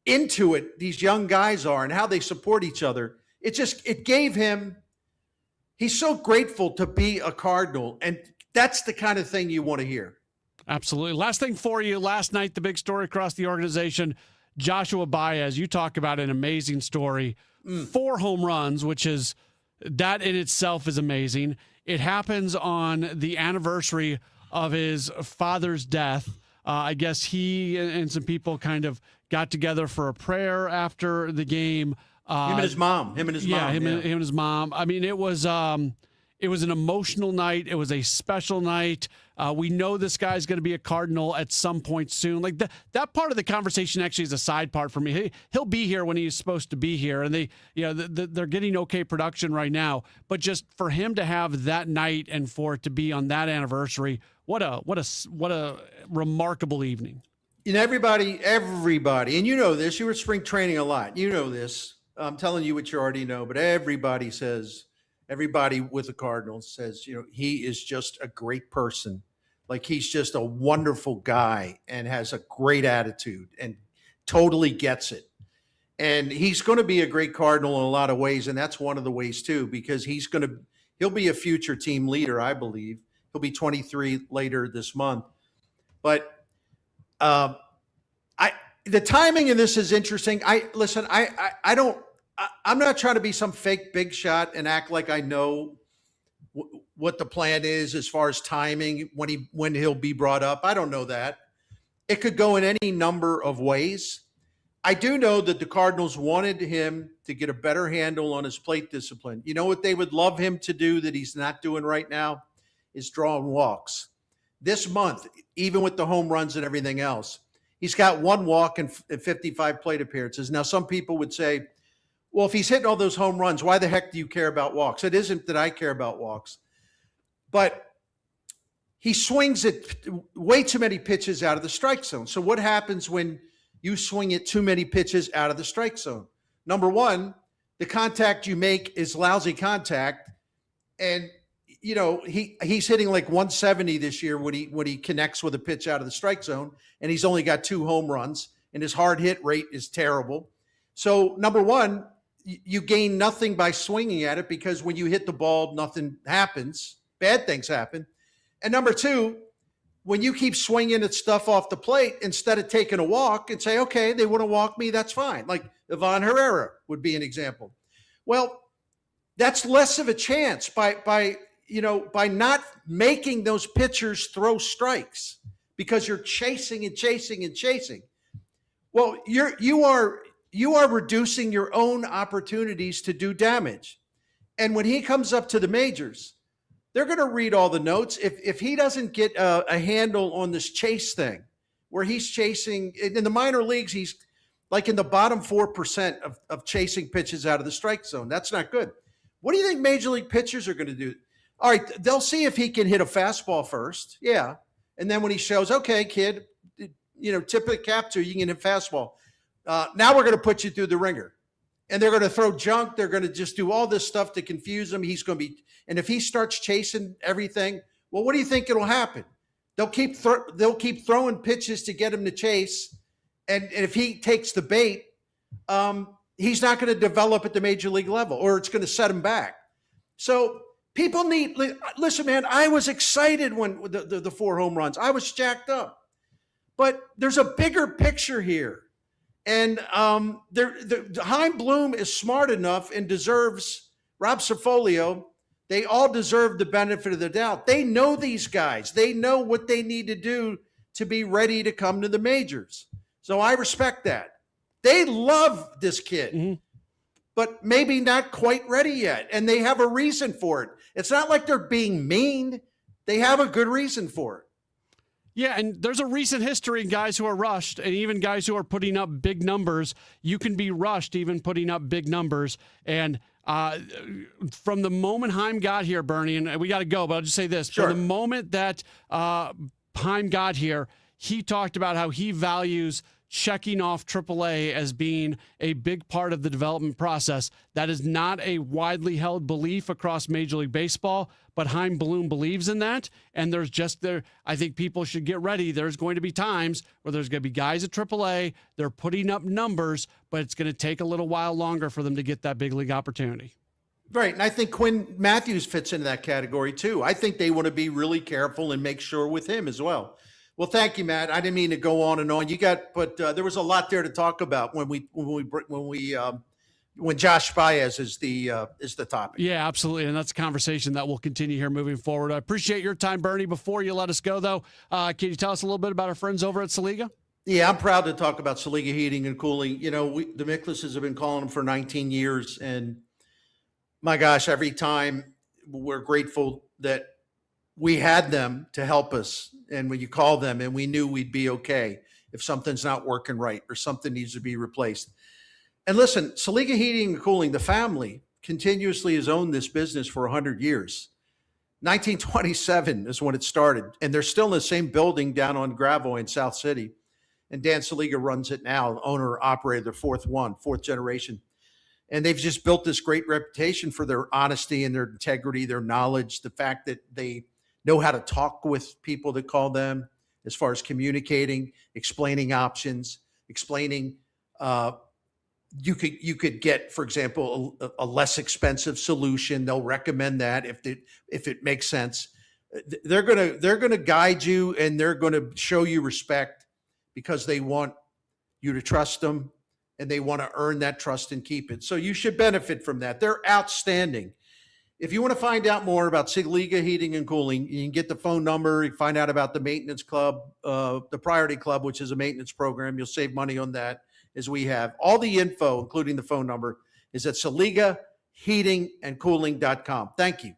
[SPEAKER 2] into it these young guys are and how they support each other. It gave him, he's so grateful to be a Cardinal. And that's the kind of thing you want to hear.
[SPEAKER 4] Absolutely. Last thing for you. Last night, the big story across the organization, Joshua Baez, you talk about an amazing story. 4 home runs, that in itself is amazing. It happens on the anniversary of his father's death. I guess he and some people kind of got together for a prayer after the game.
[SPEAKER 2] Him and his mom.
[SPEAKER 4] Him and his mom. I mean, it was an emotional night. It was a special night. We know this guy's going to be a Cardinal at some point soon. Like that part of the conversation actually is a side part for me. He'll be here when he's supposed to be here, and they're getting okay production right now. But just for him to have that night and for it to be on that anniversary, what a remarkable evening.
[SPEAKER 2] Everybody, and you know this. You were at spring training a lot. You know this. I'm telling you what you already know, but everybody with the Cardinals says, he is just a great person. Like, he's just a wonderful guy and has a great attitude and totally gets it. And he's going to be a great Cardinal in a lot of ways. And that's one of the ways too, because he'll be a future team leader, I believe. He'll be 23 later this month. But the timing in this is interesting. I'm not trying to be some fake big shot and act like I know what the plan is as far as timing when he'll be brought up. I don't know that. It could go in any number of ways. I do know that the Cardinals wanted him to get a better handle on his plate discipline. You know what they would love him to do that he's not doing right now is drawing walks. This month, even with the home runs and everything else, he's got 1 walk and 55 plate appearances. Now, some people would say, well, if he's hitting all those home runs, why the heck do you care about walks? It isn't that I care about walks, but he swings it way too many pitches out of the strike zone. So what happens when you swing it too many pitches out of the strike zone? Number one, the contact you make is lousy contact. And, you know, he's hitting like 170 this year when he connects with a pitch out of the strike zone, and he's only got 2 home runs, and his hard hit rate is terrible. So number one, you gain nothing by swinging at it, because when you hit the ball, nothing happens. Bad things happen. And number two, when you keep swinging at stuff off the plate, instead of taking a walk and say, okay, they want to walk me, that's fine. Like Ivan Herrera would be an example. Well, that's less of a chance by not making those pitchers throw strikes, because you're chasing and chasing and chasing. Well, you are reducing your own opportunities to do damage. And when he comes up to the majors, they're going to read all the notes. If he doesn't get a handle on this chase thing, where he's chasing in the minor leagues, he's like in the bottom 4% of chasing pitches out of the strike zone. That's not good. What do you think major league pitchers are going to do? All right, they'll see if he can hit a fastball first. Yeah. And then when he shows, okay, kid, tip of the cap to you can hit fastball. Now we're going to put you through the ringer. And they're going to throw junk. They're going to just do all this stuff to confuse him. He's going to be, and if he starts chasing everything, well, what do you think it'll happen? They'll keep throwing pitches to get him to chase. And if he takes the bait, he's not going to develop at the major league level, or it's going to set him back. So people listen, man, I was excited when the 4 home runs. I was jacked up. But there's a bigger picture here. And Chaim Bloom is smart enough and deserves, Rob Cifolio, they all deserve the benefit of the doubt. They know these guys. They know what they need to do to be ready to come to the majors. So I respect that. They love this kid, but maybe not quite ready yet. And they have a reason for it. It's not like they're being mean. They have a good reason for it.
[SPEAKER 4] Yeah, and there's a recent history in guys who are rushed, and even guys who are putting up big numbers. You can be rushed even putting up big numbers. And from the moment Chaim got here, Bernie, and we got to go, but I'll just say this.
[SPEAKER 2] Sure.
[SPEAKER 4] From the moment that Chaim got here, he talked about how he values checking off AAA as being a big part of the development process. That is not a widely held belief across Major League Baseball, but Chaim Bloom believes in that. And I think people should get ready. There's going to be times where there's going to be guys at AAA, they're putting up numbers, but it's going to take a little while longer for them to get that big league opportunity.
[SPEAKER 2] Right. And I think Quinn Matthews fits into that category too. I think they want to be really careful and make sure with him as well. Well, thank you, Matt. I didn't mean to go on and on. But there was a lot there to talk about when Josh Baez is the topic.
[SPEAKER 4] Yeah, absolutely, and that's a conversation that will continue here moving forward. I appreciate your time, Bernie. Before you let us go, though, can you tell us a little bit about our friends over at Saliga?
[SPEAKER 2] Yeah, I'm proud to talk about Saliga Heating and Cooling. The Micklases have been calling them for 19 years, and my gosh, every time we're grateful that we had them to help us. And when you call them, and we knew we'd be okay if something's not working right or something needs to be replaced. And listen, Saliga Heating and Cooling, the family continuously has owned this business for 100 years. 1927 is when it started, and they're still in the same building down on Gravois in South City. And Dan Saliga runs it now, owner, operator, the fourth generation. And they've just built this great reputation for their honesty and their integrity, their knowledge, the fact that they know how to talk with people that call them as far as communicating, explaining options, explaining you could get, for example, a less expensive solution. They'll recommend that if it makes sense. They're gonna guide you, and they're gonna show you respect because they want you to trust them, and they want to earn that trust and keep it. So you should benefit from that. They're outstanding. If you want to find out more about Saliga Heating and Cooling, you can get the phone number. You can find out about the maintenance club, the Priority Club, which is a maintenance program. You'll save money on that. as we have. All the info, including the phone number, is at SaligaHeatingandCooling.com. Thank you.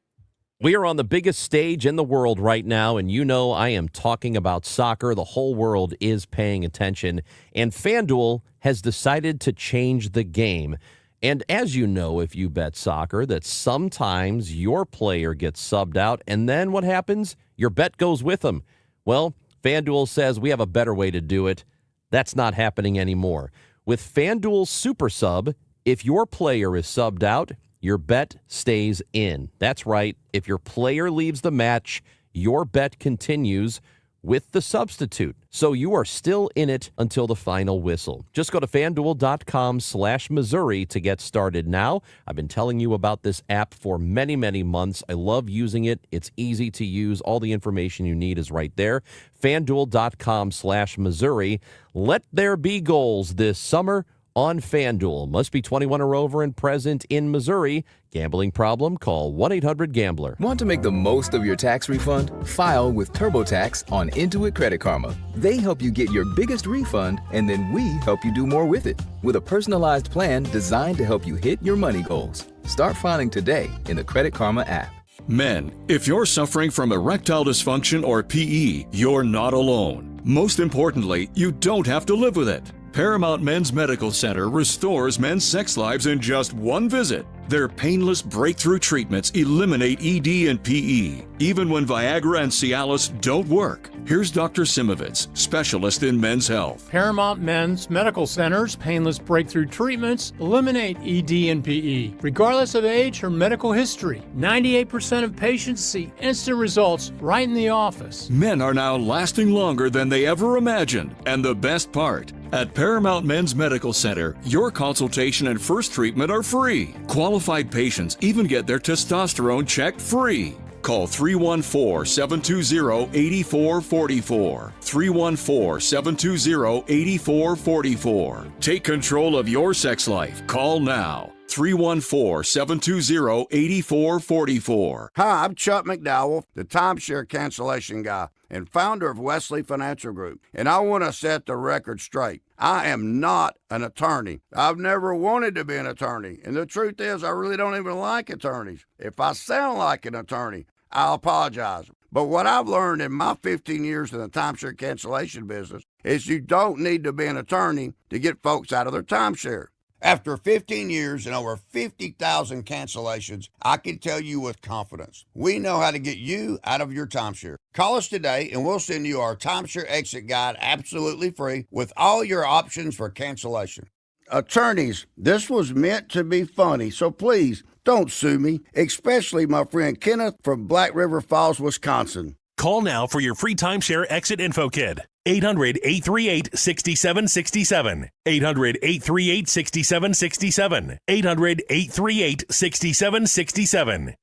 [SPEAKER 11] We are on the biggest stage in the world right now, and you know I am talking about soccer. The whole world is paying attention, and FanDuel has decided to change the game. And as you know, if you bet soccer, that sometimes your player gets subbed out, and then what happens? Your bet goes with them. Well, FanDuel says we have a better way to do it. That's not happening anymore. With FanDuel Super Sub, if your player is subbed out, your bet stays in. That's right. If your player leaves the match, your bet continues with the substitute. So you are still in it until the final whistle. Just go to FanDuel.com/Missouri to get started now. I've been telling you about this app for many, many months. I love using it. It's easy to use. All the information you need is right there. FanDuel.com/Missouri. Let there be goals this summer on FanDuel. Must be 21 or over and present in Missouri. Gambling problem? Call 1-800-GAMBLER.
[SPEAKER 13] Want to make the most of your tax refund? File with TurboTax on Intuit Credit Karma. They help you get your biggest refund, and then we help you do more with it. With a personalized plan designed to help you hit your money goals. Start filing today in the Credit Karma app.
[SPEAKER 15] Men, if you're suffering from erectile dysfunction or PE, you're not alone. Most importantly, you don't have to live with it. Paramount Men's Medical Center restores men's sex lives in just one visit. Their painless breakthrough treatments eliminate ED and PE, even when Viagra and Cialis don't work. Here's Dr. Simovitz, specialist in men's health.
[SPEAKER 16] Paramount Men's Medical Center's painless breakthrough treatments eliminate ED and PE, regardless of age or medical history. 98% of patients see instant results right in the office.
[SPEAKER 15] Men are now lasting longer than they ever imagined. And the best part, at Paramount Men's Medical Center, your consultation and first treatment are free. Qualified patients even get their testosterone checked free. Call 314-720-8444. 314-720-8444. Take control of your sex life. Call now. 314-720-8444.
[SPEAKER 17] Hi, I'm Chuck McDowell, the timeshare cancellation guy and founder of Wesley Financial Group, and I want to set the record straight. I am not an attorney. I've never wanted to be an attorney, and the truth is I really don't even like attorneys. If I sound like an attorney, I'll apologize. But what I've learned in my 15 years in the timeshare cancellation business is you don't need to be an attorney to get folks out of their timeshare. After 15 years and over 50,000 cancellations, I can tell you with confidence, we know how to get you out of your timeshare. Call us today and we'll send you our timeshare exit guide absolutely free with all your options for cancellation. Attorneys, this was meant to be funny, so please don't sue me, especially my friend Kenneth from Black River Falls, Wisconsin.
[SPEAKER 18] Call now for your free timeshare exit info kit. 800-838-6767. 800-838-6767. 800-838-6767.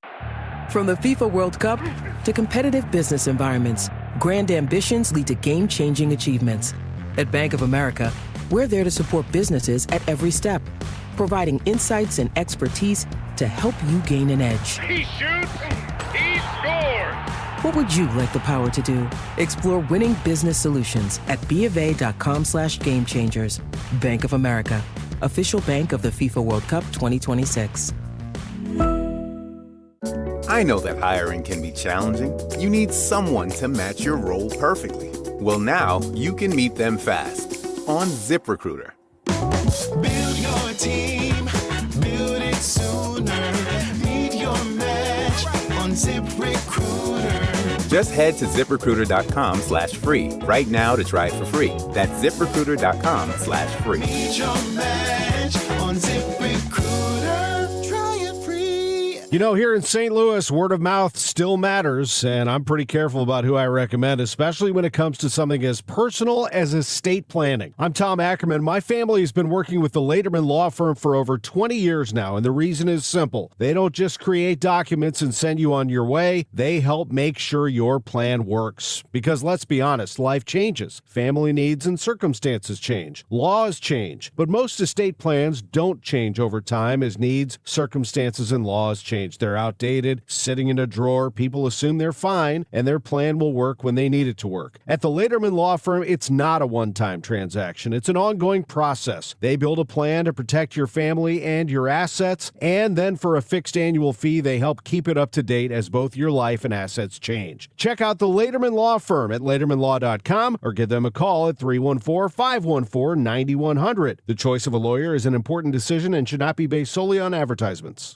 [SPEAKER 24] From the FIFA World Cup to competitive business environments, grand ambitions lead to game-changing achievements. At Bank of America, we're there to support businesses at every step, providing insights and expertise to help you gain an edge.
[SPEAKER 25] He shoots, he scores!
[SPEAKER 24] What would you like the power to do? Explore winning business solutions at BofA.com/gamechangers. Bank of America, official bank of the FIFA World Cup 2026.
[SPEAKER 19] I know that hiring can be challenging. You need someone to match your role perfectly. Well, now you can meet them fast on ZipRecruiter.
[SPEAKER 25] Build your team, build it sooner. Meet your match on ZipRecruiter.
[SPEAKER 19] Just head to ZipRecruiter.com/free right now to try it for free. That's ZipRecruiter.com/free.
[SPEAKER 25] Meet your match on ZipRecruiter. Try it free.
[SPEAKER 20] You know, here in St. Louis, word of mouth still matters, and I'm pretty careful about who I recommend, especially when it comes to something as personal as estate planning. I'm Tom Ackerman. My family has been working with the Laterman Law Firm for over 20 years now, and the reason is simple. They don't just create documents and send you on your way. They help make sure your plan works. Because let's be honest, life changes. Family needs and circumstances change. Laws change. But most estate plans don't change over time as needs, circumstances, and laws change change. They're outdated, sitting in a drawer. People assume they're fine, and their plan will work when they need it to work. At the Lederman Law Firm, it's not a one-time transaction. It's an ongoing process. They build a plan to protect your family and your assets, and then for a fixed annual fee, they help keep it up to date as both your life and assets change. Check out the Lederman Law Firm at LedermanLaw.com or give them a call at 314-514-9100. The choice of a lawyer is an important decision and should not be based solely on advertisements.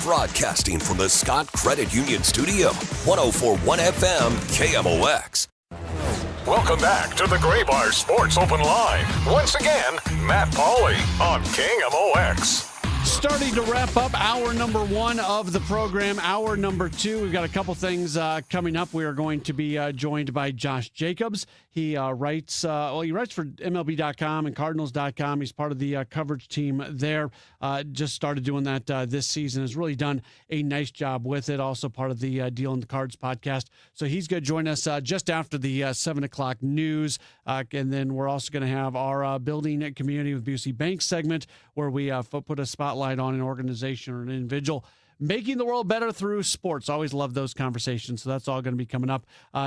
[SPEAKER 3] Broadcasting from the Scott Credit Union Studio, 104.1 FM KMOX.
[SPEAKER 12] Welcome back to the Gray Bar Sports Open Line. Once again, Matt Pauley on KMOX.
[SPEAKER 4] Starting to wrap up hour number 1 of the program. Hour number 2, we've got a couple things coming up. We are going to be joined by Josh Jacobs. He writes for MLB.com and Cardinals.com. He's part of the coverage team there. Just started doing that this season. Has really done a nice job with it. Also part of the Deal in the Cards podcast. So he's going to join us just after the 7 o'clock news. And then we're also going to have our Building a Community with Busey Bank segment where we put a spotlight on an organization or an individual making the world better through sports. Always love those conversations. So that's all going to be coming up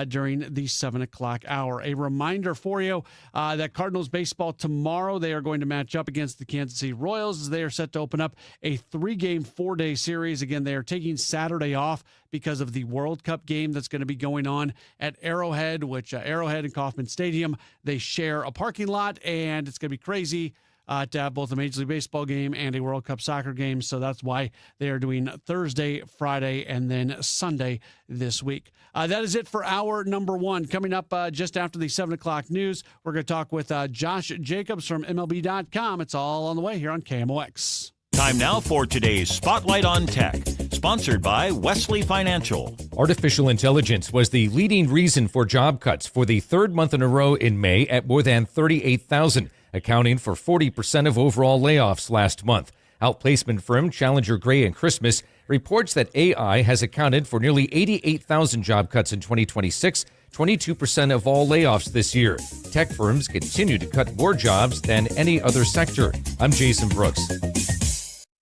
[SPEAKER 4] during the 7 o'clock hour. A reminder for you that Cardinals baseball tomorrow, they are going to match up against the Kansas City Royals as they are set to open up a 3-game, 4-day series. Again, they are taking Saturday off because of the World Cup game that's going to be going on at Arrowhead, which Arrowhead and Kauffman Stadium, they share a parking lot, and it's going to be crazy to have both a Major League Baseball game and a World Cup soccer game. So that's why they are doing Thursday, Friday, and then Sunday this week. That is it for hour number 1. Coming up just after the 7 o'clock news, we're going to talk with Josh Jacobs from MLB.com. It's all on the way here on KMOX.
[SPEAKER 1] Time now for today's Spotlight on Tech, sponsored by Wesley Financial.
[SPEAKER 5] Artificial intelligence was the leading reason for job cuts for the third month in a row in May at more than 38,000. Accounting for 40% of overall layoffs last month. Outplacement firm Challenger Gray and Christmas reports that AI has accounted for nearly 88,000 job cuts in 2026, 22% of all layoffs this year. Tech firms continue to cut more jobs than any other sector. I'm Jason Brooks.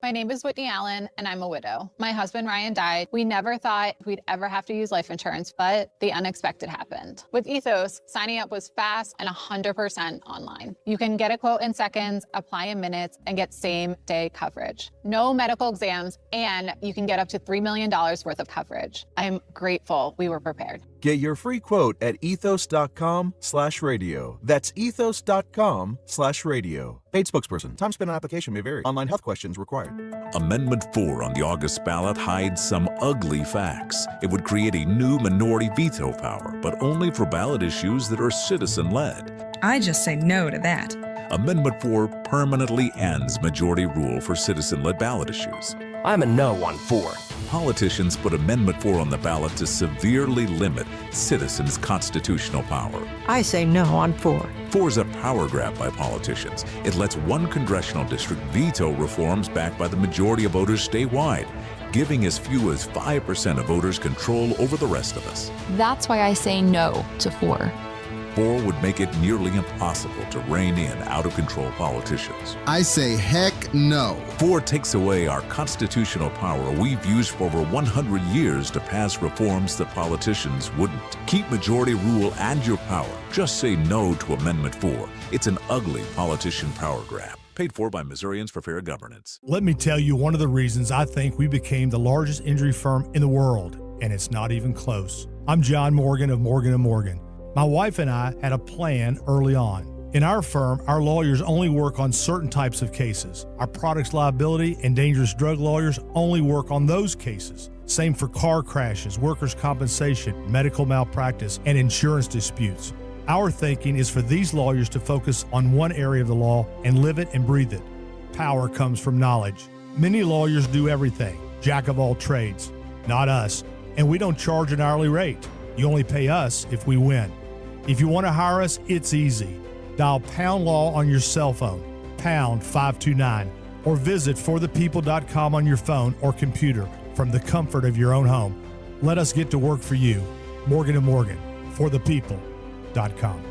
[SPEAKER 6] My name is Whitney Allen, and I'm a widow. My husband, Ryan, died. We never thought we'd ever have to use life insurance, but the unexpected happened. With Ethos, signing up was fast and 100% online. You can get a quote in seconds, apply in minutes, and get same-day coverage. No medical exams, and you can get up to $3 million worth of coverage. I'm grateful we were prepared.
[SPEAKER 7] Get your free quote at ethos.com/radio. That's ethos.com/radio. Paid spokesperson. Time spent on application may vary. Online health questions required.
[SPEAKER 8] Amendment 4 on the August ballot hides some ugly facts. It would create a new minority veto power, but only for ballot issues that are citizen-led.
[SPEAKER 9] I just say no to that.
[SPEAKER 8] Amendment 4 permanently ends majority rule for citizen-led ballot issues.
[SPEAKER 10] I'm a no on 4.
[SPEAKER 8] Politicians put Amendment 4 on the ballot to severely limit citizens' constitutional power.
[SPEAKER 9] I say no on 4.
[SPEAKER 8] 4 is a power grab by politicians. It lets one congressional district veto reforms backed by the majority of voters statewide, giving as few as 5% of voters control over the rest of us.
[SPEAKER 9] That's why I say no to 4.
[SPEAKER 8] 4 would make it nearly impossible to rein in out-of-control politicians.
[SPEAKER 21] I say heck no.
[SPEAKER 8] 4 takes away our constitutional power we've used for over 100 years to pass reforms that politicians wouldn't. Keep majority rule and your power. Just say no to Amendment 4. It's an ugly politician power grab. Paid for by Missourians for Fair Governance.
[SPEAKER 22] Let me tell you one of the reasons I think we became the largest injury firm in the world, and it's not even close. I'm John Morgan of Morgan & Morgan. My wife and I had a plan early on. In our firm, our lawyers only work on certain types of cases. Our products liability and dangerous drug lawyers only work on those cases. Same for car crashes, workers' compensation, medical malpractice, and insurance disputes. Our thinking is for these lawyers to focus on one area of the law and live it and breathe it. Power comes from knowledge. Many lawyers do everything, jack of all trades. Not us, and we don't charge an hourly rate. You only pay us if we win. If you want to hire us, it's easy. Dial Pound Law on your cell phone, pound 529, or visit forthepeople.com on your phone or computer from the comfort of your own home. Let us get to work for you. Morgan & Morgan, forthepeople.com.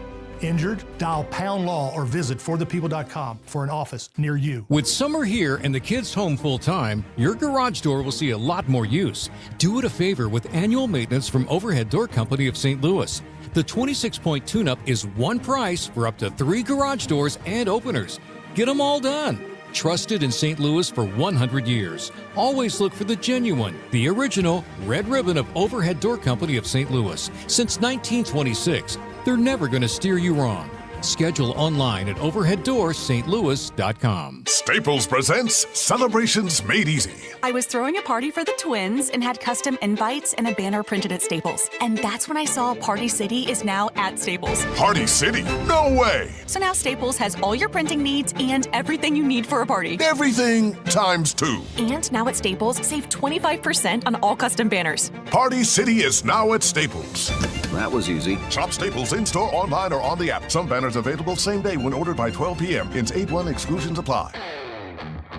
[SPEAKER 22] Injured? Dial Pound Law or visit forthepeople.com for an office near you.
[SPEAKER 2] With summer here and the kids home full time, your garage door will see a lot more use. Do it a favor with annual maintenance from Overhead Door Company of St. Louis. The 26-point tune-up is one price for up to 3 garage doors and openers. Get them all done. Trusted in St. Louis for 100 years. Always look for the genuine, the original Red Ribbon of Overhead Door Company of St. Louis. Since 1926, they're never going to steer you wrong. Schedule online at overheaddoorsstlouis.com.
[SPEAKER 10] Staples presents Celebrations Made Easy.
[SPEAKER 11] I was throwing a party for the twins and had custom invites and a banner printed at Staples. And that's when I saw Party City is now at Staples.
[SPEAKER 10] Party City? No way!
[SPEAKER 11] So now Staples has all your printing needs and everything you need for a party.
[SPEAKER 10] Everything times 2.
[SPEAKER 11] And now at Staples, save 25% on all custom banners.
[SPEAKER 10] Party City is now at Staples.
[SPEAKER 14] That was easy.
[SPEAKER 10] Shop Staples in-store, online, or on the app. Some banners available same day when ordered by 12 p.m. Ins 8-1 exclusions apply.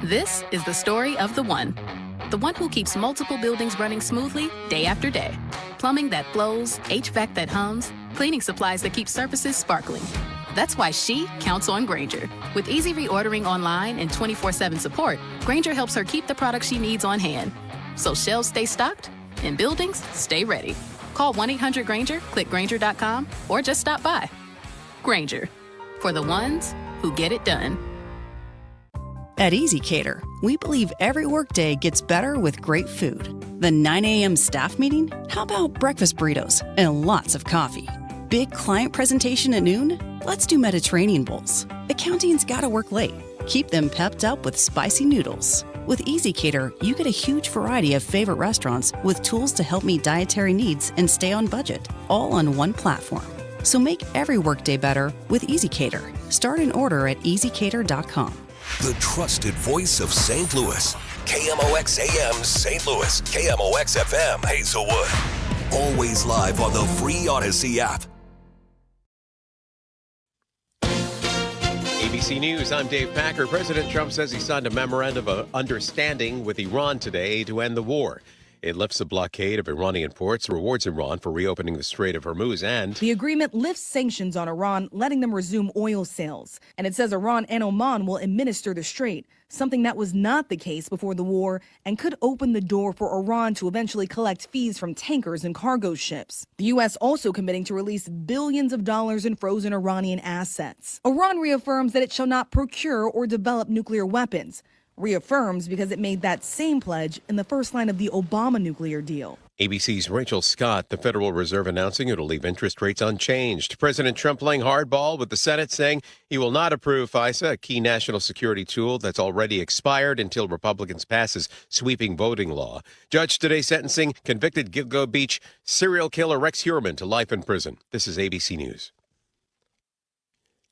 [SPEAKER 23] This is the story of the one who keeps multiple buildings running smoothly day after day. Plumbing that flows, HVAC that hums, cleaning supplies that keep surfaces sparkling. That's why she counts on Grainger. With easy reordering online and 24/7 support, Grainger helps her keep the products she needs on hand. So shelves stay stocked and buildings stay ready. Call 1-800-GRAINGER, click Grainger.com, or just stop by. Grainger, for the ones who get it done.
[SPEAKER 26] At EasyCater, we believe every workday gets better with great food. The 9 a.m. staff meeting? How about breakfast burritos and lots of coffee? Big client presentation at noon? Let's do Mediterranean bowls. Accounting's gotta work late. Keep them pepped up with spicy noodles. With EasyCater, you get a huge variety of favorite restaurants with tools to help meet dietary needs and stay on budget, all on one platform. So make every workday better with EasyCater. Start an order at easycater.com.
[SPEAKER 3] The trusted voice of St. Louis. KMOX AM St. Louis. KMOX FM Hazelwood. Always live on the free Odyssey app.
[SPEAKER 27] ABC News, I'm Dave Packer. President Trump says he signed a memorandum of understanding with Iran today to end the war. It lifts a blockade of Iranian ports, rewards Iran for reopening the Strait of Hormuz, and
[SPEAKER 28] the agreement lifts sanctions on Iran, letting them resume oil sales. And it says Iran and Oman will administer the strait, something that was not the case before the war and could open the door for Iran to eventually collect fees from tankers and cargo ships. The U.S. also committing to release billions of dollars in frozen Iranian assets. Iran reaffirms that it shall not procure or develop nuclear weapons. Reaffirms because it made that same pledge in the first line of the Obama nuclear deal.
[SPEAKER 27] ABC's Rachel Scott, the Federal Reserve announcing it'll leave interest rates unchanged. President Trump playing hardball with the Senate, saying he will not approve FISA, a key national security tool that's already expired until Republicans pass his sweeping voting law. Judge today sentencing convicted Gilgo Beach serial killer Rex Heuermann to life in prison. This is ABC News.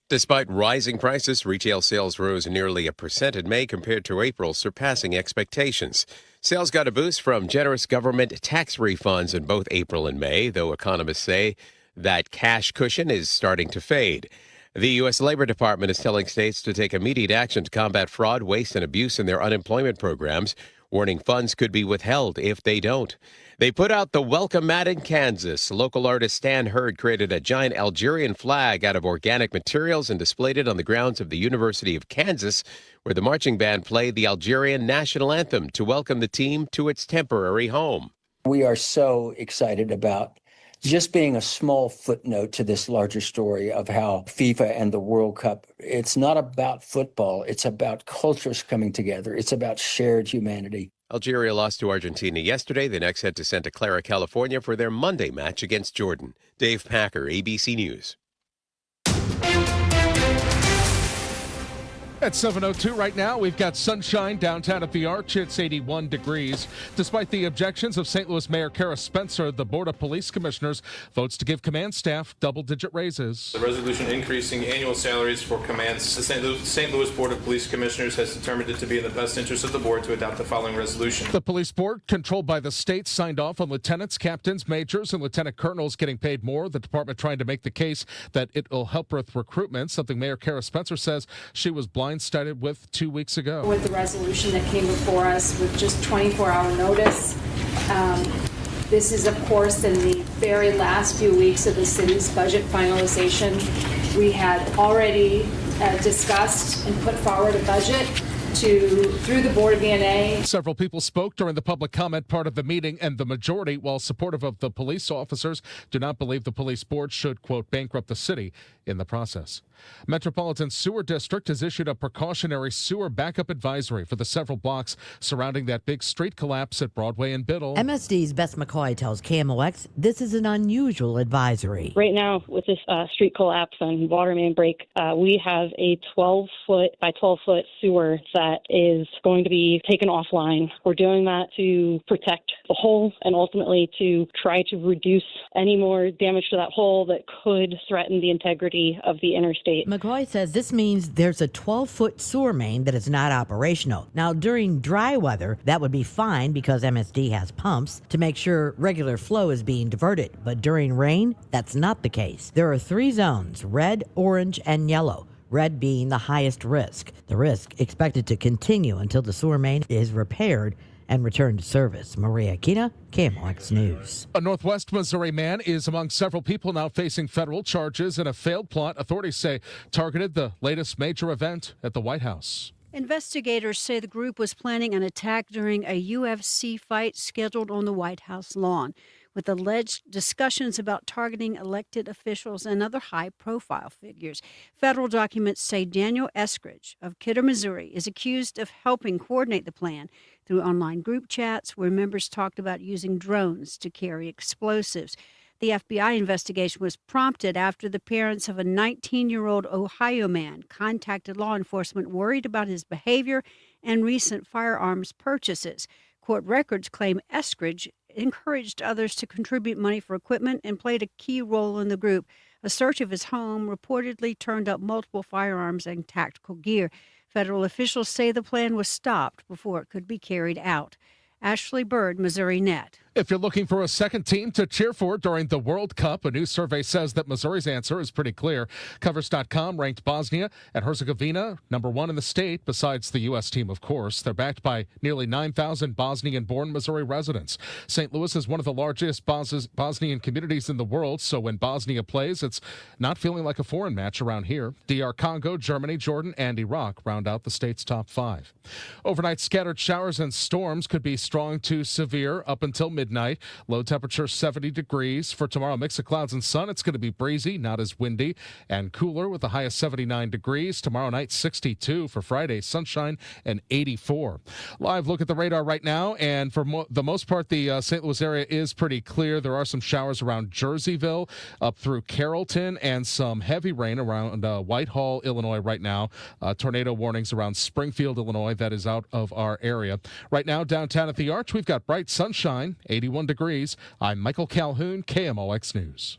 [SPEAKER 27] Despite rising prices, retail sales rose nearly 1% in May compared to April, surpassing expectations. Sales got a boost from generous government tax refunds in both April and May, though economists say that cash cushion is starting to fade. The U.S. Labor Department is telling states to take immediate action to combat fraud, waste, and abuse in their unemployment programs, warning funds could be withheld if they don't. They put out the welcome mat in Kansas. Local artist Stan Hurd created a giant Algerian flag out of organic materials and displayed it on the grounds of the University of Kansas, where the marching band played the Algerian national anthem to welcome the team to its temporary home.
[SPEAKER 29] We are so excited about just being a small footnote to this larger story of how FIFA and the World Cup, it's not about football. It's about cultures coming together. It's about shared humanity.
[SPEAKER 27] Algeria lost to Argentina yesterday. The next head to Santa Clara, California for their Monday match against Jordan. Dave Packer, ABC News.
[SPEAKER 30] At 7:02 right now, we've got sunshine downtown at the Arch. It's 81 degrees. Despite the objections of St. Louis Mayor Kara Spencer, the Board of Police Commissioners votes to give command staff double-digit raises.
[SPEAKER 31] The resolution increasing annual salaries for commands. The St. Louis Board of Police Commissioners has determined it to be in the best interest of the board to adopt the following resolution.
[SPEAKER 30] The police board, controlled by the state, signed off on lieutenants, captains, majors, and lieutenant colonels getting paid more. The department trying to make the case that it will help with recruitment, something Mayor Kara Spencer says she was blindsided with 2 weeks ago.
[SPEAKER 32] With the resolution that came before us with just 24-hour notice, this is, of course, in the very last few weeks of the city's budget finalization. We had already discussed and put forward a budget through the Board of E&A.
[SPEAKER 30] Several people spoke during the public comment part of the meeting, and the majority, while supportive of the police officers, do not believe the police board should, quote, bankrupt the city in the process. Metropolitan Sewer District has issued a precautionary sewer backup advisory for the several blocks surrounding that big street collapse at Broadway and Biddle.
[SPEAKER 4] MSD's Beth McCoy tells KMOX this is an unusual advisory.
[SPEAKER 12] Right now, with this street collapse and water main break, we have a 12-foot by 12-foot sewer that is going to be taken offline. We're doing that to protect the hole and ultimately to try to reduce any more damage to that hole that could threaten the integrity of the interstate.
[SPEAKER 4] McCoy says this means there's a 12-foot sewer main that is not operational. Now, during dry weather, that would be fine because MSD has pumps to make sure regular flow is being diverted. But during rain, that's not the case. There are 3 zones, red, orange, and yellow. Red being the highest risk. The risk expected to continue until the sewer main is repaired and return to service. Maria Aquina, KMOX News.
[SPEAKER 30] A Northwest Missouri man is among several people now facing federal charges in a failed plot authorities say targeted the latest major event at the White House.
[SPEAKER 13] Investigators say the group was planning an attack during a UFC fight scheduled on the White House lawn, with alleged discussions about targeting elected officials and other high-profile figures. Federal documents say Daniel Eskridge of Kidder, Missouri, is accused of helping coordinate the plan through online group chats where members talked about using drones to carry explosives. The FBI investigation was prompted after the parents of a 19-year-old Ohio man contacted law enforcement worried about his behavior and recent firearms purchases. Court records claim Eskridge encouraged others to contribute money for equipment and played a key role in the group. A search of his home reportedly turned up multiple firearms and tactical gear. Federal officials say the plan was stopped before it could be carried out. Ashley Bird, Missouri Net.
[SPEAKER 30] If you're looking for a second team to cheer for during the World Cup, a new survey says that Missouri's answer is pretty clear. Covers.com ranked Bosnia and Herzegovina #1 in the state, besides the U.S. team, of course. They're backed by nearly 9,000 Bosnian-born Missouri residents. St. Louis is one of the largest Bosnian communities in the world, so when Bosnia plays, it's not feeling like a foreign match around here. DR Congo, Germany, Jordan, and Iraq round out the state's top 5. Overnight scattered showers and storms could be strong to severe up until midnight. Low temperature 70 degrees. For tomorrow, mix of clouds and sun. It's going to be breezy, not as windy, and cooler with a high of 79 degrees. Tomorrow night, 62. For Friday, sunshine and 84. Live look at the radar right now, and for the most part, the St. Louis area is pretty clear. There are some showers around Jerseyville, up through Carrollton, and some heavy rain around Whitehall, Illinois right now. Tornado warnings around Springfield, Illinois. That is out of our area. Right now, downtown at the Arch, we've got bright sunshine, 81 degrees. I'm Michael Calhoun, KMOX News.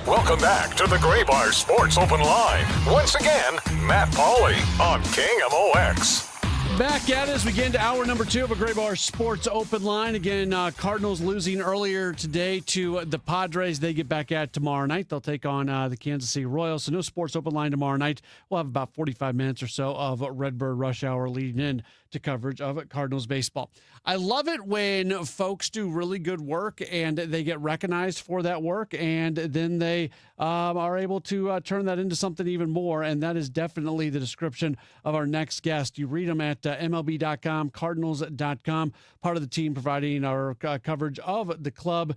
[SPEAKER 14] Welcome back to the Gray Bar Sports Open Line. Once again, Matt Pauley on KMOX.
[SPEAKER 15] Back at it as we get into hour number 2 of a Gray Bar Sports Open Line. Again, Cardinals losing earlier today to the Padres. They get back at tomorrow night. They'll take on the Kansas City Royals. So no Sports Open Line tomorrow night. We'll have about 45 minutes or so of Redbird Rush Hour leading in to coverage of Cardinals baseball. I love it when folks do really good work and they get recognized for that work, and then they are able to turn that into something even more, and that is definitely the description of our next guest. You read them at MLB.com, Cardinals.com, part of the team providing our coverage of the club.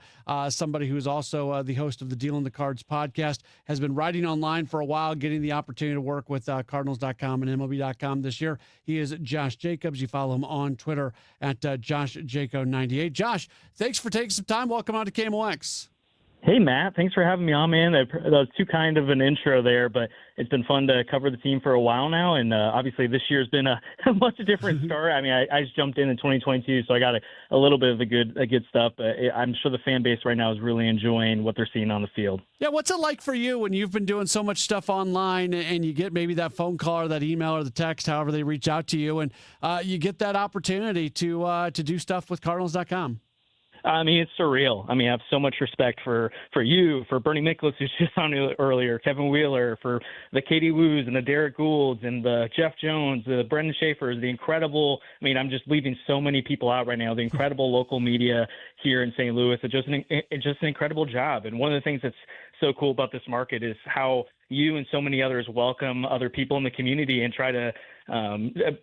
[SPEAKER 15] Somebody who is also the host of the Deal in the Cards podcast, has been writing online for a while, getting the opportunity to work with Cardinals.com and MLB.com this year. He is Josh Jacobs. You follow him on Twitter at JoshJaco98. Josh, thanks for taking some time. Welcome on to KMOX.
[SPEAKER 16] Hey, Matt. Thanks for having me on, man. That was too kind of an intro there, but it's been fun to cover the team for a while now, and obviously this year's been a much different start. I mean, I just jumped in 2022, so I got a little bit of a good stuff, but I'm sure the fan base right now is really enjoying what they're seeing on the field.
[SPEAKER 15] Yeah, what's it like for you when you've been doing so much stuff online and you get maybe that phone call or that email or the text, however they reach out to you, and you get that opportunity to do stuff with Cardinals.com?
[SPEAKER 16] I mean, it's surreal. I mean, I have so much respect for you, for Bernie Miklasz, who's just on earlier, Kevin Wheeler, for the Katie Woos and the Derek Goulds and the Jeff Jones, the Brendan Schaefers, the incredible – I mean, I'm just leaving so many people out right now, the incredible local media here in St. Louis. It's just an incredible job. And one of the things that's so cool about this market is how you and so many others welcome other people in the community and try to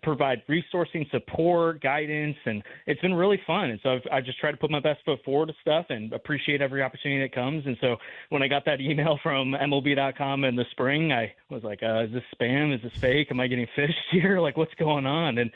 [SPEAKER 16] provide resourcing, support, guidance, and it's been really fun. And so I've just tried to put my best foot forward to stuff and appreciate every opportunity that comes. And so when I got that email from MLB.com in the spring, I was like, is this spam? Is this fake? Am I getting fished here? Like, what's going on? And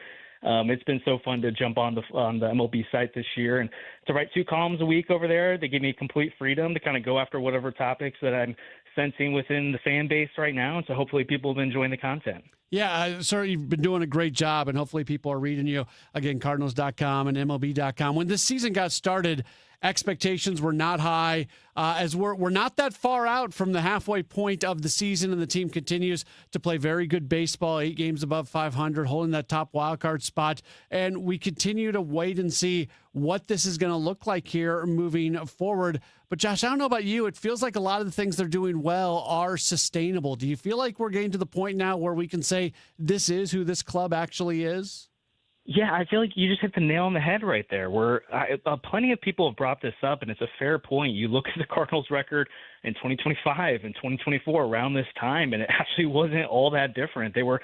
[SPEAKER 16] it's been so fun to jump on the MLB site this year and to write 2 columns a week over there. They give me complete freedom to kind of go after whatever topics that I'm sensing within the fan base right now. And so hopefully people have been enjoying the content.
[SPEAKER 15] Yeah, sir, you've been doing a great job, and hopefully people are reading you. Again, Cardinals.com and MLB.com. When this season got started, expectations were not high, as we're not that far out from the halfway point of the season, and the team continues to play very good baseball, 8 games above 500, holding that top wildcard spot, and we continue to wait and see what this is going to look like here moving forward. But Josh, I don't know about you, it feels like a lot of the things they're doing well are sustainable. Do you feel like we're getting to the point now where we can say this is who this club actually is?
[SPEAKER 16] Yeah, I feel like you just hit the nail on the head right there. Plenty of people have brought this up, and it's a fair point. You look at the Cardinals' record in 2025 and 2024 around this time, and it actually wasn't all that different. They were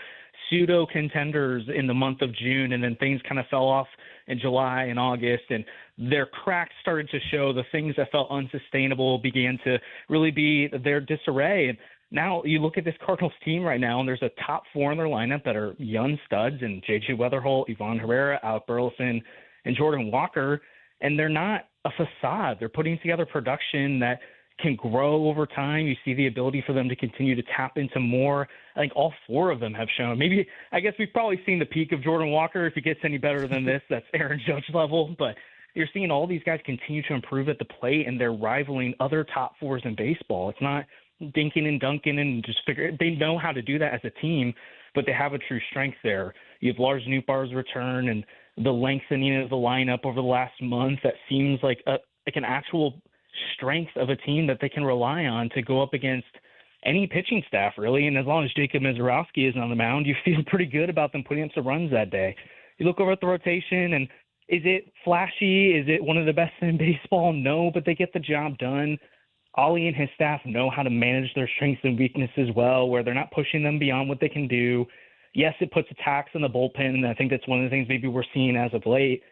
[SPEAKER 16] pseudo contenders in the month of June, and then things kind of fell off in July and August, and their cracks started to show. The things that felt unsustainable began to really be their disarray. And now you look at this Cardinals team right now, and there's a top 4 in their lineup that are young studs, and J.J. Weatherholt, Ivan Herrera, Alec Burleson, and Jordan Walker, and they're not a facade. They're putting together production that can grow over time. You see the ability for them to continue to tap into more. I think all 4 of them have shown. I guess we've probably seen the peak of Jordan Walker. If it gets any better than this, that's Aaron Judge level. But you're seeing all these guys continue to improve at the plate, and they're rivaling other top 4s in baseball. It's not dinking and dunking and just they know how to do that as a team, but they have a true strength there. You have Lars Nootbaar's return and the lengthening of the lineup over the last month that seems like an actual strength of a team that they can rely on to go up against any pitching staff, really. And as long as Jacob Mizorowski is on the mound, you feel pretty good about them putting up some runs that day. You look over at the rotation, and is it flashy? Is it one of the best in baseball? No, but they get the job done. Ollie and his staff know how to manage their strengths and weaknesses well, where they're not pushing them beyond what they can do. Yes, it puts a tax on the bullpen, and I think that's one of the things maybe we're seeing as of late.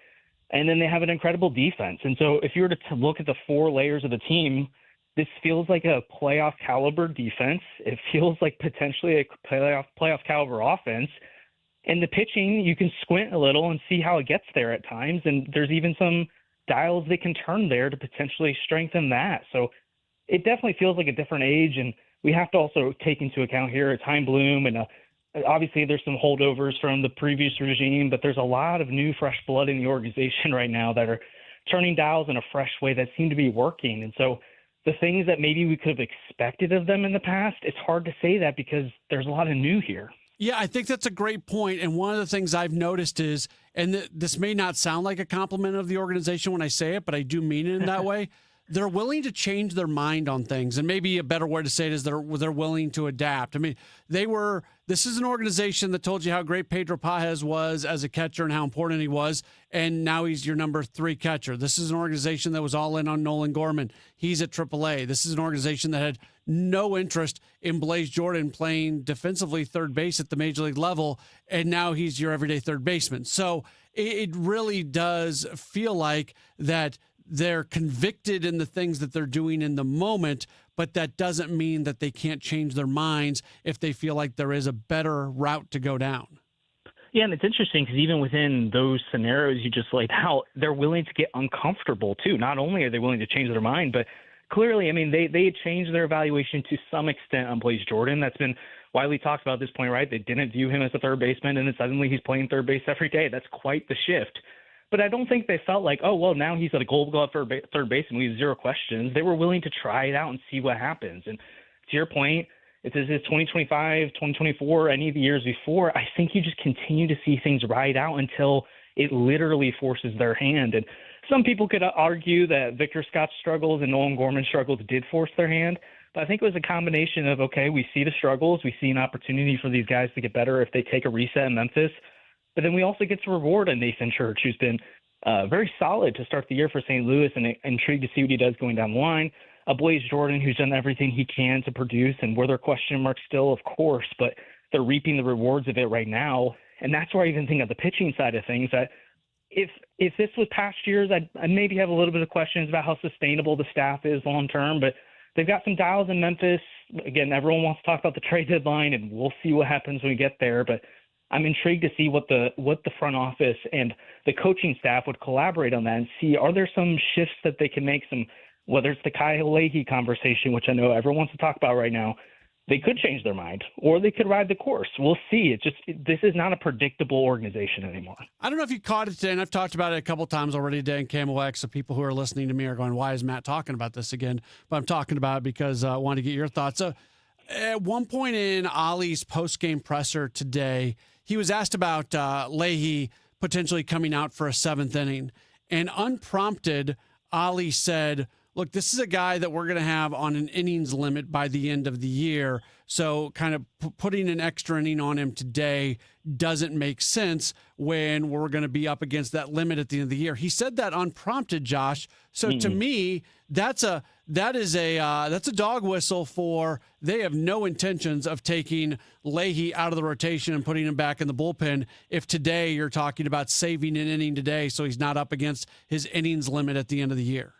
[SPEAKER 16] And then they have an incredible defense. And so if you were to look at the 4 layers of the team, this feels like a playoff caliber defense. It feels like potentially a playoff caliber offense. And the pitching, you can squint a little and see how it gets there at times. And there's even some dials they can turn there to potentially strengthen that. So it definitely feels like a different age. And we have to also take into account here a Time Bloom, and obviously there's some holdovers from the previous regime, but there's a lot of new fresh blood in the organization right now that are turning dials in a fresh way that seem to be working. And so the things that maybe we could have expected of them in the past, it's hard to say that because there's a lot of new here.
[SPEAKER 15] Yeah, I think that's a great point. And one of the things I've noticed is, and this may not sound like a compliment of the organization when I say it, but I do mean it in that way. They're willing to change their mind on things. And maybe a better way to say it is they're willing to adapt. I mean, this is an organization that told you how great Pedro Pajes was as a catcher and how important he was. And now he's your number 3 catcher. This is an organization that was all in on Nolan Gorman. He's at AAA. This is an organization that had no interest in Blaze Jordan playing defensively third base at the major league level. And now he's your everyday third baseman. So it really does feel like that they're convicted in the things that they're doing in the moment, but that doesn't mean that they can't change their minds if they feel like there is a better route to go down.
[SPEAKER 16] Yeah, and it's interesting because even within those scenarios you just laid out, they're willing to get uncomfortable too. Not only are they willing to change their mind, but clearly, I mean, they changed their evaluation to some extent on Blaze Jordan. That's been widely talked about at this point, right? They didn't view him as a third baseman, and then suddenly he's playing third base every day. That's quite the shift. But I don't think they felt like, oh, well, now he's at a Gold Glove for third base and we have 0 questions. They were willing to try it out and see what happens. And to your point, if this is 2025, 2024, any of the years before, I think you just continue to see things ride out until it literally forces their hand. And some people could argue that Victor Scott's struggles and Nolan Gorman's struggles did force their hand. But I think it was a combination of, okay, we see the struggles. We see an opportunity for these guys to get better if they take a reset in Memphis. But then we also get to reward a Nathan Church, who's been very solid to start the year for St. Louis, and intrigued to see what he does going down the line. A Blaze Jordan, who's done everything he can to produce, and were there question marks still? Of course, but they're reaping the rewards of it right now. And that's where I even think on the pitching side of things that if this was past years, I'd maybe have a little bit of questions about how sustainable the staff is long term, but they've got some dials in Memphis. Again, everyone wants to talk about the trade deadline, and we'll see what happens when we get there. But I'm intrigued to see what the front office and the coaching staff would collaborate on that and see, are there some shifts that they can make, some, whether it's the Kyle Leahy conversation, which I know everyone wants to talk about right now. They could change their mind, or they could ride the course. We'll see. This is not a predictable organization anymore.
[SPEAKER 15] I don't know if you caught it today, and I've talked about it a couple times already today in KMOX, so people who are listening to me are going, why is Matt talking about this again? But I'm talking about it because I wanted to get your thoughts. So at one point in Ollie's post-game presser today, he was asked about Leahy potentially coming out for a seventh inning. And unprompted, Ollie said, look, this is a guy that we're going to have on an innings limit by the end of the year. So kind of putting an extra inning on him today doesn't make sense when we're going to be up against that limit at the end of the year. He said that unprompted, Josh. So to me, that's a dog whistle for they have no intentions of taking Leahy out of the rotation and putting him back in the bullpen. If today you're talking about saving an inning today so he's not up against his innings limit at the end of the year.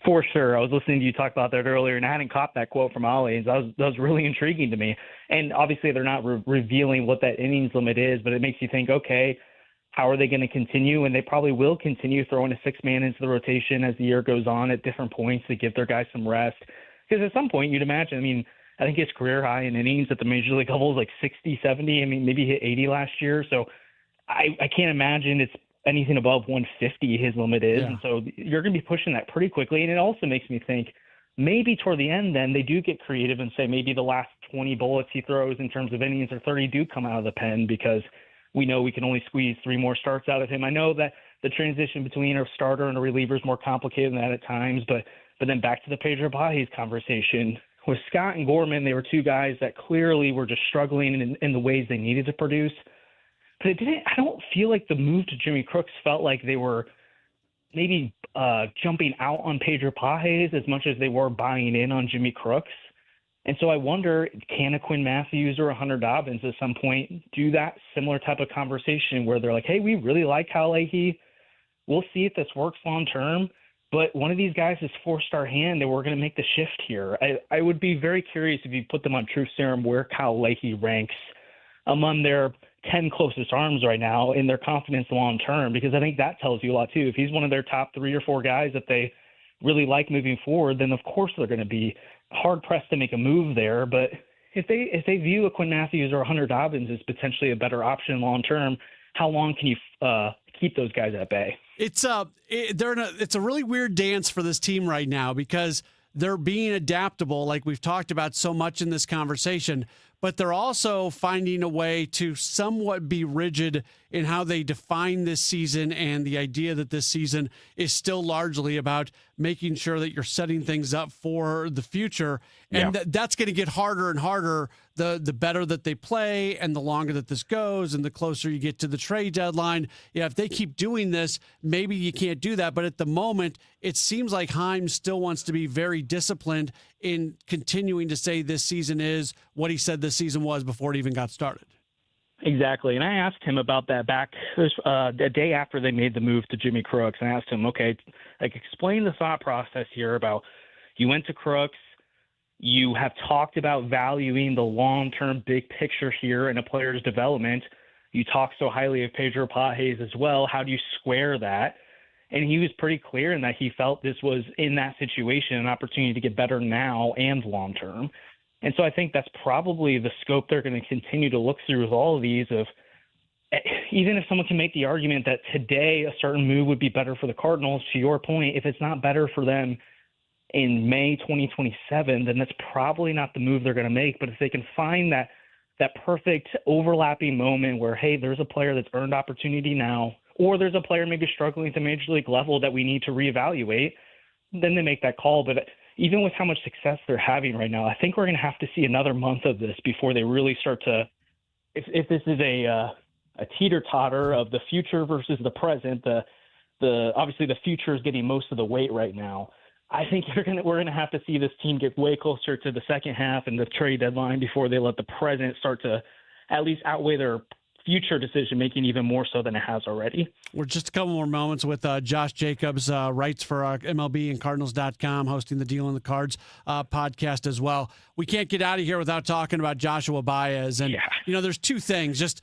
[SPEAKER 16] For sure. I was listening to you talk about that earlier, and I hadn't caught that quote from Ollie. That was really intriguing to me. And obviously they're not revealing what that innings limit is, but it makes you think, okay, how are they going to continue? And they probably will continue throwing a six-man into the rotation as the year goes on at different points to give their guys some rest. Because at some point you'd imagine, I think his career high in innings at the major league level is like 60, 70. Maybe hit 80 last year. So I can't imagine it's anything above 150 his limit is. Yeah. And so you're going to be pushing that pretty quickly. And it also makes me think maybe toward the end then they do get creative and say maybe the last 20 bullets he throws in terms of innings or 30 do come out of the pen because we know we can only squeeze 3 more starts out of him. I know that the transition between a starter and a reliever is more complicated than that at times, but then back to the Pedro Baez conversation. With Scott and Gorman, they were two guys that clearly were just struggling in the ways they needed to produce. But I don't feel like the move to Jimmy Crooks felt like they were maybe jumping out on Pedro Pages as much as they were buying in on Jimmy Crooks. And so I wonder, can a Quinn Matthews or a Hunter Dobbins at some point do that similar type of conversation where they're like, hey, we really like Kyle Leahy. We'll see if this works long term. But one of these guys has forced our hand and we're going to make the shift here. I would be very curious if you put them on Truth Serum where Kyle Leahy ranks among their 10 closest arms right now in their confidence long term, because I think that tells you a lot too. If he's one of their top 3 or 4 guys that they really like moving forward, then of course they're going to be hard pressed to make a move there. But if they view a Quinn Matthews or a Hunter Dobbins as potentially a better option long term, how long can you keep those guys at bay?
[SPEAKER 15] It's a really weird dance for this team right now because they're being adaptable, like we've talked about so much in this conversation, but they're also finding a way to somewhat be rigid in how they define this season and the idea that this season is still largely about making sure that you're setting things up for the future. And that's going to get harder and harder the better that they play and the longer that this goes and the closer you get to the trade deadline. Yeah, if they keep doing this, maybe you can't do that. But at the moment, it seems like Heim still wants to be very disciplined in continuing to say this season is what he said this season was before it even got started.
[SPEAKER 16] Exactly. And I asked him about that back the day after they made the move to Jimmy Crooks. And I asked him, okay, like explain the thought process here about you went to Crooks, you have talked about valuing the long-term big picture here in a player's development. You talk so highly of Pedro Pages as well. How do you square that? And he was pretty clear in that he felt this was, in that situation, an opportunity to get better now and long-term. And so I think that's probably the scope they're going to continue to look through with all of these of, even if someone can make the argument that today a certain move would be better for the Cardinals, to your point, if it's not better for them in May 2027, then that's probably not the move they're going to make. But if they can find that perfect overlapping moment where, hey, there's a player that's earned opportunity now, or there's a player maybe struggling at the major league level that we need to reevaluate, then they make that call. But even with how much success they're having right now, I think we're going to have to see another month of this before they really start to, if this is a teeter-totter of the future versus the present, obviously the future is getting most of the weight right now. I think we're gonna have to see this team get way closer to the second half and the trade deadline before they let the present start to at least outweigh their future decision-making even more so than it has already.
[SPEAKER 15] We're just a couple more moments with Josh Jacobs, writes for MLB and Cardinals.com, hosting the Deal on the Cards podcast as well. We can't get out of here without talking about Joshua Baez. And, there's two things. Just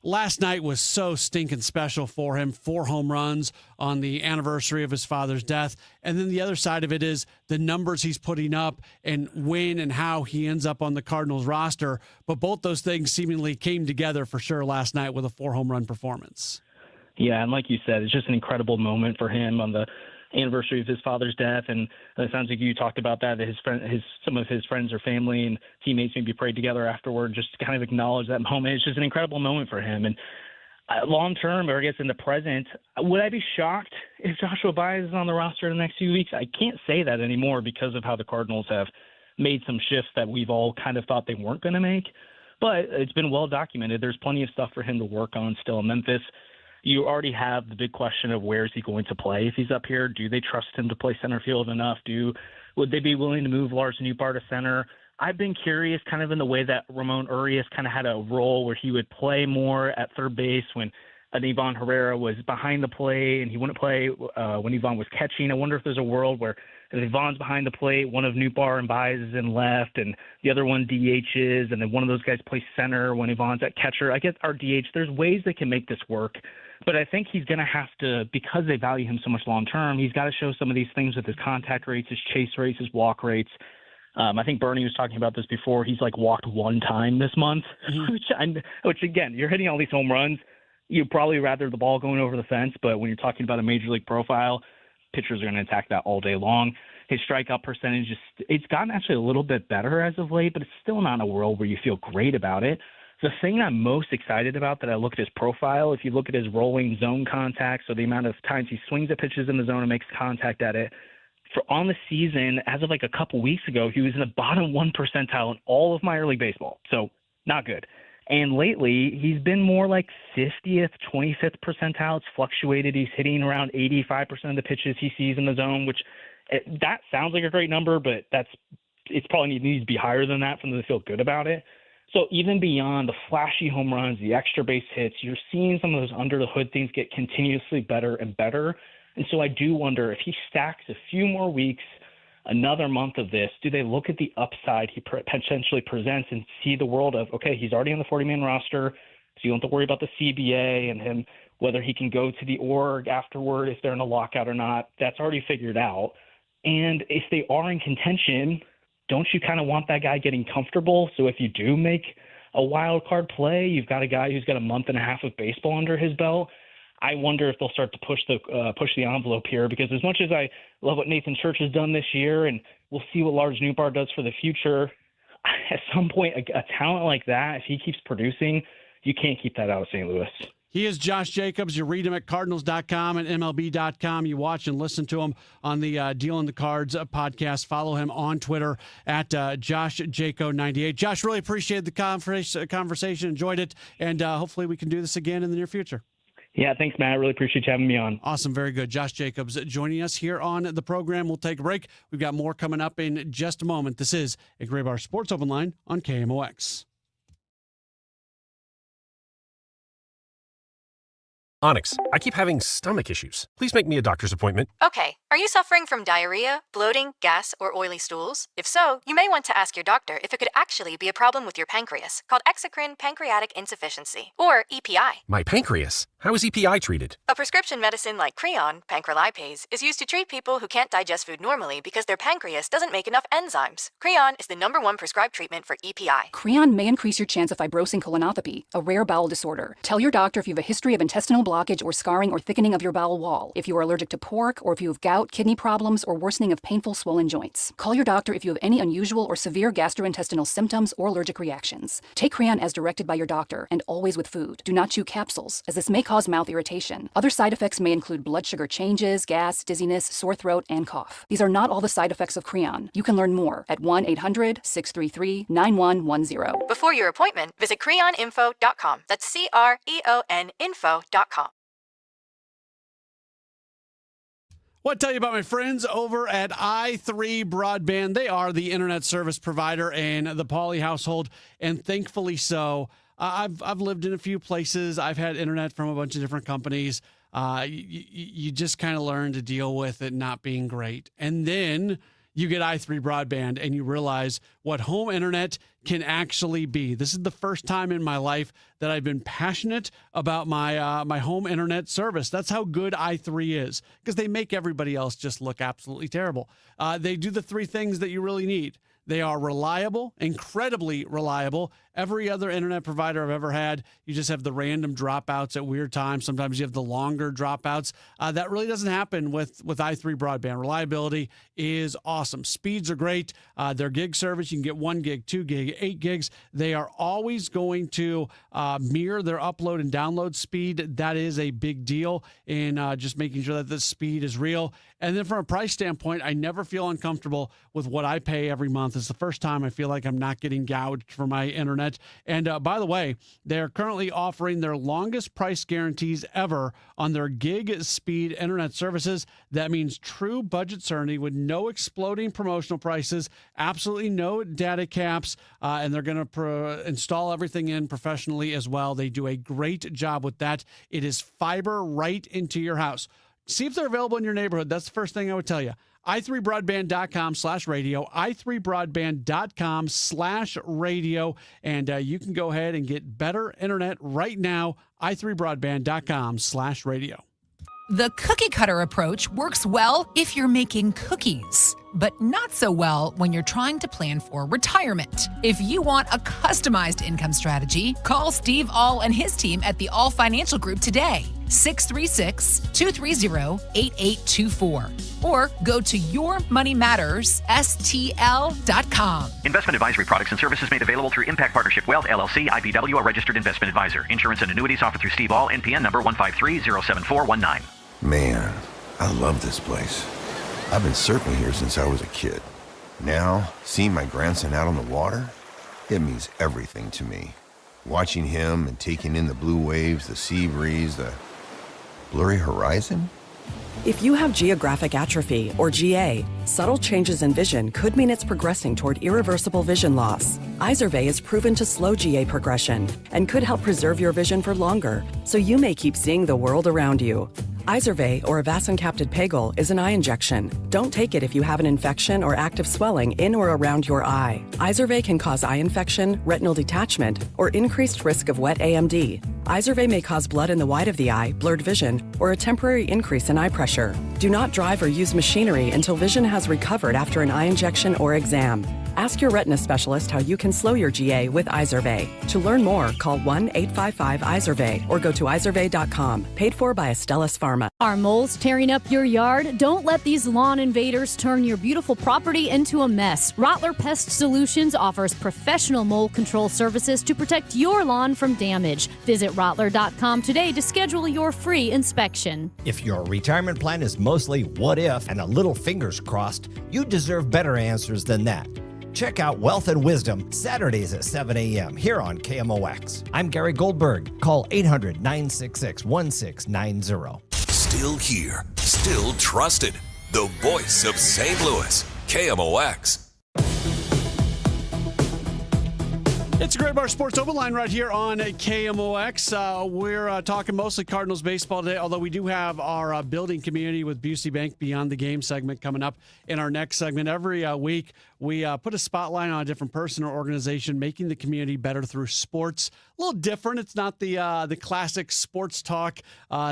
[SPEAKER 15] last night was so stinking special for him. 4 home runs on the anniversary of his father's death. And then the other side of it is the numbers he's putting up and when and how he ends up on the Cardinals roster. But both those things seemingly came together for sure last night with a 4 home run performance.
[SPEAKER 16] Yeah, and like you said, it's just an incredible moment for him on the anniversary of his father's death, and it sounds like you talked about that some of his friends or family and teammates maybe prayed together afterward just to kind of acknowledge that moment. It's just an incredible moment for him. And long term, or I guess in the present, would I be shocked if Joshua Baez is on the roster in the next few weeks? I can't say that anymore because of how the Cardinals have made some shifts that we've all kind of thought they weren't going to make, but it's been well documented. There's plenty of stuff for him to work on still in Memphis. You already have the big question of where is he going to play if he's up here? Do they trust him to play center field enough? Would they be willing to move Lars Nootbaar to center? I've been curious kind of in the way that Ramon Urias kind of had a role where he would play more at third base when Ivan Herrera was behind the plate and he wouldn't play when Ivan was catching. I wonder if there's a world where if Ivan's behind the plate, one of Nootbaar and Baez is in left and the other one DHs, and then one of those guys plays center when Ivan's at catcher. I get our DH. There's ways they can make this work. But I think he's going to have to, because they value him so much long term, he's got to show some of these things with his contact rates, his chase rates, his walk rates. I think Bernie was talking about this before. He's walked 1 time this month, which again, you're hitting all these home runs. You'd probably rather the ball going over the fence, but when you're talking about a major league profile, pitchers are going to attack that all day long. His strikeout percentage, it's gotten actually a little bit better as of late, but it's still not in a world where you feel great about it. The thing I'm most excited about that I look at his profile, if you look at his rolling zone contact, so the amount of times he swings at pitches in the zone and makes contact at it, on the season, as of a couple weeks ago, he was in the bottom 1 percentile in all of minor league baseball. So not good. And lately, he's been more 50th, 25th percentile. It's fluctuated. He's hitting around 85% of the pitches he sees in the zone, which that sounds like a great number, but it's probably needs to be higher than that for them to feel good about it. So even beyond the flashy home runs, the extra base hits, you're seeing some of those under-the-hood things get continuously better and better. And so I do wonder if he stacks a few more weeks, another month of this, do they look at the upside he potentially presents and see the world of, okay, he's already on the 40-man roster, so you don't have to worry about the CBA and him, whether he can go to the org afterward if they're in a lockout or not. That's already figured out. And if they are in contention, don't you kind of want that guy getting comfortable? So if you do make a wild card play, you've got a guy who's got a month and a half of baseball under his belt. I wonder if they'll start to push the envelope here, because as much as I love what Nathan Church has done this year, and we'll see what Lars Nootbaar does for the future, at some point a talent like that, if he keeps producing, you can't keep that out of St. Louis.
[SPEAKER 15] He is Josh Jacobs. You read him at Cardinals.com and MLB.com. You watch and listen to him on the Deal on the Cards podcast. Follow him on Twitter at JoshJaco98. Josh, really appreciate the conversation. Enjoyed it. And hopefully we can do this again in the near future.
[SPEAKER 16] Yeah, thanks, Matt. I really appreciate you having me on.
[SPEAKER 15] Awesome. Very good. Josh Jacobs joining us here on the program. We'll take a break. We've got more coming up in just a moment. This is a Graybar Sports Open Line on KMOX.
[SPEAKER 1] Onyx, I keep having stomach issues. Please make me a doctor's appointment.
[SPEAKER 5] Okay, are you suffering from diarrhea, bloating, gas, or oily stools? If so, you may want to ask your doctor if it could actually be a problem with your pancreas, called exocrine pancreatic insufficiency, or EPI.
[SPEAKER 1] My pancreas? How is EPI treated?
[SPEAKER 5] A prescription medicine like Creon, pancrelipase, is used to treat people who can't digest food normally because their pancreas doesn't make enough enzymes. Creon is the #1 prescribed treatment for EPI.
[SPEAKER 6] Creon may increase your chance of fibrosing colonopathy, a rare bowel disorder. Tell your doctor if you have a history of intestinal blockage or scarring or thickening of your bowel wall, if you are allergic to pork, or if you have gout, kidney problems, or worsening of painful swollen joints. Call your doctor if you have any unusual or severe gastrointestinal symptoms or allergic reactions. Take Creon as directed by your doctor and always with food. Do not chew capsules, as this may cause mouth irritation. Other side effects may include blood sugar changes, gas, dizziness, sore throat, and cough. These are not all the side effects of Creon. You can learn more at 1-800-633-9110.
[SPEAKER 5] Before your appointment, visit creoninfo.com. That's CREON info.com.
[SPEAKER 15] What to tell you about my friends over at i3 Broadband? They are the internet service provider in the Pauley household, and thankfully so. I've lived in a few places. I've had internet from a bunch of different companies. You just kind of learn to deal with it not being great. And then you get i3 Broadband and you realize what home internet can actually be. This is the first time in my life that I've been passionate about my home internet service. That's how good i3 is, because they make everybody else just look absolutely terrible. They do the three things that you really need. They are reliable, incredibly reliable. Every other internet provider I've ever had, you just have the random dropouts at weird times. Sometimes you have the longer dropouts. That really doesn't happen with i3 Broadband. Reliability is awesome. Speeds are great. Their gig service, you can get 1 gig, 2 gig, 8 gigs. They are always going to mirror their upload and download speed. That is a big deal in just making sure that the speed is real. And then from a price standpoint, I never feel uncomfortable with what I pay every month. It's the first time I feel like I'm not getting gouged for my internet. And by the way, they're currently offering their longest price guarantees ever on their gig speed internet services. That means true budget certainty with no exploding promotional prices, absolutely no data caps, and they're going to install everything in professionally as well. They do a great job with that. It is fiber right into your house. See if they're available in your neighborhood. That's the first thing I would tell you. i3broadband.com/radio, i3broadband.com/radio, and you can go ahead and get better internet right now, i3broadband.com/radio.
[SPEAKER 7] The cookie cutter approach works well if you're making cookies, but not so well when you're trying to plan for retirement. If you want a customized income strategy, call Steve All and his team at the All Financial Group today, 636-230-8824. Or go to yourmoneymattersstl.com.
[SPEAKER 8] Investment advisory products and services made available through Impact Partnership Wealth, LLC, IPW, a registered investment advisor. Insurance and annuities offered through Steve All, NPN number 153-07419.
[SPEAKER 9] Man, I love this place. I've been surfing here since I was a kid. Now, seeing my grandson out on the water, it means everything to me. Watching him and taking in the blue waves, the sea breeze, the blurry horizon.
[SPEAKER 17] If you have geographic atrophy, or GA, subtle changes in vision could mean it's progressing toward irreversible vision loss. Izervay is proven to slow GA progression and could help preserve your vision for longer, so you may keep seeing the world around you. Izervay, or avacincaptad pegol, is an eye injection. Don't take it if you have an infection or active swelling in or around your eye. Izervay can cause eye infection, retinal detachment, or increased risk of wet AMD. Izervay may cause blood in the white of the eye, blurred vision, or a temporary increase in eye pressure. Do not drive or use machinery until vision has recovered after an eye injection or exam. Ask your retina specialist how you can slow your GA with Izervay. To learn more, call 1-855-IZERVAY or go to izervay.com. Paid for by Astellas Pharma.
[SPEAKER 18] Are moles tearing up your yard? Don't let these lawn invaders turn your beautiful property into a mess. Rottler Pest Solutions offers professional mole control services to protect your lawn from damage. Visit Rottler.com today to schedule your free inspection.
[SPEAKER 19] If your retirement plan is mostly what if and a little fingers crossed, you deserve better answers than that. Check out Wealth and Wisdom Saturdays at 7 a.m. here on KMOX. I'm Gary Goldberg. Call 800-966-1690.
[SPEAKER 3] Still here, still trusted. The voice of St. Louis, KMOX.
[SPEAKER 15] It's a Great Bar Sports Open Line right here on KMOX. We're talking mostly Cardinals baseball today, although we do have our building community with Busey Bank Beyond the Game segment coming up in our next segment. Every week, we put a spotlight on a different person or organization making the community better through sports. A little different. It's not the classic sports talk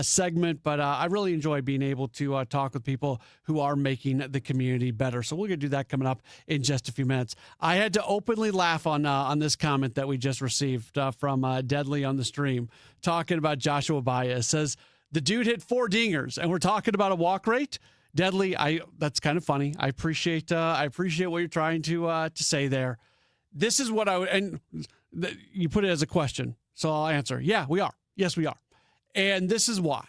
[SPEAKER 15] segment, but I really enjoy being able to talk with people who are making the community better. So we're going to do that coming up in just a few minutes. I had to openly laugh on this comment that we just received from Deadly on the stream, talking about Joshua Baez. Says, The dude hit 4 dingers, and we're talking about a walk rate. Deadly, that's kind of funny. I appreciate what you're trying to say there. This is what I would, and you put it as a question, so I'll answer. Yeah, we are. Yes, we are. And this is why.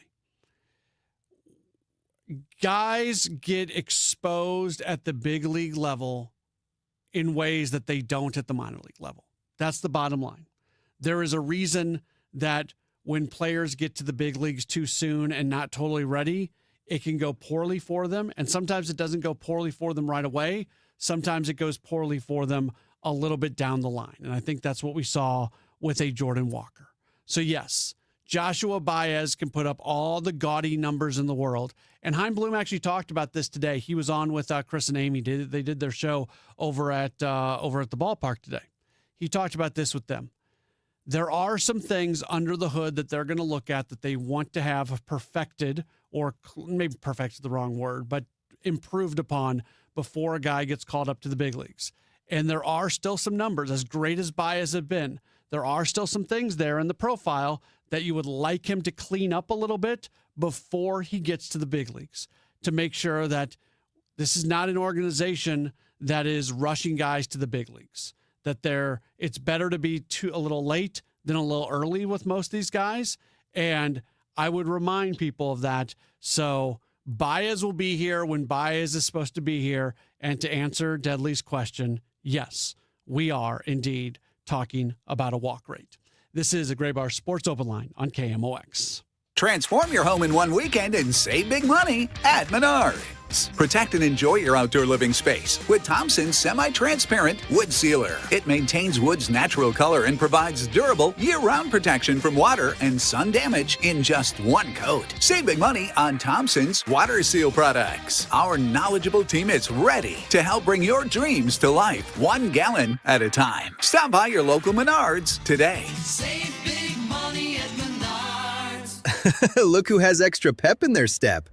[SPEAKER 15] Guys get exposed at the big league level in ways that they don't at the minor league level. That's the bottom line. There is a reason that when players get to the big leagues too soon and not totally ready, it can go poorly for them. And sometimes it doesn't go poorly for them right away. Sometimes it goes poorly for them a little bit down the line. And I think that's what we saw with a Jordan Walker. So yes, Joshua Baez can put up all the gaudy numbers in the world. And Chaim Bloom actually talked about this today. He was on with Chris and Amy. They did their show over at the ballpark today. He talked about this with them. There are some things under the hood that they're going to look at that they want to have perfected, or maybe perfected the wrong word, but improved upon before a guy gets called up to the big leagues. And there are still some numbers, as great as Baez have been, there are still some things there in the profile that you would like him to clean up a little bit before he gets to the big leagues, to make sure that this is not an organization that is rushing guys to the big leagues, that it's better to be a little late than a little early with most of these guys. And I would remind people of that. So Baez will be here when Baez is supposed to be here. And to answer Deadly's question, yes, we are indeed talking about a walk rate. This is a Gray Bar Sports Open Line on KMOX.
[SPEAKER 2] Transform your home in one weekend and save big money at Menards. Protect and enjoy your outdoor living space with Thompson's semi-transparent wood sealer. It maintains wood's natural color and provides durable year-round protection from water and sun damage in just one coat. Save big money on Thompson's water seal products. Our knowledgeable team is ready to help bring your dreams to life, 1 gallon at a time. Stop by your local Menards today.
[SPEAKER 10] Save big money at Menards.
[SPEAKER 11] Look who has extra pep in their step.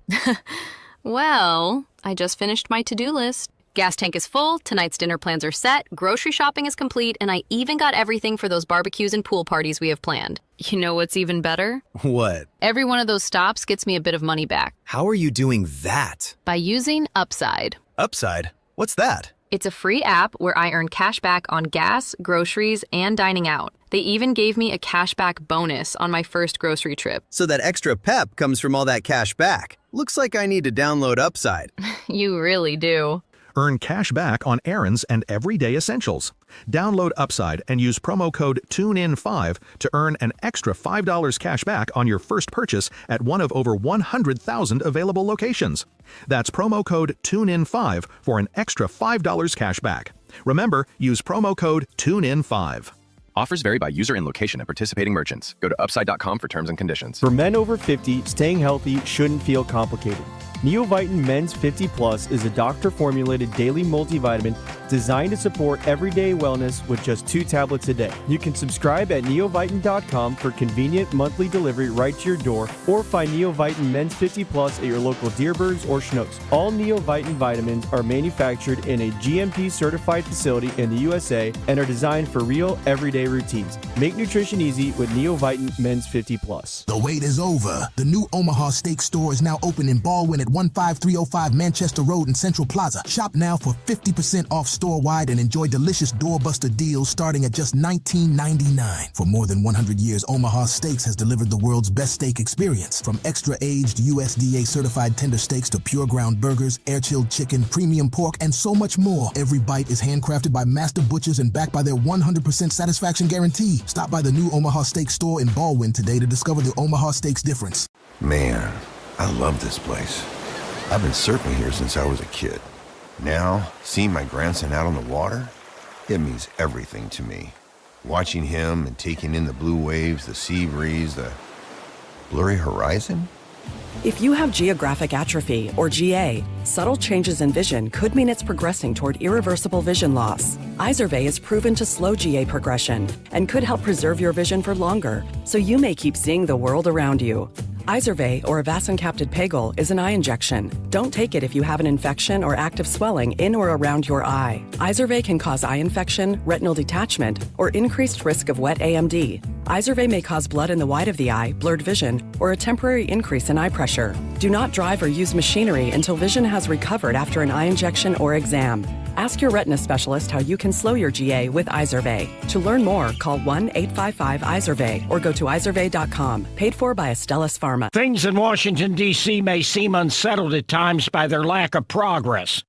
[SPEAKER 20] Well, I just finished my to-do list. Gas tank is full, tonight's dinner plans are set, grocery shopping is complete, and I even got everything for those barbecues and pool parties we have planned. You know what's even better?
[SPEAKER 11] What?
[SPEAKER 20] Every one of those stops gets me a bit of money back.
[SPEAKER 11] How are you doing that?
[SPEAKER 20] By using Upside.
[SPEAKER 11] Upside? What's that?
[SPEAKER 20] It's a free app where I earn cash back on gas, groceries, and dining out. They even gave me a cashback bonus on my first grocery trip.
[SPEAKER 11] So that extra pep comes from all that cash back. Looks like I need to download Upside.
[SPEAKER 20] You really do.
[SPEAKER 21] Earn cash back on errands and everyday essentials. Download Upside and use promo code TUNEIN5 to earn an extra $5 cash back on your first purchase at one of over 100,000 available locations. That's promo code TUNEIN5 for an extra $5 cash back. Remember, use promo code TUNEIN5.
[SPEAKER 22] Offers vary by user and location at participating merchants. Go to upside.com for terms and conditions.
[SPEAKER 23] For men over 50, staying healthy shouldn't feel complicated. Neovitin Men's 50 Plus is a doctor-formulated daily multivitamin designed to support everyday wellness with just 2 tablets a day. You can subscribe at neovitin.com for convenient monthly delivery right to your door, or find Neovitin Men's 50 Plus at your local Deerbirds or Schnucks. All Neovitin vitamins are manufactured in a GMP-certified facility in the USA and are designed for real, everyday routines. Make nutrition easy with Neovitin Men's 50 Plus.
[SPEAKER 24] The wait is over. The new Omaha Steak Store is now open in Baldwin at 15305 Manchester Road in Central Plaza. Shop now for 50% off store-wide and enjoy delicious doorbuster deals starting at just $19.99. For more than 100 years, Omaha Steaks has delivered the world's best steak experience. From extra-aged USDA-certified tender steaks to pure ground burgers, air-chilled chicken, premium pork, and so much more. Every bite is handcrafted by master butchers and backed by their 100% satisfaction guarantee. Stop by the new Omaha Steak Store in Baldwin today to discover the Omaha Steaks difference.
[SPEAKER 9] Man, I love this place. I've been surfing here since I was a kid. Now, seeing my grandson out on the water, it means everything to me. Watching him and taking in the blue waves, the sea breeze, the blurry horizon.
[SPEAKER 17] If you have geographic atrophy, or GA, subtle changes in vision could mean it's progressing toward irreversible vision loss. Izervay is proven to slow GA progression and could help preserve your vision for longer, so you may keep seeing the world around you. Izervay, or avacincaptad pegol, is an eye injection. Don't take it if you have an infection or active swelling in or around your eye. Izervay can cause eye infection, retinal detachment, or increased risk of wet AMD. Izervay may cause blood in the white of the eye, blurred vision, or a temporary increase in eye pressure. Do not drive or use machinery until vision has recovered after an eye injection or exam. Ask your retina specialist how you can slow your GA with Izervay. To learn more, call 1-855-IZERVAY or go to izervay.com. Paid for by Astellas Pharma.
[SPEAKER 4] Things in Washington, D.C. may seem unsettled at times by their lack of progress.